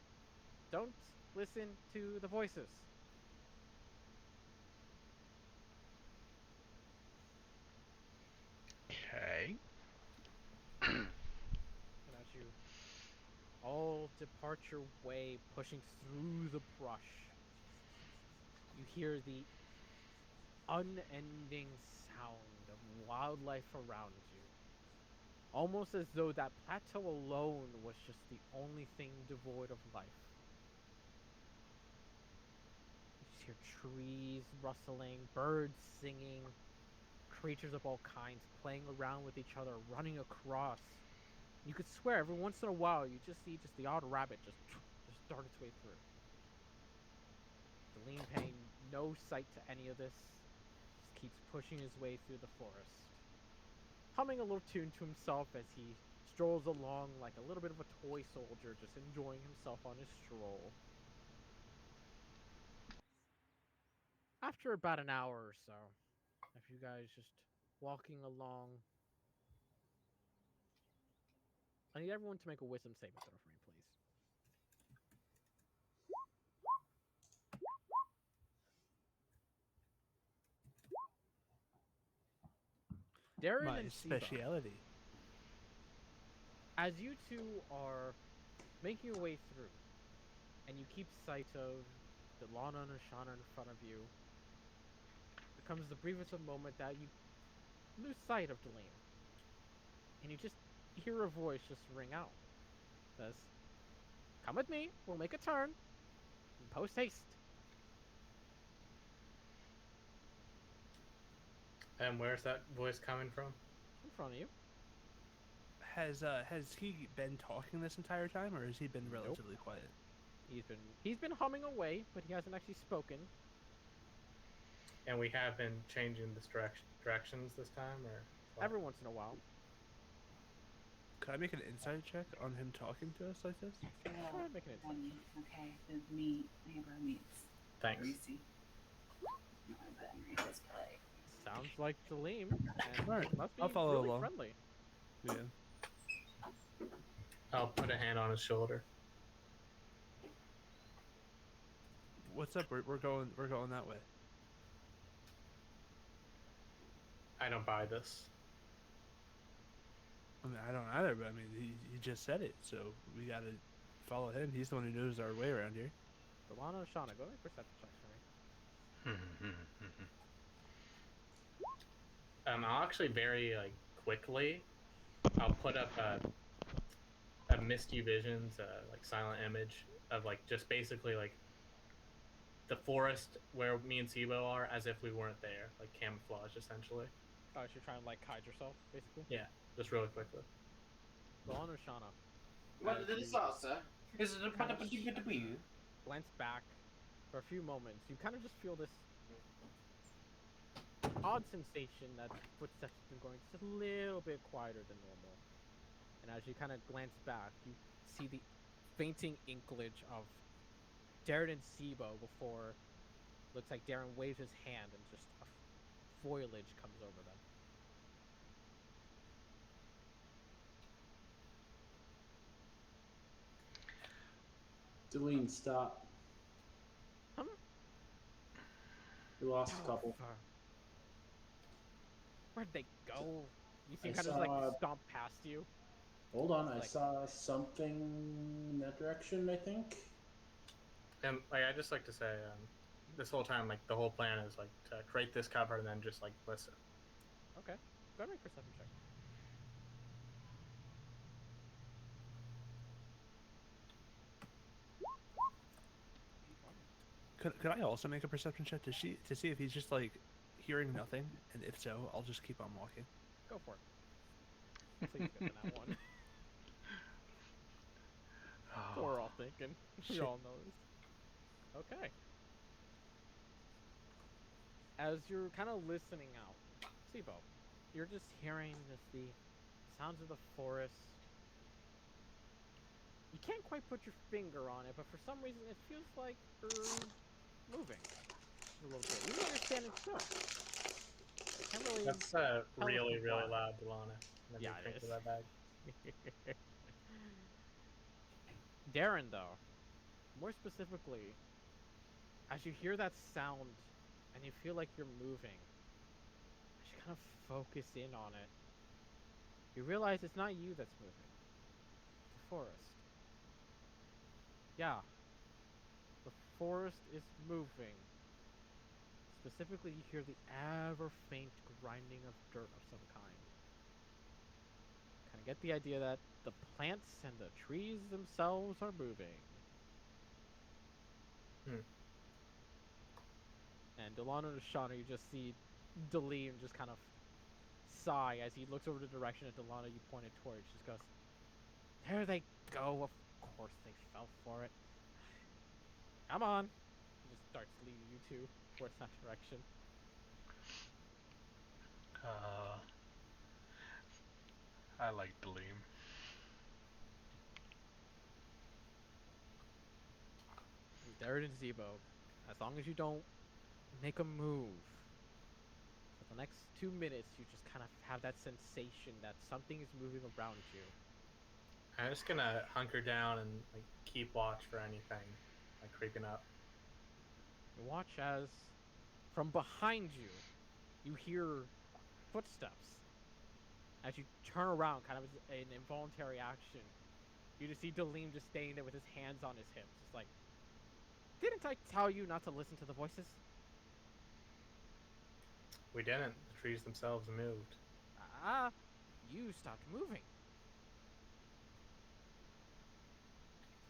don't listen to the voices. Okay. all depart your way, pushing through the brush. You hear the unending sound of wildlife around you. Almost as though that plateau alone was just the only thing devoid of life. You just hear trees rustling, birds singing, creatures of all kinds playing around with each other, running across. You could swear every once in a while you just see the odd rabbit just dart its way through. Deline paying no sight to any of this, just keeps pushing his way through the forest, humming a little tune to himself as he strolls along like a little bit of a toy soldier, just enjoying himself on his stroll. After about an hour or so, of you guys just walking along, I need everyone to make a wisdom saving throw for me, please. Darren My and Siba, speciality. as you two are making your way through, and you keep sight of Delana and Ashana in front of you, there comes the briefest of moment that you lose sight of Deline. And you just hear a voice just ring out. It says, "Come with me, we'll make a turn. And post haste." And where's that voice coming from? In front of you. Has he been talking this entire time, or has he been Nope. relatively quiet? He's been humming away, but he hasn't actually spoken. And we have been changing this directions this time, or what? Every once in a while. Could I make an insight check on him talking to us like this? Go ahead, make an insight. Okay, the neighbor meets Thanks. Greasy. No, I didn't read this play. Sounds like Deline, and Alright, it must be I'll follow really along. friendly. Yeah. I'll put a hand on his shoulder. What's up? We're going that way. I don't buy this. I mean, I don't either, but I mean, he just said it, so we gotta follow him. He's the one who knows our way around here. Delana and Shauna, go make perception checks for me. I'll actually very quickly. I'll put up a misty visions, like silent image of just basically the forest where me and Sibo are, as if we weren't there, like camouflage essentially. Oh, so you're trying to hide yourself, basically? Yeah, just really quickly. Delana or Shauna? What did it start, sir? Is it a Kind of bada-bada-bada-boo? Glance back for a few moments. You kind of just feel this odd sensation that footsteps have been going just a little bit quieter than normal. And as you kind of glance back, you see the fainting inklage of Darren and Sibo before looks like Darren waves his hand and just a foliage comes over them. Deline, stop. We lost a couple. Where'd they go? You see I kind of saw- stomp past you. Hold on, I Like- saw something in that direction, I think. And I just like to say, this whole time, the whole plan is to create this cover and then just listen. Okay. Go ahead and make a perception check. Could I also make a perception check to see if he's just hearing nothing, and if so, I'll just keep on walking. Go for it. Please get to that one. That's what we're all thinking. We Shit. all know this. Okay. As you're kind of listening out, Sibo, you're just hearing the sounds of the forest. You can't quite put your finger on it, but for some reason it feels like you're moving a little bit. Even though you're standing still. Can't really. That's really, really why. loud, Delana. Let me Yeah, it drink is. to that bag. Darren, though, more specifically, as you hear that sound and you feel like you're moving, as you kind of focus in on it, you realize it's not you that's moving. It's the forest. Yeah, the forest is moving. Specifically, you hear the ever faint grinding of dirt of some kind. Kind of get the idea that the plants and the trees themselves are moving. Hmm. And Delano and Shauna, you just see Delim just kind of sigh as he looks over the direction that Delano you pointed towards. Just goes, "There they go. Of course they fell for it. Come on." He just starts leading you two towards that direction. I like Daleem. Darren and Zebo, as long as you don't make a move, for the next 2 minutes, you just kind of have that sensation that something is moving around you. I'm just gonna hunker down and like keep watch for anything like creeping up. You watch as, from behind you, you hear footsteps. As you turn around, kind of as an involuntary action, you just see Daleem just standing there with his hands on his hips. Just like, didn't I tell you not to listen to the voices? We didn't. The trees themselves moved. Ah, you stopped moving.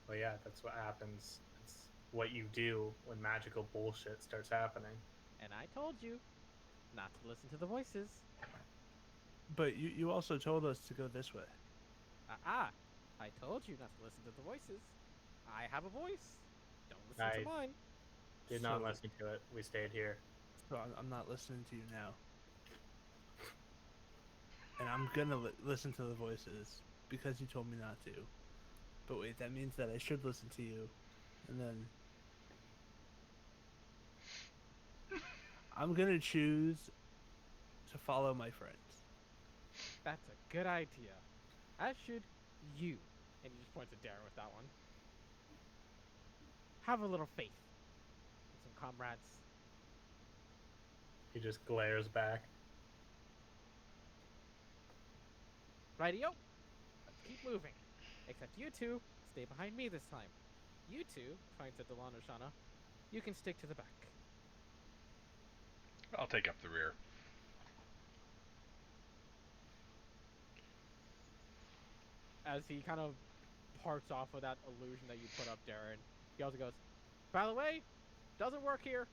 Well, yeah, that's what happens. It's what you do when magical bullshit starts happening. And I told you not to listen to the voices. But you also told us to go this way. I told you not to listen to the voices. I have a voice. Don't listen I to mine. did not So- listen to it. We stayed here. So I'm not listening to you now. And I'm gonna listen to the voices because you told me not to. But wait, that means that I should listen to you. And then I'm gonna choose to follow my friends. That's a good idea. As should you. And he just points at Darren with that one. Have a little faith in some comrades. He just glares back. Rightio. Let's keep moving. Except you two, stay behind me this time. You two, points at Delano Shauna, you can stick to the back. I'll take up the rear. As he kind of parts off with that illusion that you put up, Darren, he also goes, by the way, doesn't work here.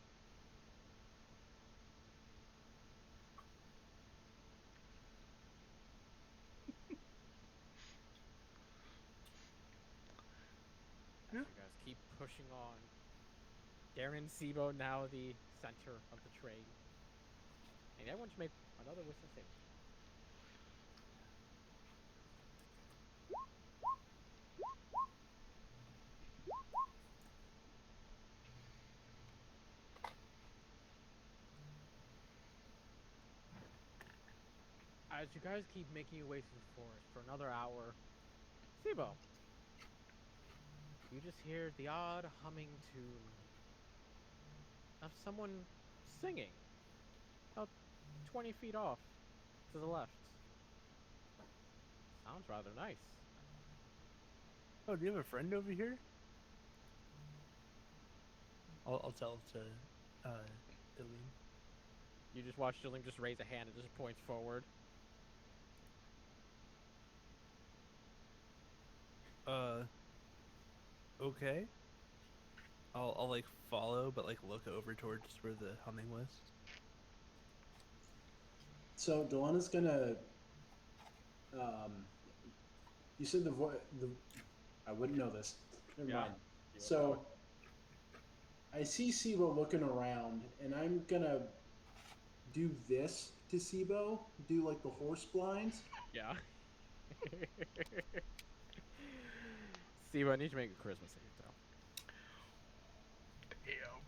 As you guys keep pushing on, Darren Sibo now the center of the train. And everyone should make another wisdom save. As you guys keep making your way through the forest for another hour, Sibo, you just hear the odd humming tune of someone singing about 20 feet off to the left. Sounds rather nice. Oh, do you have a friend over here? I'll tell to Dylan. You just watch Jillian just raise a hand and just points forward. Okay. I'll like follow, but like look over towards where the humming was. So Delana's gonna. You said the voice. I wouldn't know this. Never Yeah. mind. So I see Sibo looking around, and I'm gonna do this to Sibo. Do like the horse blinds. Yeah. Sibo, I need you to make a charisma save, though. Damn.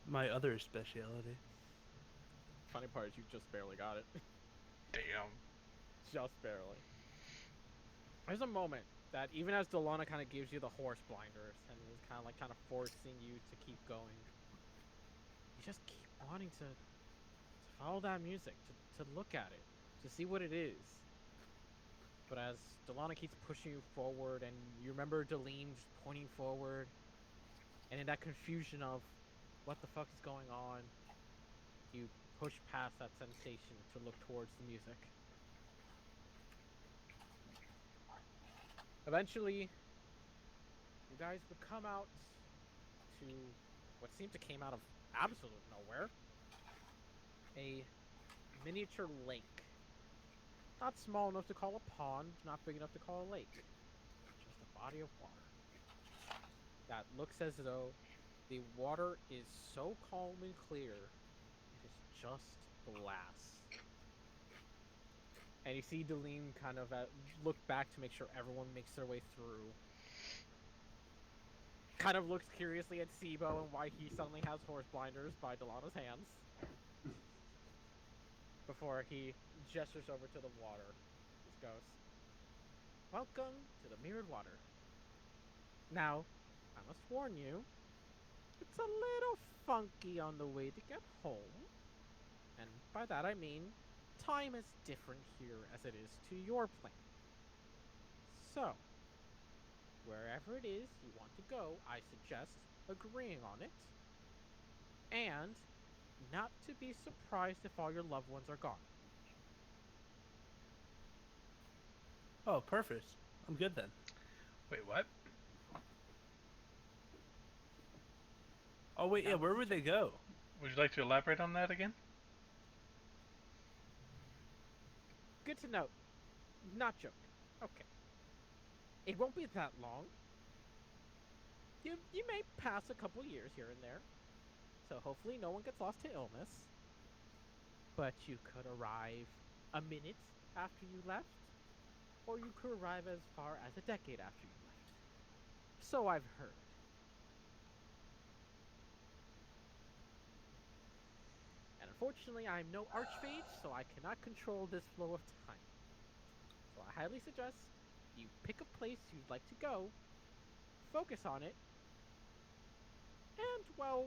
My other speciality. Funny part is you just barely got it. Damn. Just barely. There's a moment that even as Delana kind of gives you the horse blinders and is kind of like forcing you to keep going, you just keep wanting to follow that music, to look at it, to see what it is. But as Delana keeps pushing you forward, and you remember Delim just pointing forward, and in that confusion of what the fuck is going on, you push past that sensation to look towards the music. Eventually, you guys would come out to what seemed to came out of absolute nowhere. A miniature lake. Not small enough to call a pond, not big enough to call a lake. Just a body of water. That looks as though the water is so calm and clear, it is just glass. And you see Delim kind of look back to make sure everyone makes their way through. Kind of looks curiously at Sibo and why he suddenly has horse blinders by Delana's hands. Before he gestures over to the water. Just goes, "Welcome to the mirrored water. Now, I must warn you, it's a little funky on the way to get home. And by that I mean, time is different here as it is to your plane. So, wherever it is you want to go, I suggest agreeing on it. And not to be surprised if all your loved ones are gone." Oh, perfect. I'm good then. Wait, what? Oh wait, yeah. Where would they go? Would you like to elaborate on that again? Good to know. Not joking. Okay. It won't be that long. You may pass a couple years here and there. So hopefully no one gets lost to illness. But you could arrive a minute after you left. Or you could arrive as far as a decade after you left. So I've heard. And unfortunately, I'm no archmage, so I cannot control this flow of time. So I highly suggest you pick a place you'd like to go, focus on it, and, well,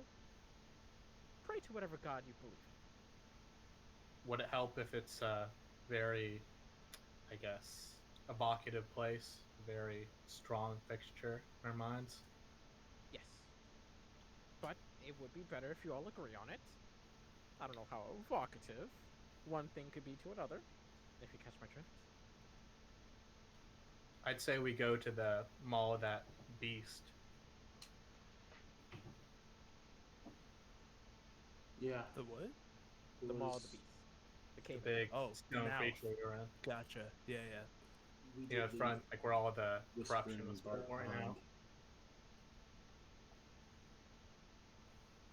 pray to whatever god you believe in. Would it help if it's a very, I guess, evocative place, a very strong fixture in our minds? Yes. But it would be better if you all agree on it. I don't know how evocative one thing could be to another, if you catch my drift. I'd say we go to the Mall of that Beast. Yeah. The what? it The Mall of was- the Beast. The The cave. big Oh, stone mouth. creature we were in. Gotcha. Yeah, yeah. We You know, did the front, like where all the corruption Whispering was Dark right now. Mind.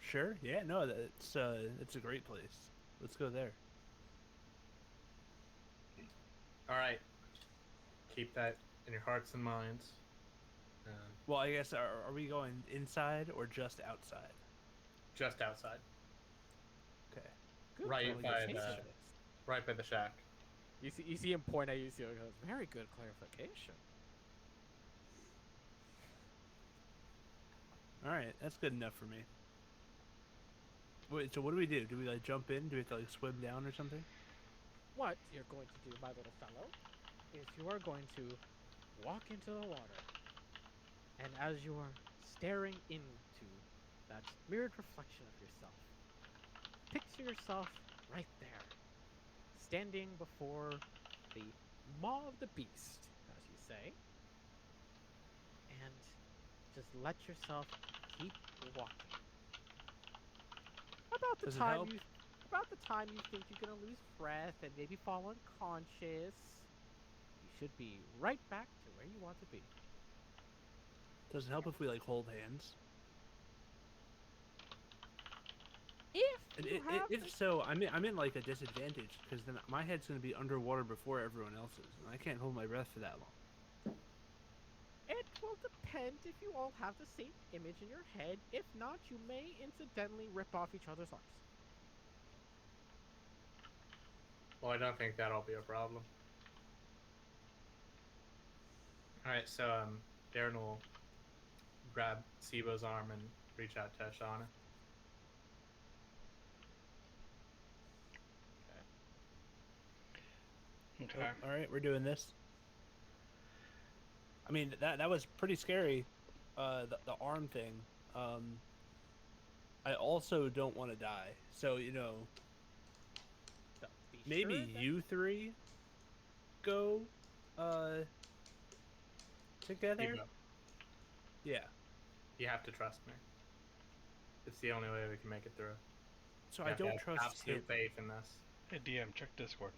Sure. Yeah. No, it's a great place. Let's go there. All right. Keep that in your hearts and minds. Well, I guess are we going inside or just outside? Just outside, Okay. Good Right by clarification. the- right by the shack. You see him point at you. See, he goes, "Very good clarification." All right, that's good enough for me. Wait, so what do we do? Do we like jump in? Do we have to like swim down or something? What you're going to do, my little fellow, is you are going to walk into the water, and as you are staring into that mirrored reflection of yourself, picture yourself right there, standing before the Maw of the Beast, as you say, and just let yourself keep walking. Does it help? About the time you think you're gonna lose breath and maybe fall unconscious, you should be right back to where you want to be. Does it help if we like hold hands? If you have If so, I'm in like a disadvantage because then my head's gonna be underwater before everyone else's, and I can't hold my breath for that long. it will depend if you all have the same image in your head. If not, you may incidentally rip off each other's arms. Well, I don't think that'll be a problem. All right, so Darren will grab Sibo's arm and reach out to Shauna. Okay. Oh, all right, we're doing this. I mean, that was pretty scary. The arm thing. I also don't want to die. So, Be maybe sure that- you three go together. You go. Yeah. You have to trust me. It's the only way we can make it through. So You I have to don't have trust absolute him. faith in this. Hey DM, check Discord.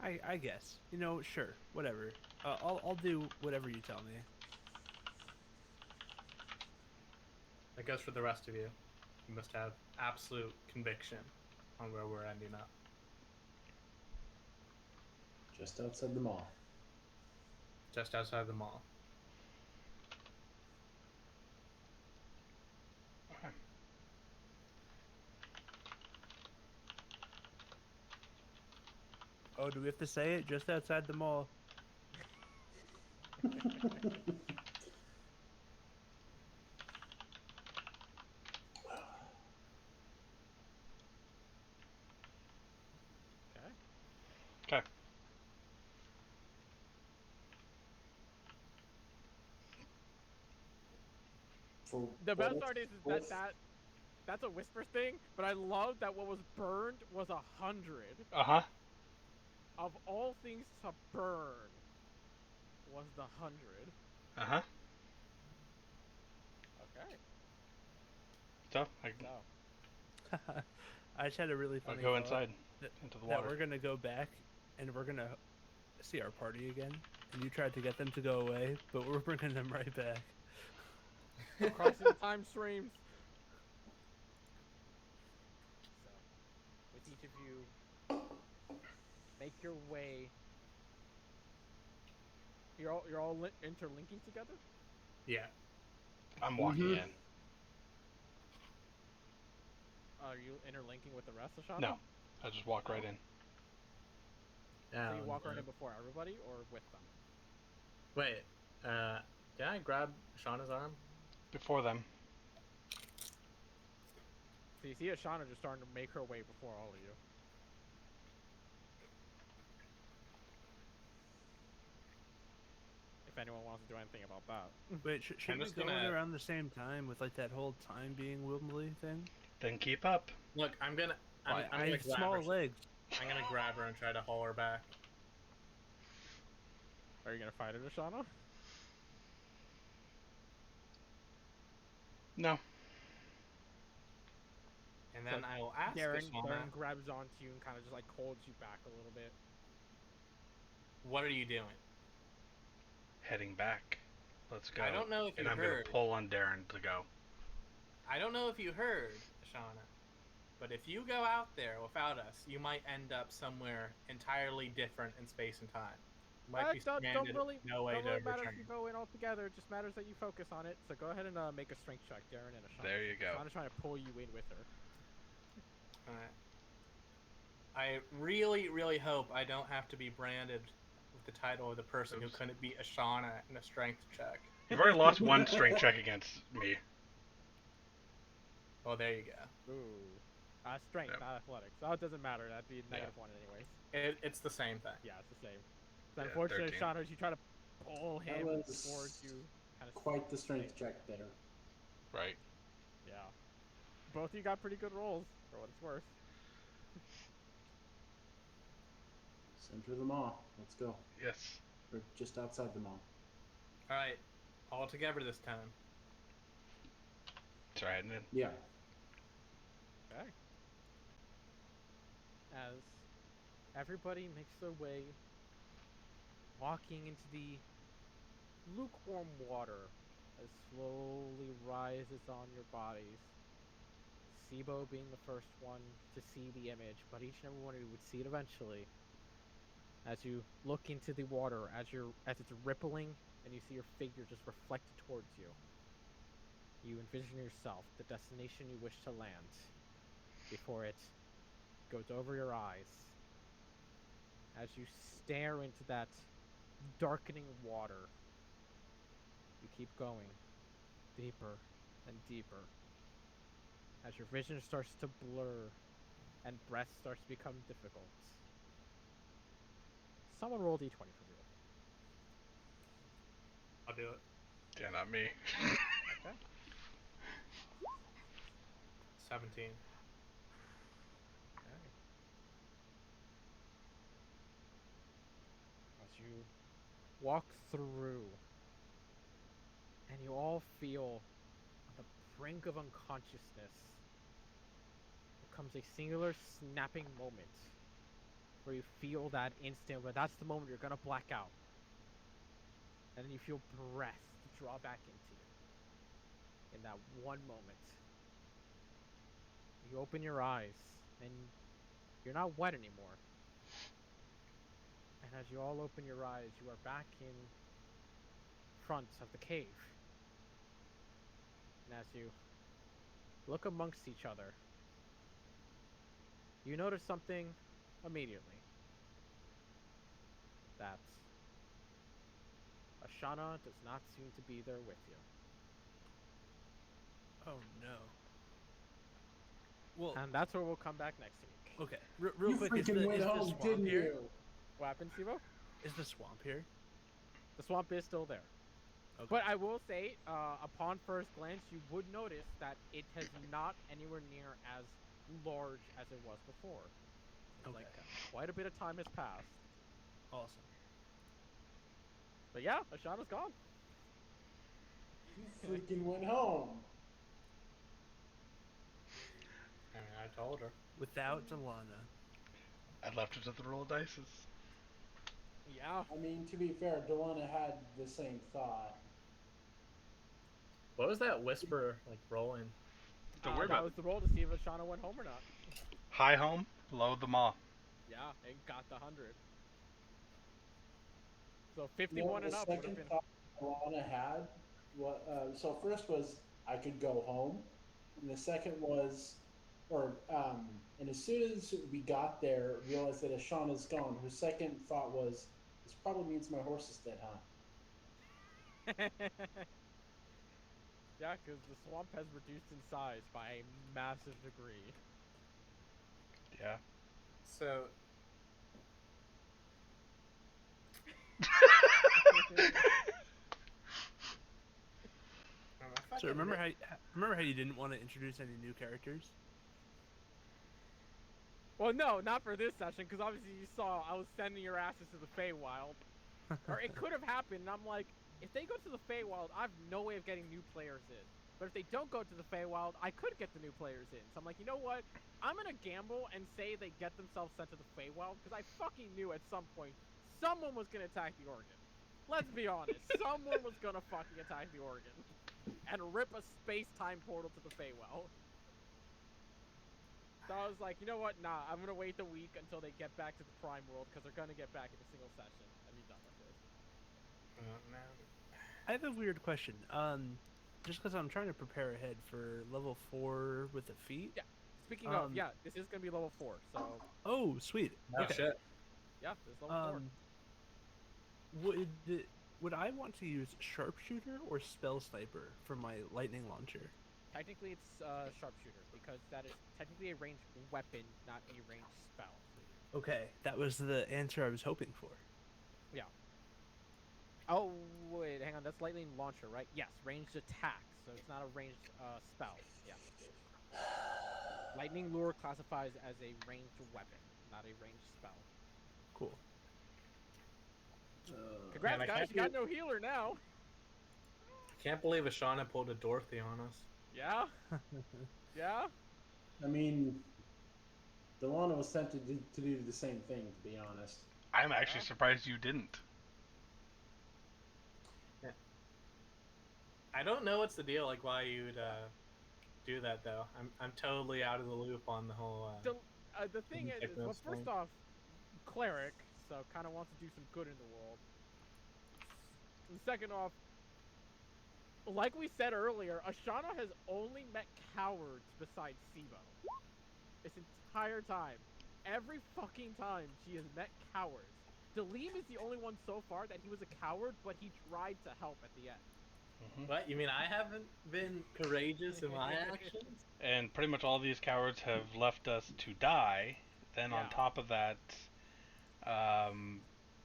I guess. Sure, whatever. I'll do whatever you tell me. That goes for the rest of you. You must have absolute conviction on where we're ending up. Just outside the mall. Just outside the mall. Okay. Oh, do we have to say it? Just outside the mall. Okay. Okay. For The best both- part is both- that's a whisper thing, but I love that what was burned was 100. Uh-huh. Of all things to burn was the 100. Uh-huh. Okay. So, So I just had a really I'll funny go thought inside that, into the that water. we're gonna go back and we're gonna see our party again. And you tried to get them to go away, but we're bringing them right back. crossing the time streams. So, with each of you, make your way. You're all interlinking together. Yeah. I'm walking Mhm. in. Are you interlinking with the rest of Shadow? No. I just walk right in. So you Down, walk right yeah. in before everybody, or with them? Wait, did I grab Shauna's arm? Before them. So you see Ashana just starting to make her way before all of you. If anyone wants to do anything about that. Wait, should we just go in gonna- around the same time with like that whole time being wibbly thing? Then keep up. Look, I'm gonna I gonna have grab small her. legs. I'm gonna grab her and try to haul her back. Are you gonna fight it, Ashana? No. And then I will ask Darren Ashana, grabs onto you and kind of just like holds you back a little bit. what are you doing? Heading back. Let's go. I don't know if and you I'm heard. gonna pull on Darren to go. I don't know if you heard, Ashana, but if you go out there without us, you might end up somewhere entirely different in space and time. You might be Don't stranded, really, no way don't to really matter return. if you go in all together. It just matters that you focus on it. So go ahead and make a strength check, Darren and Ashana. There you go. Ashana's trying to pull you in with her. Alright. I really, really hope I don't have to be branded with the title of the person who Oops. couldn't beat Ashana in a strength check. You've already lost one strength check against me. Oh, there you go. Ooh. Strength, Yep. not athletics. Oh, it doesn't matter. That'd be -1 anyways. It's the same thing. Yeah, it's the same. So Yeah, unfortunately, 13. Ashana, as you try to pull That him was towards you, kind of quite the strength check there. Right. Yeah. Both of you got pretty good rolls, for what it's worth. Center of the mall. Let's go. Yes. Or just outside the mall. Alright, all together this time. Try heading in. Yeah. Okay. As everybody makes their way, walking into the lukewarm water as slowly rises on your bodies. Sibo being the first one to see the image, but each and every one of you would see it eventually. As you look into the water, as it's rippling, and you see your figure just reflected towards you. You envision yourself, the destination you wish to land, before it goes over your eyes. As you stare into that darkening water, you keep going deeper and deeper. As your vision starts to blur, and breath starts to become difficult. Someone roll d20 for me. I'll do it. Yeah, not me. Okay. 17. Okay. As you walk through, and you all feel on the brink of unconsciousness, there comes a singular snapping moment where you feel that instant where that's the moment you're gonna black out. And then you feel breath draw back into you. In that one moment, you open your eyes, and you're not wet anymore. And as you all open your eyes, you are back in front of the cave. And as you look amongst each other, you notice something immediately. That Ashana does not seem to be there with you. Oh no. Well, And that's where we'll come back next week. okay. Real quick, is freaking went the home, swamp didn't here? you? What happened, Sivo? Is the swamp here? The swamp is still there. Okay. But I will say, upon first glance, you would notice that it has not anywhere near as large as it was before. It's Okay. like quite a bit of time has passed. Awesome. But yeah, Ashana's gone. You freaking went home. I mean, I told her. Without Delana. I left it to the roll of dices. Yeah. I mean, to be fair, Delana had the same thought. What was that whisper like rolling? Don't worry that about was it. the roll to see if Ashana went home or not. High home, low the maw. Yeah, it got the 100. So 51 and the up would second have been. thought Delana had, so first was I could go home, and the second was, and as soon as we got there, realized that Ashana's gone. Her second thought was, this probably means my horse is dead, huh? Yeah, because the swamp has reduced in size by a massive degree. Yeah. So So remember how you didn't want to introduce any new characters? Well, no, not for this session, because obviously you saw I was sending your asses to the Feywild. Or it could have happened, and I'm like, if they go to the Feywild, I have no way of getting new players in. But if they don't go to the Feywild, I could get the new players in. So I'm like, you know what? I'm going to gamble and say they get themselves sent to the Feywild, because I fucking knew at some point someone was going to attack the Organ. Let's be honest. Someone was going to fucking attack the Organ. And rip a space-time portal to the Feywild. So I was like, you know what? Nah, I'm going to wait the week until they get back to the Prime World, because they're going to get back in a single session and be done with it. no. I have a weird question. Just because I'm trying to prepare ahead for level 4 with the feet. Yeah. Speaking of, yeah, this is going to be level 4, so... Oh, sweet. Oh Okay. shit. Yeah, this is level 4. Would I want to use sharpshooter or spell sniper for my lightning launcher? Technically, it's sharpshooter, because that is technically a ranged weapon, not a ranged spell. Okay, that was the answer I was hoping for. Yeah. Oh, wait, hang on, that's lightning launcher, right? Yes, ranged attack, so it's not a ranged spell. Yeah. Lightning lure classifies as a ranged weapon, not a ranged spell. Cool. Congrats, Man, I guys, can't you got no healer now. Can't believe Ashana pulled a Dorothy on us. Yeah? Yeah? I mean, Delana was tempted to do the same thing, to be honest. I'm actually surprised you didn't. I don't know what's the deal, like why you'd do that though. I'm totally out of the loop on the whole. The thing is, well, first off, cleric, so kind of wants to do some good in the world. And second off, like we said earlier, Ashana has only met cowards besides Sivo. This entire time. Every fucking time she has met cowards. Dalim is the only one so far that he was a coward, but he tried to help at the end. What? You mean I haven't been courageous in my actions? And pretty much all these cowards have left us to die. Then on Yeah. top of that,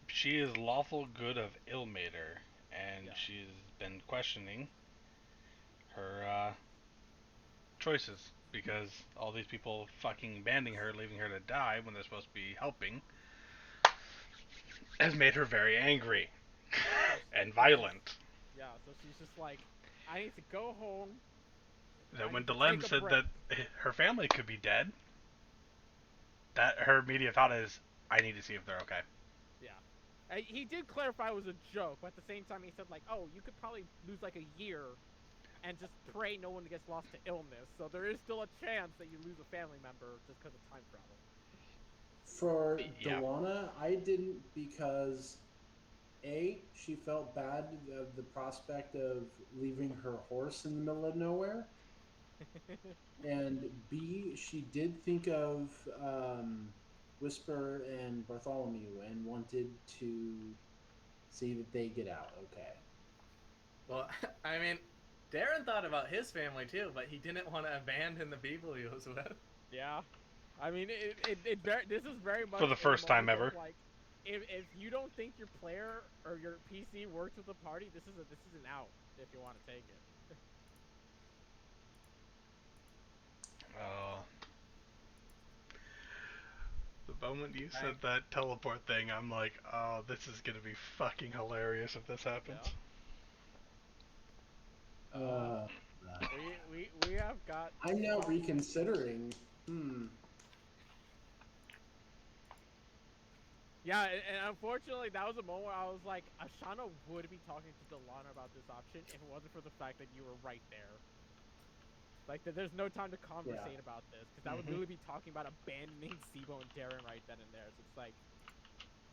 she is lawful good of Ilmater, and Yeah. she's been questioning her choices because all these people fucking abandoning her, leaving her to die when they're supposed to be helping, has made her very angry and violent. Yeah, so she's just like, I need to go home. That I when need to Delem take a said break. that her family could be dead, that her immediate thought is, I need to see if they're okay. Yeah. He did clarify it was a joke, but at the same time he said like, oh, you could probably lose like a year and just pray no one gets lost to illness. So there is still a chance that you lose a family member just because of time travel. For Yeah. Delana, I didn't because A, she felt bad of the prospect of leaving her horse in the middle of nowhere. And B, she did think of Whisper and Bartholomew and wanted to see that they get out okay. Well, I mean, Darren thought about his family too, but he didn't want to abandon the people he was with. Yeah. I mean, this is very much For the first time moment of, ever. like, if you don't think your player or your PC works with the party, this is an out if you want to take it. The moment you said that teleport thing, I'm like, oh, this is gonna be fucking hilarious if this happens. Yeah. We have got. I'm now reconsidering. Yeah, and unfortunately, that was a moment where I was like, Ashana would be talking to Delana about this option if it wasn't for the fact that you were right there. Like, there's no time to conversate about this, because that would literally be talking about abandoning Sibo and Darren right then and there. So it's like,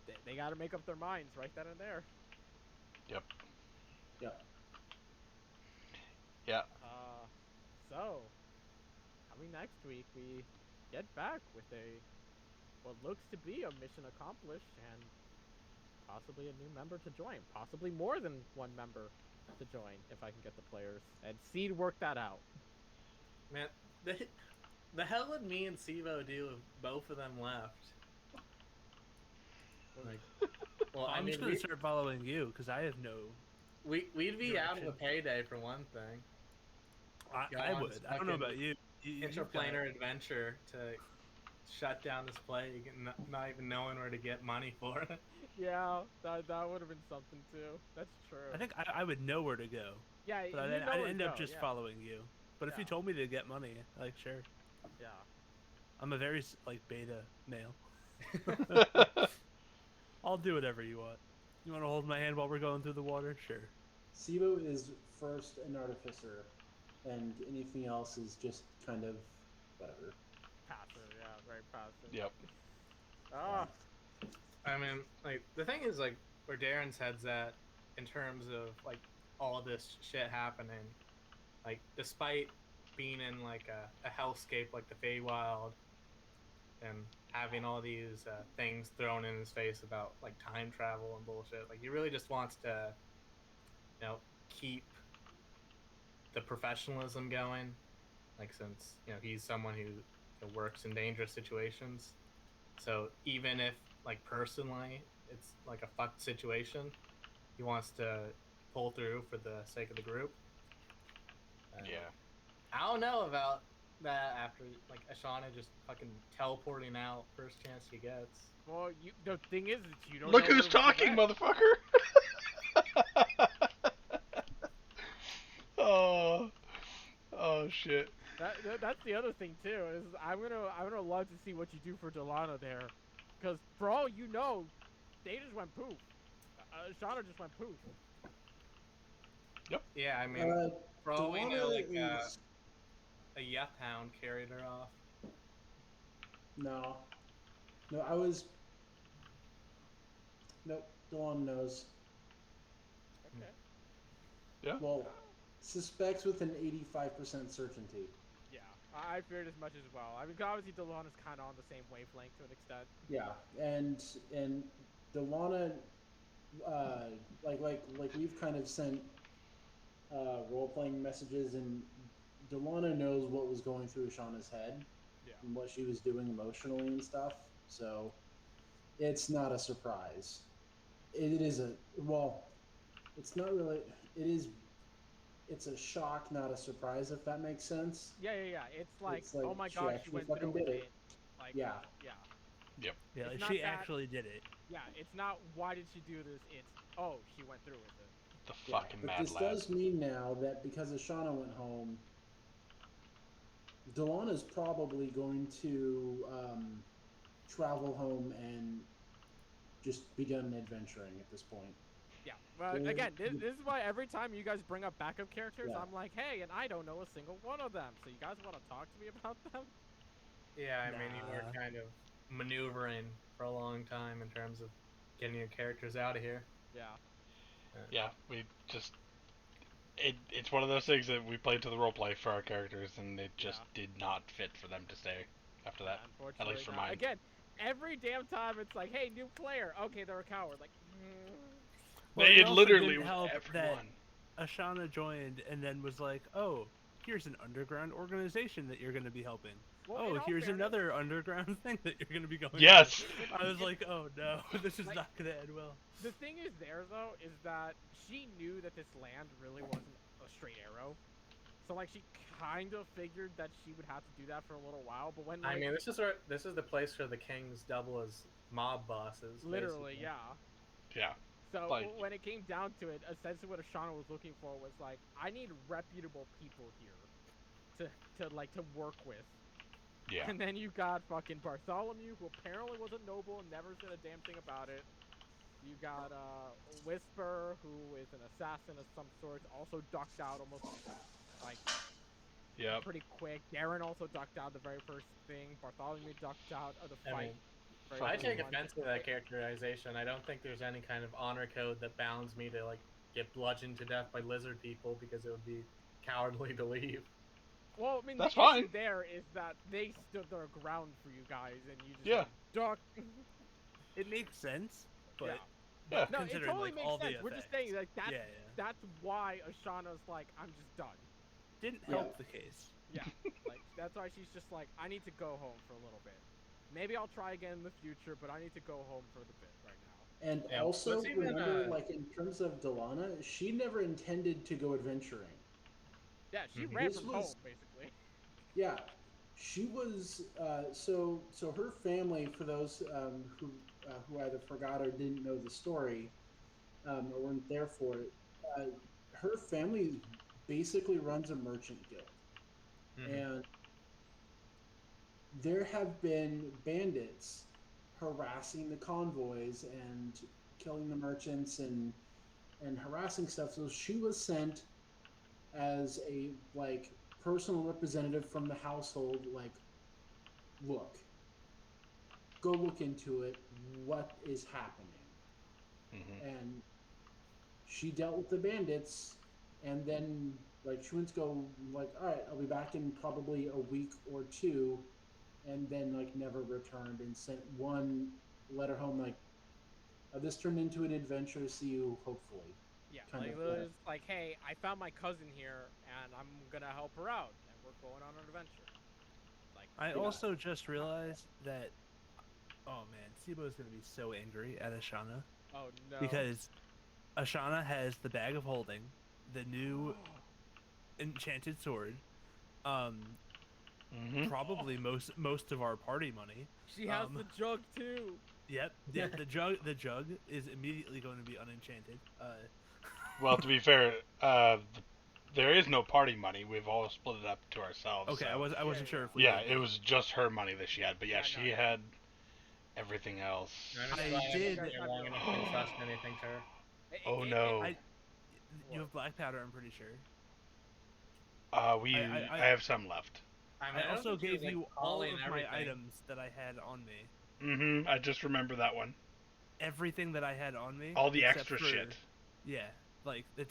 they gotta make up their minds right then and there. Yep. Yep. Yeah. So, coming next week, we get back with what looks to be a mission accomplished, and possibly a new member to join. Possibly more than one member to join, if I can get the players. And Seed work that out. Man, the hell would me and Sivo do if both of them left? Like, well, I'm just gonna start following you because I have no. We'd be out of a payday for one thing. I would. I don't know about you. Interplanar adventure to shut down this plague and not even knowing where to get money for it. Yeah, that would have been something too. That's true. I think I would know where to go. Yeah, but I'd end up just following you. But if you told me to get money, like, sure. Yeah. I'm a very like beta male. I'll do whatever you want. You want to hold my hand while we're going through the water? Sure. Sibo is first an artificer, and anything else is just kind of whatever. Passive, yeah, very passive. Yep. I mean, like, the thing is, like, where Darren's head's at in terms of, like, all this shit happening, like, despite being in, like, a hellscape like the Feywild and having all these things thrown in his face about, like, time travel and bullshit, like, he really just wants to, you know, keep the professionalism going, like, since, you know, he's someone who works in dangerous situations. So even if, like, personally it's like a fucked situation, he wants to pull through for the sake of the group. Yeah. I don't know about that after, like, Ashana just fucking teleporting out first chance she gets. Well, the thing is you don't Look know who's talking, motherfucker! Oh shit. That's the other thing too. Is I'm gonna love to see what you do for Delana there, because for all you know, they just went poof. Shauna just went poof. Yep. Yeah, I mean, for all we know, like, is... a Yep Hound carried her off. No, I was. Nope, Delon knows. Okay. Yeah. Well, suspects with an 85% certainty. Yeah, I feared as much as well. I mean, obviously Delana's kind of on the same wavelength to an extent. Yeah, and Delana, like we've kind of sent role-playing messages, and Delana knows what was going through Shauna's head Yeah. and what she was doing emotionally and stuff. So it's not a surprise. It is a well. It's not really. It is. It's a shock, not a surprise. If that makes sense. Yeah. It's like, It's like oh my she god, she actually went fucking through with did it. it. Like, Yeah. yeah. Yep. Yeah, It's like not she that- actually did it. Yeah, it's not why did she do this, it's, oh, she went through with it. The Yeah, fucking but mad this lad. does mean now that because Ashana went home, Delana's probably going to travel home and just begin adventuring at this point. Yeah, well, There- again, this is why every time you guys bring up backup characters, Yeah. I'm like, hey, and I don't know a single one of them, so you guys want to talk to me about them? Yeah, I mean, you were Nah. kind of maneuvering for a long time in terms of getting your characters out of here. Yeah. Yeah, we just it's one of those things that we played to the roleplay for our characters, and it just did not fit for them to stay after that. Unfortunately, At least for no. mine. Again, every damn time it's like, hey, new player. Okay, they're a coward. Like, Well, it also literally didn't was help everyone. that Ashana joined and then was like, "Oh, here's an underground organization that you're going to be helping. well, in Oh, all here's fairness, another underground thing that you're going to be going." Yes. to." I was like, "Oh no, this is Like- not going to end well." The thing is there, though, is that she knew that this land really wasn't a straight arrow. So, like, she kind of figured that she would have to do that for a little while, but when, like, I mean, this is the place where the kings double as mob bosses. literally, basically. yeah. Yeah. So, Like- when it came down to it, essentially what Ashana was looking for was, like, I need reputable people here to work with. Yeah. And then you got fucking Bartholomew, who apparently was a noble and never said a damn thing about it. You got Whisper, who is an assassin of some sort, also ducked out almost like Yep. pretty quick. Darren also ducked out the very first thing. Bartholomew ducked out of the I fight. mean, very I first take one. offense to that characterization. I don't think there's any kind of honor code that bounds me to like get bludgeoned to death by lizard people because it would be cowardly to leave. Well, I mean, That's the issue fine. there is that they stood their ground for you guys, and you just Yeah. duck. It makes sense, but Yeah. Yeah. No, it considering, totally like, all makes the sense. We're just effects. saying like that's yeah, that's why Ashana's like, I'm just done. didn't Yeah. help the case. Yeah, like that's why she's just like, I need to go home for a little bit. Maybe I'll try again in the future, but I need to go home for the bit right now. And Yeah, also what's even, remember, like in terms of Delana, she never intended to go adventuring. Yeah, she Mhm. ran This from was- home basically. Yeah, she was. So her family, for those who either forgot or didn't know the story, or weren't there for it, her family basically runs a merchant guild, and there have been bandits harassing the convoys and killing the merchants and harassing stuff. So she was sent as a like personal representative from the household, like, look, go look into it, what is happening. Mm-hmm. And she dealt with the bandits, and then like she went to go like, all right, I'll be back in probably a week or two, and then like never returned and sent one letter home like, this turned into an adventure, see you hopefully. Yeah, Kind like of, literally it's like, hey, I found my cousin here, and I'm gonna help her out, and we're going on an adventure. Like, I Yeah. also just realized that, oh man, Sibo's gonna be so angry at Ashana oh no, because Ashana has the bag of holding, the new enchanted sword, Mm-hmm. probably most of our party money. she has um, the jug too. Yep, the jug is immediately going to be unenchanted. Well, to be fair, there is no party money. We've all split it up to ourselves. Okay, so. I wasn't sure if we. Yeah, did. it was just her money that she had, but yeah, Yeah, she no. had everything else. I'm just I glad I've been did- here long enough to trust anything to her. Oh no. You have black powder, I'm pretty sure. I have some left. I, mean, I don't also think she was, gave like, you all hauling of my everything. items that I had on me. Mm-hmm. I just remember that one. Everything that I had on me. All the except extra for- shit. Yeah, like the